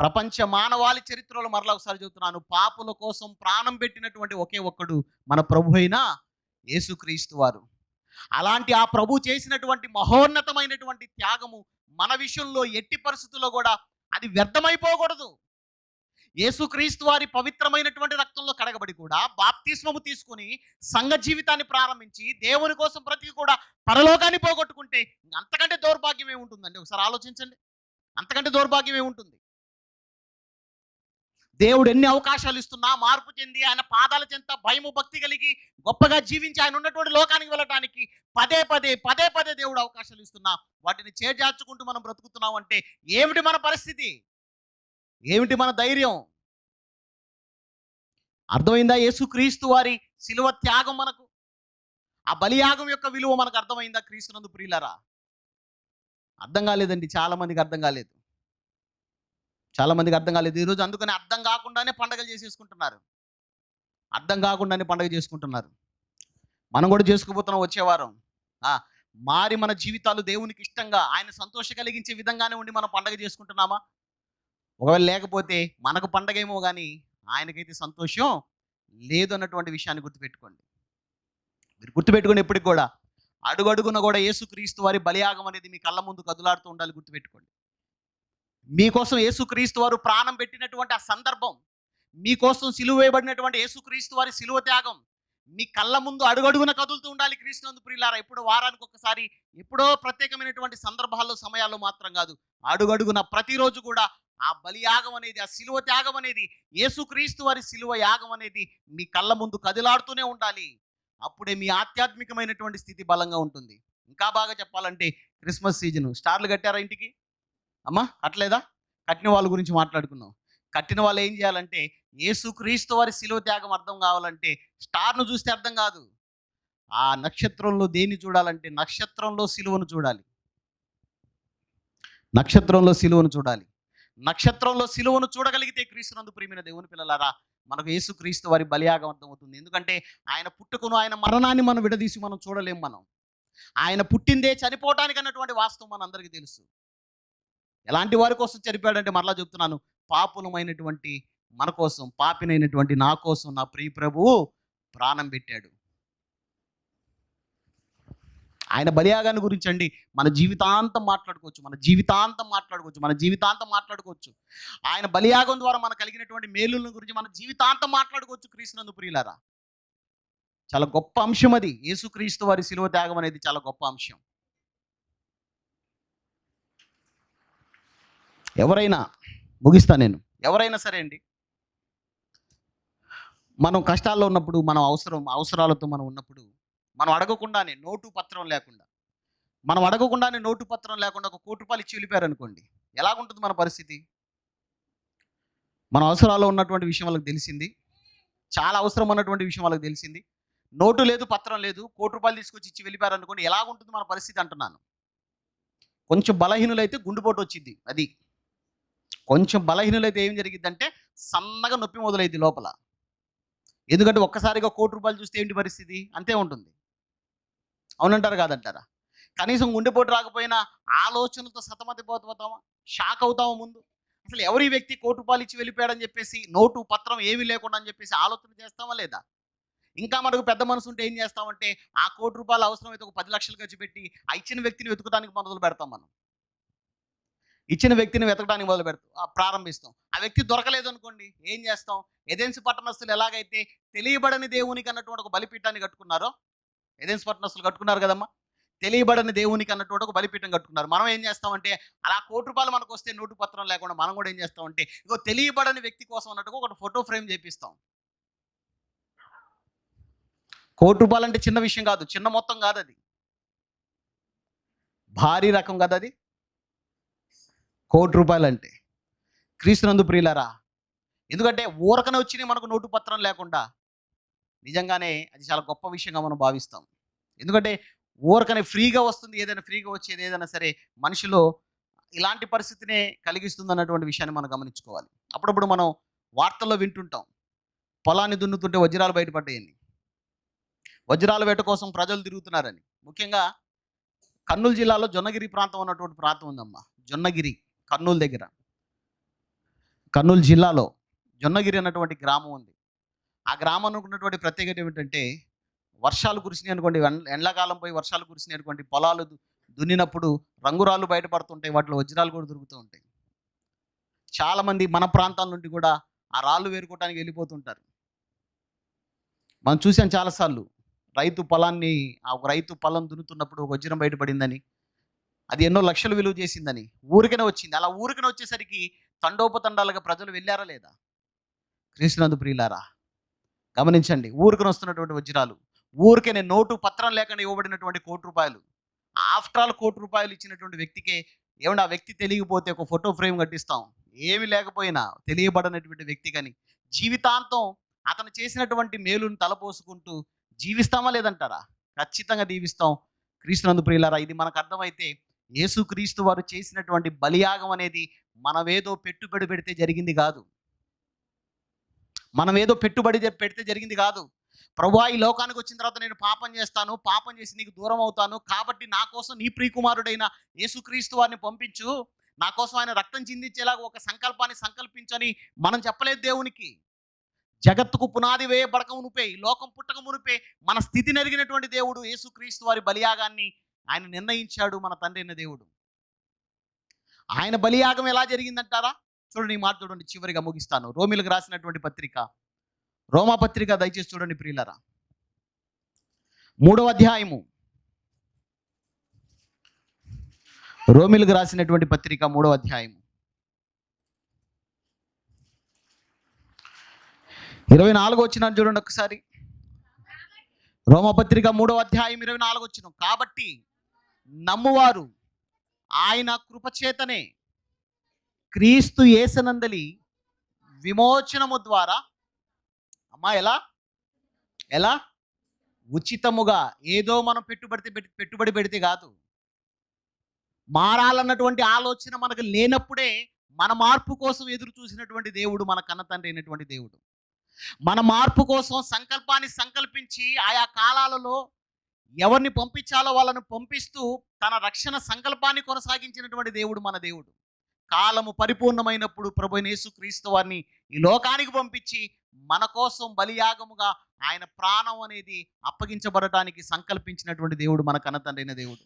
ప్రపంచ మానవాళి చరిత్రలో మరలా ఒకసారి చెబుతున్నాను, పాపుల కోసం ప్రాణం పెట్టినటువంటి ఒకే ఒక్కడు మన ప్రభు అయిన యేసుక్రీస్తు వారు. అలాంటి ఆ ప్రభు చేసినటువంటి మహోన్నతమైనటువంటి త్యాగము మన విషయంలో ఎట్టి పరిస్థితుల్లో కూడా అది వ్యర్థమైపోకూడదు. యేసుక్రీస్తు వారి పవిత్రమైనటువంటి రక్తంలో కడగబడి కూడా బాప్తిస్మము తీసుకుని సంఘ జీవితాన్ని ప్రారంభించి దేవుని కోసం బ్రతికి కూడా పరలోకాన్ని పోగొట్టుకుంటే అంతకంటే దౌర్భాగ్యం ఏముంటుందండి? ఒకసారి ఆలోచించండి. అంతకంటే దౌర్భాగ్యం ఏముంటుంది? దేవుడు ఎన్ని అవకాశాలు ఇస్తున్నా మార్పు చెంది ఆయన పాదాల చెంత భయము భక్తి కలిగి గొప్పగా జీవించి ఆయన ఉన్నటువంటి లోకానికి వెళ్ళటానికి పదే పదే దేవుడు అవకాశాలు ఇస్తున్నా వాటిని చేజార్చుకుంటూ మనం బ్రతుకుతున్నాం అంటే ఏమిటి మన పరిస్థితి? ఏమిటి మన ధైర్యం? అర్థమైందా? యేసుక్రీస్తు వారి శిలువ త్యాగం మనకు, ఆ బలియాగం యొక్క విలువ మనకు అర్థమైందా క్రీస్తునందు ప్రియులారా? అర్థం కాలేదండి, చాలా మందికి అర్థం కాలేదు. ఈరోజు అందుకని అర్థం కాకుండానే పండగలు చేసేసుకుంటున్నారు. మనం కూడా చేసుకుపోతున్నాం వచ్చే వారం. మారి మన జీవితాలు దేవునికి ఇష్టంగా ఆయన సంతోష కలిగించే విధంగానే ఉండి మనం పండగ చేసుకుంటున్నామా? ఒకవేళ లేకపోతే మనకు పండగ ఏమో కానీ ఆయనకైతే సంతోషం లేదు అన్నటువంటి విషయాన్ని గుర్తుపెట్టుకోండి. మీరు గుర్తుపెట్టుకోండి, ఎప్పటికి కూడా అడుగడుగున కూడా యేసుక్రీస్తు వారి బలియాగం అనేది మీ కళ్ళ ముందు కదులాడుతూ ఉండాలి. గుర్తుపెట్టుకోండి, మీకోసం యేసుక్రీస్తు వారు ప్రాణం పెట్టినటువంటి ఆ సందర్భం, మీకోసం సిలువ వేయబడినటువంటి యేసుక్రీస్తు వారి సిలువ త్యాగం మీ కళ్ళ ముందు అడుగడుగున కదులుతూ ఉండాలి క్రీస్తునందు ప్రియులారా. ఎప్పుడో వారానికి ఒకసారి, ఎప్పుడో ప్రత్యేకమైనటువంటి సందర్భాల్లో సమయాల్లో మాత్రం కాదు, అడుగడుగున ప్రతిరోజు కూడా ఆ బలియాగం అనేది, ఆ సిలువ త్యాగం అనేది, యేసుక్రీస్తు వారి సిలువ యాగం అనేది మీ కళ్ళ ముందు కదిలాడుతూనే ఉండాలి. అప్పుడే మీ ఆధ్యాత్మికమైనటువంటి స్థితి బలంగా ఉంటుంది. ఇంకా బాగా చెప్పాలంటే క్రిస్మస్ సీజన్ స్టార్లు కట్టారా ఇంటికి? అమ్మా కట్టలేదా? కట్టిన వాళ్ళ గురించి మాట్లాడుకున్నాం. కట్టిన వాళ్ళు ఏం చేయాలంటే యేసుక్రీస్తు వారి శిలువ త్యాగం అర్థం కావాలంటే స్టార్ను చూస్తే అర్థం కాదు. ఆ నక్షత్రంలో దేన్ని చూడాలంటే నక్షత్రంలో శిలువను చూడాలి. నక్షత్రంలో శిలువను చూడగలిగితే క్రీస్తునందు ప్రియమైన దేవుని పిల్లలారా మనకు యేసుక్రీస్తు వారి బలియాగం అర్థమవుతుంది. ఎందుకంటే ఆయన పుట్టుకను, ఆయన మరణాన్ని మనం విడదీసి మనం చూడలేం. ఆయన పుట్టిందే చనిపోవటానికి అన్నటువంటి వాస్తవం మన అందరికీ తెలుసు. ఎలాంటి వారి కోసం చనిపోయాడంటే మరలా చెప్తున్నాను, పాపులమైనటువంటి మన కోసం, పాపినైనటువంటి నా కోసం నా ప్రియ ప్రభువు ప్రాణం పెట్టాడు. ఆయన బలియాగాన్ని గురించి అండి మన జీవితాంతం మాట్లాడుకోవచ్చు. ఆయన బలియాగం ద్వారా మనకు కలిగినటువంటి మేలుల గురించి మన జీవితాంతం మాట్లాడుకోవచ్చు క్రీస్తునందు ప్రియులారా. చాలా గొప్ప అంశం అది. యేసుక్రీస్తు వారి శిలువ త్యాగం అనేది చాలా గొప్ప అంశం. ఎవరైనా సరే అండి, మనం కష్టాల్లో ఉన్నప్పుడు, మనం అవసరాలతో మనం ఉన్నప్పుడు, మనం అడగకుండానే నోటు పత్రం లేకుండా ఒక ₹1,00,00,000 ఇచ్చి వెళ్ళిపోయారనుకోండి, ఎలాగుంటుంది మన పరిస్థితి? మన అవసరాల్లో ఉన్నటువంటి విషయం వాళ్ళకి తెలిసింది, చాలా అవసరం ఉన్నటువంటి విషయం వాళ్ళకి తెలిసింది, నోటు లేదు, పత్రం లేదు, ₹1,00,00,000 తీసుకొచ్చి ఇచ్చి వెళ్ళిపోయారనుకోండి, ఎలాగుంటుంది మన పరిస్థితి అంటున్నాను. కొంచెం బలహీనులైతే గుండెపోటు వచ్చింది. అది కొంచెం బలహీనులైతే ఏం జరిగిద్దంటే సన్నగా నొప్పి మొదలైంది లోపల. ఎందుకంటే ఒక్కసారిగా ₹1,00,00,000 చూస్తే ఏంటి పరిస్థితి? అంతే ఉంటుంది. అవునంటారా కాదంటారా? కనీసం గుండెపోటు రాకపోయినా ఆలోచనలతో సతమతమైపోతామా, షాక్ అవుతామా ముందు? అసలు ఎవరి వ్యక్తి ₹1,00,00,000 ఇచ్చి వెళ్ళిపోయాడని చెప్పేసి, నోటు పత్రం ఏమీ లేకుండా అని చెప్పేసి ఆలోచన చేస్తామా లేదా? ఇంకా మనకు పెద్ద మనసు ఉంటే ఏం చేస్తామంటే ఆ ₹1,00,00,000 అవసరమైతే ఒక 10 లక్షలు ఖర్చు పెట్టి ఆ ఇచ్చిన వ్యక్తిని వెతకడానికి మొదలు పెడతాం. ప్రారంభిస్తాం. ఆ వ్యక్తి దొరకలేదు అనుకోండి, ఏం చేస్తాం? ఏథెన్స్ పట్టణస్థులు ఎలాగైతే తెలియబడని దేవునికి అన్నటువంటి ఒక బలిపీఠాన్ని కట్టుకున్నారో, ఏథెన్స్ పట్టణస్థులు కట్టుకున్నారు కదమ్మా, తెలియబడని దేవునికి అన్నటువంటి ఒక బలిపీఠం కట్టుకున్నారు. మనం ఏం చేస్తామంటే అలా ₹1,00,00,000 మనకు వస్తే నోటు పత్రం లేకుండా మనం కూడా ఏం చేస్తామంటే ఇగో తెలియబడని వ్యక్తి కోసం అన్నట్టుగా ఒక ఫోటో ఫ్రేమ్ చేపిస్తాం. ₹1,00,00,000 అంటే చిన్న విషయం కాదు, చిన్న మొత్తం కాదు, అది భారీ రకం కదా. అది ₹1,00,00,000 అంటే క్రీస్తునందు ప్రియులారా. ఎందుకంటే ఊరకనే వచ్చినాయి మనకు నోటు పత్రం లేకుండా. నిజంగానే అది చాలా గొప్ప విషయంగా మనం భావిస్తాం. ఎందుకంటే ఊరకనే ఫ్రీగా వస్తుంది, ఏదైనా ఫ్రీగా వచ్చేది ఏదైనా సరే మనిషిలో ఇలాంటి పరిస్థితినే కలిగిస్తుందన్నటువంటి విషయాన్ని మనం గమనించుకోవాలి. అప్పుడప్పుడు మనం వార్తల్లో వింటుంటాం. పొలాన్ని దున్నుతుంటే వజ్రాలు బయటపడ్డాయని. వజ్రాల వేట కోసం ప్రజలు తిరుగుతున్నారని. ముఖ్యంగా కర్నూలు జిల్లాలో జొన్నగిరి ప్రాంతం అన్నటువంటి ప్రాంతం ఉందమ్మా. జొన్నగిరి, కర్నూలు దగ్గర. కర్నూలు జిల్లాలో జొన్నగిరి అన్నటువంటి గ్రామం ఉంది. ఆ గ్రామానికి ఉన్నటువంటి ప్రత్యేకత ఏమిటంటే, వర్షాలు కురిసినాయి అనుకోండి, ఎండాకాలం పోయి వర్షాలు కురిసినాయి అనుకోండి, పొలాలు దున్నినప్పుడు రంగురాళ్ళు బయటపడుతుంటాయి. వాటిలో వజ్రాలు కూడా దొరుకుతూ ఉంటాయి. చాలామంది మన ప్రాంతాల నుండి కూడా ఆ రాళ్ళు వేరుకోవడానికి వెళ్ళిపోతుంటారు. మనం చూసాం చాలాసార్లు. ఒక రైతు పొలం దున్నుతున్నప్పుడు ఒక వజ్రం బయటపడిందని, అది ఎన్నో లక్షలు విలువ చేసిందని ఊరికనే వచ్చింది. అలా ఊరికనే వచ్చేసరికి తండోపతండాలుగా ప్రజలు వెళ్ళారా లేదా? క్రీస్తునందు ప్రియులారా, గమనించండి. ఊరికనే వస్తున్నటువంటి వజ్రాలు, ఊరికనే నోటు పత్రం లేకుండా ఇవ్వబడినటువంటి ₹1,00,00,000. ఆఫ్టర్ ఆల్ ₹1,00,00,000 ఇచ్చినటువంటి వ్యక్తికే ఏమన్నా ఆ వ్యక్తి తెలియకపోతే ఒక ఫోటో ఫ్రేమ్ కట్టిస్తాం. ఏమి లేకపోయినా తెలియబడనటువంటి వ్యక్తి కానీ జీవితాంతం అతను చేసినటువంటి మేలును తలపోసుకుంటూ జీవిస్తామా లేదంటారా? ఖచ్చితంగా దీవిస్తాం. క్రీస్తునందు ప్రియులారా, ఇది మనకు అర్థమైతే యేసుక్రీస్తు వారు చేసినటువంటి బలియాగం అనేది మనమేదో పెట్టుబడి పెడితే జరిగింది కాదు. మనమేదో పెట్టుబడి పెడితే జరిగింది కాదు. ప్రభువా, ఈ లోకానికి వచ్చిన తర్వాత నేను పాపం చేస్తాను, పాపం చేసి నీకు దూరం అవుతాను, కాబట్టి నా కోసం నీ ప్రియకుమారుడైన యేసుక్రీస్తు వారిని పంపించు, నా కోసం ఆయన రక్తం చిందించేలాగా ఒక సంకల్పాన్ని సంకల్పించని మనం చెప్పలేదు దేవునికి. జగత్తుకు పునాది వేయబడక మునిపే, ఈ లోకం పుట్టక మునిపే మన స్థితిని ఎరిగినటువంటి దేవుడు యేసుక్రీస్తు వారి బలియాగాన్ని ఆయన నిర్ణయించాడు. మన తండ్రి అయిన దేవుడు. ఆయన బలియాగం ఎలా జరిగిందంటారా? చూడండి, ఈ మాట చూడండి, చివరిగా ముగిస్తాను. రోమిలకు రాసినటువంటి పత్రిక, రోమా పత్రిక దయచేసి చూడండి ప్రియులారా. 3వ అధ్యాయము, రోమిలకు రాసినటువంటి పత్రిక 3వ అధ్యాయము 24వ వచనం చూడండి ఒకసారి. రోమపత్రిక 3వ అధ్యాయం 24వ వచనం. కాబట్టి నమ్మువారు ఆయన కృపచేతనే క్రీస్తు యేసునందలి విమోచనము ద్వారా అమ్మా ఎలా ఉచితముగా, ఏదో మనం పెట్టుబడి పెడితే కాదు. మారాలన్నటువంటి ఆలోచన మనకు లేనప్పుడే మన మార్పు కోసం ఎదురు చూసినటువంటి దేవుడు మన కన్న తండ్రి అయినటువంటి దేవుడు. మన మార్పు కోసం సంకల్పాన్ని సంకల్పించి ఆయా కాలాలలో ఎవరిని పంపించాలో వాళ్ళను పంపిస్తూ తన రక్షణ సంకల్పాన్ని కొనసాగించినటువంటి దేవుడు మన దేవుడు. కాలము పరిపూర్ణమైనప్పుడు ప్రభువైన యేసుక్రీస్తు వారిని ఈ లోకానికి పంపించి మన కోసం బలియాగముగా ఆయన ప్రాణం అనేది అప్పగించబడటానికి సంకల్పించినటువంటి దేవుడు మన కన్న తండ్రి అయిన దేవుడు.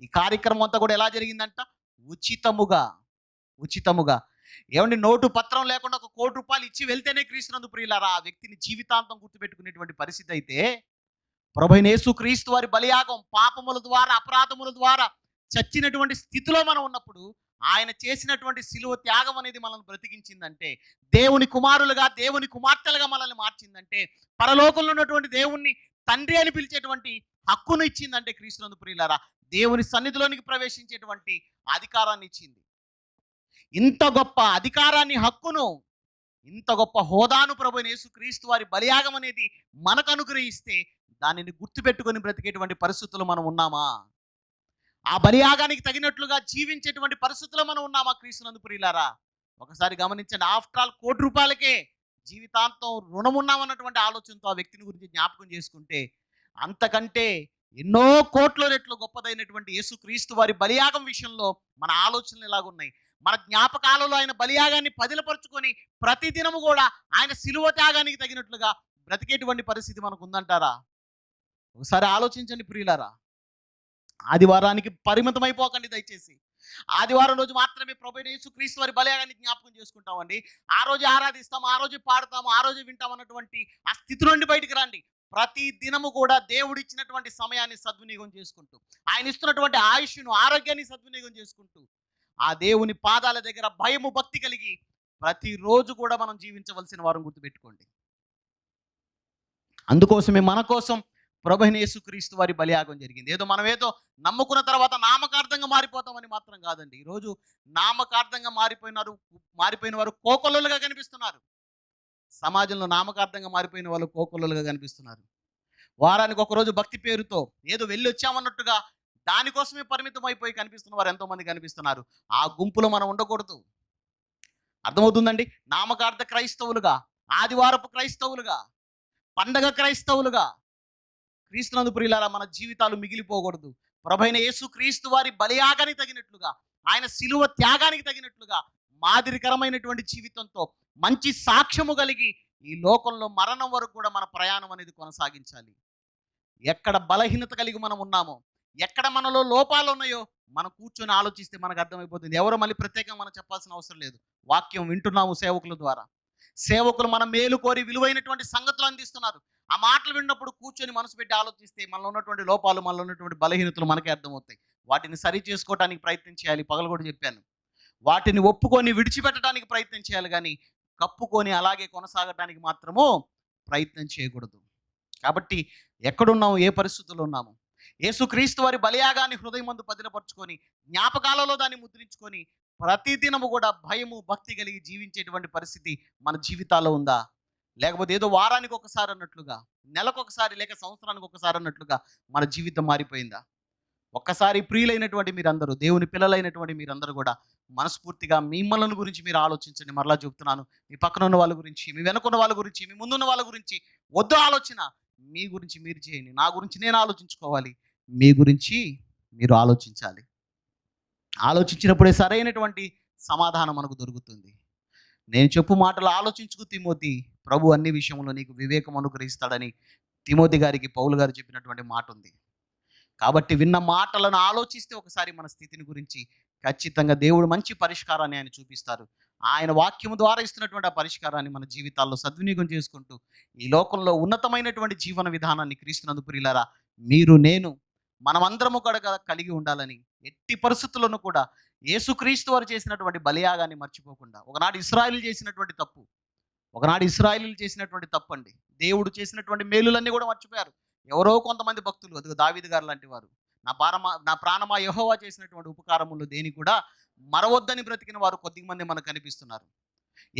ఈ కార్యక్రమం అంతా కూడా ఎలా జరిగిందంట? ఉచితముగా. ఏమండి, నోటు పత్రం లేకుండా ఒక ₹1,00,00,000 ఇచ్చి వెళ్తేనే క్రీస్తునందు ప్రియులారా ఆ వ్యక్తిని జీవితాంతం గుర్తుపెట్టుకునేటువంటి పరిస్థితి అయితే, ప్రభువైన యేసుక్రీస్తు వారి బలియాగం పాపముల ద్వారా, అపరాధముల ద్వారా చచ్చినటువంటి స్థితిలో మనం ఉన్నప్పుడు ఆయన చేసినటువంటి శిలువ త్యాగం అనేది మనల్ని బ్రతికించిందంటే, దేవుని కుమారులుగా, దేవుని కుమార్తెలుగా మనల్ని మార్చిందంటే, పరలోకంలో ఉన్నటువంటి దేవుణ్ణి తండ్రి అని పిలిచేటువంటి హక్కును ఇచ్చిందంటే క్రీస్తునందు ప్రియులారా దేవుని సన్నిధిలోనికి ప్రవేశించేటువంటి అధికారాన్ని ఇచ్చింది. ఇంత గొప్ప అధికారాన్ని, హక్కును, ఇంత గొప్ప హోదాను ప్రభువైన యేసుక్రీస్తు వారి బలియాగం అనేది మనకు అనుగ్రహిస్తే దానిని గుర్తుపెట్టుకొని బ్రతికేటువంటి పరిస్థితులు మనం ఉన్నామా? ఆ బలియాగానికి తగినట్లుగా జీవించేటువంటి పరిస్థితుల్లో మనం ఉన్నామా క్రీస్తునందు ప్రియులారా? ఒకసారి గమనించండి. ఆఫ్టర్ ఆల్ ₹1,00,00,000 జీవితాంతం రుణం ఉన్నామన్నటువంటి ఆలోచనతో ఆ వ్యక్తిని గురించి జ్ఞాపకం చేసుకుంటే, అంతకంటే ఎన్నో కోట్ల రెట్లు గొప్పదైనటువంటి యేసుక్రీస్తు వారి బలియాగం విషయంలో మన ఆలోచనలు ఎలాగున్నాయి? మన జ్ఞాపకాలలో ఆయన బలియాగాన్ని పదిలపరుచుకొని ప్రతిదినము కూడా ఆయన శిలువ త్యాగానికి తగినట్లుగా బ్రతికేటువంటి పరిస్థితి మనకు ఉందంటారా? ఒకసారి ఆలోచించండి ప్రియులారా. ఆదివారానికి పరిమితమైపోకండి దయచేసి. ఆదివారం రోజు మాత్రమే ప్రభువైన యేసుక్రీస్తు వారి బలియాగాన్ని జ్ఞాపకం చేసుకుంటామండి. ఆ రోజు ఆరాధిస్తాము, ఆ రోజు పాడతాము, ఆ రోజు వింటాం అన్నటువంటి ఆ స్థితి నుండి బయటికి రండి. ప్రతి దినము కూడా దేవుడిచ్చినటువంటి సమయాన్ని సద్వినియోగం చేసుకుంటూ, ఆయన ఇస్తున్నటువంటి ఆయుష్ను, ఆరోగ్యాన్ని సద్వినియోగం చేసుకుంటూ, ఆ దేవుని పాదాల దగ్గర భయము, భక్తి కలిగి ప్రతిరోజు కూడా మనం జీవించవలసిన వారం గుర్తుపెట్టుకోండి. అందుకోసమే మన కోసం ప్రభువైన యేసుక్రీస్తు వారి బలియాగం జరిగింది. ఏదో నమ్ముకున్న తర్వాత నామకార్థంగా మారిపోతామని మాత్రం కాదండి. ఈరోజు నామకార్థంగా మారిపోయిన వారు కోకొల్లలుగా కనిపిస్తున్నారు. సమాజంలో నామకార్థంగా మారిపోయిన వాళ్ళు కోకొల్లలుగా కనిపిస్తున్నారు. వారానికి ఒకరోజు భక్తి పేరుతో ఏదో వెళ్ళి వచ్చామన్నట్టుగా దానికోసమే పరిమితం అయిపోయి కనిపిస్తున్న వారు ఎంతోమంది కనిపిస్తున్నారు. ఆ గుంపులో మనం ఉండకూడదు. అర్థమవుతుందండి? నామకార్థ క్రైస్తవులుగా, ఆదివారపు క్రైస్తవులుగా, పండగ క్రైస్తవులుగా క్రీస్తునందు ప్రియులారా మన జీవితాలు మిగిలిపోకూడదు. ప్రభువైన యేసు క్రీస్తు వారి బలియాగానికి తగినట్లుగా, ఆయన శిలువ త్యాగానికి తగినట్లుగా మాదిరికరమైనటువంటి జీవితంతో మంచి సాక్ష్యము కలిగి ఈ లోకంలో మరణం వరకు కూడా మన ప్రయాణం అనేది కొనసాగించాలి. ఎక్కడ బలహీనత కలిగి మనం ఉన్నామో, ఎక్కడ మనలో లోపాలు ఉన్నాయో మనం కూర్చొని ఆలోచిస్తే మనకు అర్థమైపోతుంది. ఎవరో మళ్ళీ ప్రత్యేకంగా మనం చెప్పాల్సిన అవసరం లేదు. వాక్యం వింటున్నాము సేవకుల ద్వారా. సేవకులు మన మేలు కోరి విలువైనటువంటి సంగతులు అందిస్తున్నారు. ఆ మాటలు విన్నప్పుడు కూర్చొని మనసు పెట్టి ఆలోచిస్తే మనలో ఉన్నటువంటి లోపాలు, మనలో ఉన్నటువంటి బలహీనతలు మనకే అర్థమవుతాయి. వాటిని సరి చేసుకోవడానికి ప్రయత్నం చేయాలి. పగలు కూడా చెప్పాను. వాటిని ఒప్పుకొని విడిచిపెట్టడానికి ప్రయత్నం చేయాలి, కానీ కప్పుకొని అలాగే కొనసాగడానికి మాత్రము ప్రయత్నం చేయకూడదు. కాబట్టి ఎక్కడున్నాము, ఏ పరిస్థితుల్లో ఉన్నాము, యేసుక్రీస్తు వారి బలియాగాన్ని హృదయమందు పదిలపరుచుకొని జ్ఞాపకాలలో దాన్ని ముద్రించుకొని ప్రతిదినము కూడా భయము భక్తి కలిగి జీవించేటువంటి పరిస్థితి మన జీవితాల్లో ఉందా? లేకపోతే ఏదో వారానికి ఒకసారి అన్నట్లుగా, నెలకు ఒకసారి లేక సంవత్సరానికి ఒకసారి అన్నట్లుగా మన జీవితం మారిపోయిందా? ఒక్కసారి ప్రియులైనటువంటి మీరందరూ, దేవుని పిల్లలైనటువంటి మీరందరూ కూడా మనస్ఫూర్తిగా మిమ్మల్ని గురించి మీరు ఆలోచించండి. మరలా చెప్తున్నాను, మీ పక్కన ఉన్న వాళ్ళ గురించి, మీ వెనుకున్న వాళ్ళ గురించి, మీ ముందున్న వాళ్ళ గురించి వద్దు ఆలోచన. మీ గురించి మీరు చేయండి. నా గురించి నేను ఆలోచించుకోవాలి, మీ గురించి మీరు ఆలోచించాలి. ఆలోచించినప్పుడే సరైనటువంటి సమాధానం మనకు దొరుకుతుంది. నేను చెప్పు మాటలు ఆలోచించుకు తిమోతి, ప్రభు అన్ని విషయంలో నీకు వివేకం అనుగ్రహిస్తాడని తిమోతి గారికి పౌలు గారు చెప్పినటువంటి మాట ఉంది. కాబట్టి విన్న మాటలను ఆలోచిస్తే ఒకసారి మన స్థితిని గురించి ఖచ్చితంగా దేవుడు మంచి పరిష్కారాన్ని ఆయన చూపిస్తారు. ఆయన వాక్యము ద్వారా ఇస్తున్నటువంటి ఆ పరిష్కారాన్ని మన జీవితాల్లో సద్వినియోగం చేసుకుంటూ ఈ లోకంలో ఉన్నతమైనటువంటి జీవన విధానాన్ని క్రీస్తునందు ప్రియులారా మీరు నేను మనమందరము కూడా కలిగి ఉండాలని, ఎట్టి పరిస్థితుల్లోనూ కూడా యేసుక్రీస్తు వారు చేసినటువంటి బలియాగాన్ని మర్చిపోకుండా, ఒకనాడు ఇశ్రాయేలు చేసినటువంటి తప్పు అండి. దేవుడు చేసినటువంటి మేలులన్నీ కూడా మర్చిపోయారు. ఎవరో కొంతమంది భక్తులు, అదిగో దావీదు గారు లాంటి వారు, నా ప్రాణమా యెహోవా చేసినటువంటి ఉపకారములు దేని కూడా మరవద్దని బ్రతికిన వారు కొద్దిమంది మనకు కనిపిస్తున్నారు.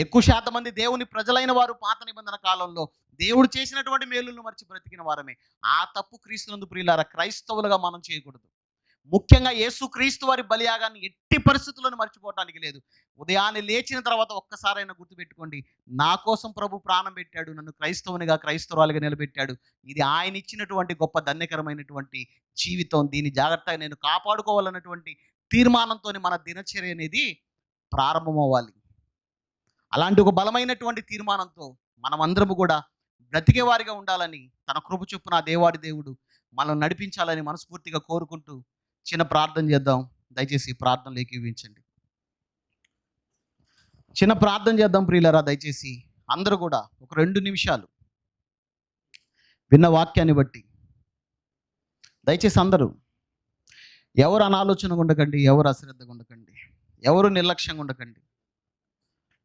ఎక్కువ శాతం మంది దేవుని ప్రజలైన వారు పాత నిబంధన కాలంలో దేవుడు చేసినటువంటి మేలులను మర్చి బ్రతికిన వారమే. ఆ తప్పు క్రీస్తునందు ప్రియులారా క్రైస్తవులుగా మనం చేయకూడదు. ముఖ్యంగా యేసుక్రీస్తు వారి బలియాగాన్ని ఎట్టి పరిస్థితులను మర్చిపోవటానికి లేదు. ఉదయాన్నే లేచిన తర్వాత ఒక్కసారైనా గుర్తుపెట్టుకోండి, నా కోసం ప్రభు ప్రాణం పెట్టాడు, నన్ను క్రైస్తవునిగా క్రైస్తవురాలుగా నిలబెట్టాడు. ఇది ఆయన ఇచ్చినటువంటి గొప్ప ధన్యకరమైనటువంటి జీవితం. దీన్ని జాగ్రత్తగా నేను కాపాడుకోవాలన్నటువంటి తీర్మానంతో మన దినచర్య అనేది ప్రారంభమవ్వాలి. అలాంటి ఒక బలమైనటువంటి తీర్మానంతో మనమందరము కూడా బ్రతికే వారిగా ఉండాలని తన కృప చొప్పున దేవాడి దేవుడు మనం నడిపించాలని మనస్ఫూర్తిగా కోరుకుంటూ చిన్న ప్రార్థన చేద్దాం. దయచేసి ప్రార్థనలు ఏకీవించండి. చిన్న ప్రార్థన చేద్దాం ప్రియులారా. దయచేసి అందరూ కూడా ఒక 2 నిమిషాలు విన్న వాక్యాన్ని బట్టి దయచేసి అందరూ ఎవరు అనాలోచనగా ఉండకండి, ఎవరు అశ్రద్ధగా ఉండకండి, ఎవరు నిర్లక్ష్యంగా ఉండకండి.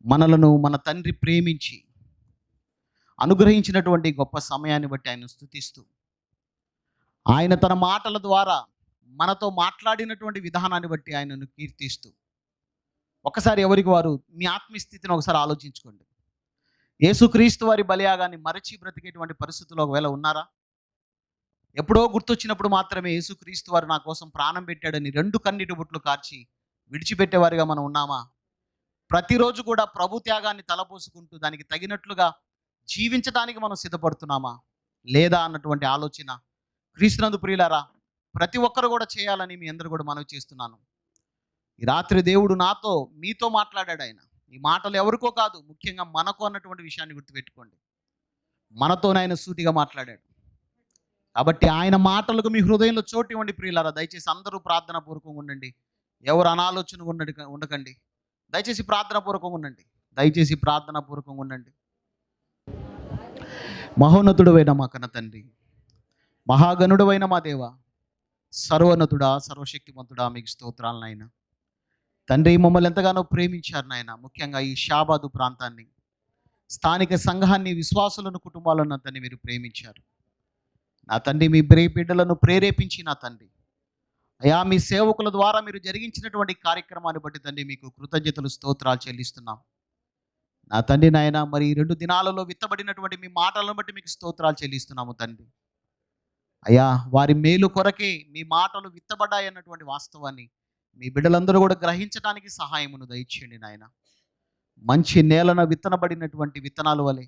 మనలను మన తండ్రి ప్రేమించి అనుగ్రహించినటువంటి గొప్ప సమయాన్ని బట్టి ఆయన స్తుతిస్తూ, ఆయన తన మాటల ద్వారా మనతో మాట్లాడినటువంటి విధానాన్ని బట్టి ఆయనను కీర్తిస్తూ, ఒకసారి ఎవరికి వారు మీ ఆత్మీయస్థితిని ఒకసారి ఆలోచించుకోండి. యేసుక్రీస్తు వారి బలియాగాన్ని మరచి బ్రతికేటువంటి పరిస్థితుల్లో ఒకవేళ ఉన్నారా? ఎప్పుడో గుర్తొచ్చినప్పుడు మాత్రమే యేసుక్రీస్తు వారు నా కోసం ప్రాణం పెట్టాడని 2 కన్నీటి బొట్లు కార్చి విడిచిపెట్టేవారిగా మనం ఉన్నామా? ప్రతిరోజు కూడా ప్రభు త్యాగాన్ని తలపోసుకుంటూ దానికి తగినట్లుగా జీవించడానికి మనం సిద్ధపడుతున్నామా లేదా అన్నటువంటి ఆలోచన క్రీస్తునందు ప్రియులారా ప్రతి ఒక్కరు కూడా చేయాలని మీ అందరూ కూడా మనవి చేస్తున్నాను. ఈ రాత్రి దేవుడు మీతో మాట్లాడాడు. ఆయన ఈ మాటలు ఎవరికో కాదు, ముఖ్యంగా మనకు అన్నటువంటి విషయాన్ని గుర్తుపెట్టుకోండి. మనతోనే ఆయన సూటిగా మాట్లాడాడు. కాబట్టి ఆయన మాటలకు మీ హృదయంలో చోటు ఇవ్వండి ప్రియులారా. దయచేసి అందరూ ప్రార్థన పూర్వకంగా ఉండండి. ఎవరు అనాలోచనగా ఉండకండి. దయచేసి ప్రార్థన పూర్వకంగా ఉండండి. మహోన్నతుడైన మా కన్న తండ్రి, మహాగణుడైన మా దేవ, సర్వోన్నతుడా, సర్వశక్తిమంతుడా, మీకు స్తోత్రాలు నాయన. తండ్రి, మమ్మల్ని ఎంతగానో ప్రేమించారు నాయన. ముఖ్యంగా ఈ షాబాదు ప్రాంతాన్ని, స్థానిక సంఘాన్ని, విశ్వాసులను, కుటుంబాలను తండ్రి మీరు ప్రేమించారు. నా తండ్రి మీ బిడ్డలను ప్రేరేపించి నా తండ్రి అయా మీ సేవకుల ద్వారా మీరు జరిగించినటువంటి కార్యక్రమాన్ని బట్టి తండ్రి మీకు కృతజ్ఞతలు స్తోత్రాలు చెల్లిస్తున్నాం. నా తండ్రి నాయన మరి ఈ 2 దినాలలో విత్తబడినటువంటి మీ మాటలను బట్టి మీకు స్తోత్రాలు చెల్లిస్తున్నాము తండ్రి. అయ్యా వారి మేలు కొరకే మీ మాటలు విత్తబడ్డాయన్నటువంటి వాస్తవాన్ని మీ బిడ్డలందరూ కూడా గ్రహించడానికి సహాయమును దయచేయండి నాయన. మంచి నేలన విత్తనబడినటువంటి విత్తనాలు వలె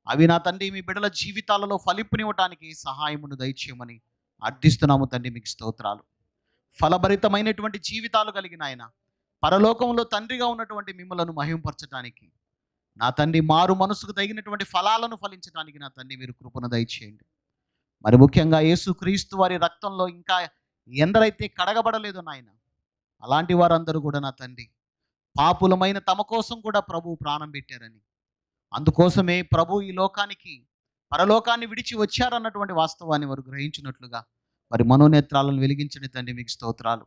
అవి నా తండ్రి మీ బిడ్డల జీవితాలలో ఫలింపునివ్వటానికి సహాయమును దయచేయమని అర్థిస్తున్నాము తండ్రి. మీకు స్తోత్రాలు. ఫలభరితమైనటువంటి జీవితాలు కలిగిన ఆయన పరలోకంలో తండ్రిగా ఉన్నటువంటి మిమ్మలను మహింపరచడానికి నా తండ్రి మారు మనసుకు తగినటువంటి ఫలాలను ఫలించడానికి నా తండ్రి మీరు కృపను దయచేయండి. మరి ముఖ్యంగా యేసుక్రీస్తు వారి రక్తంలో ఇంకా ఎందరైతే కడగబడలేదో నాయన అలాంటి వారందరూ కూడా నా తండ్రి పాపులమైన తమ కోసం కూడా ప్రభువు ప్రాణం పెట్టారని, అందుకోసమే ప్రభు ఈ లోకానికి పరలోకాన్ని విడిచి వచ్చారన్నటువంటి వాస్తవాన్ని వారు గ్రహించినట్లుగా మరి మనోనేత్రాలను వెలిగించండి తండ్రి. మీకు స్తోత్రాలు.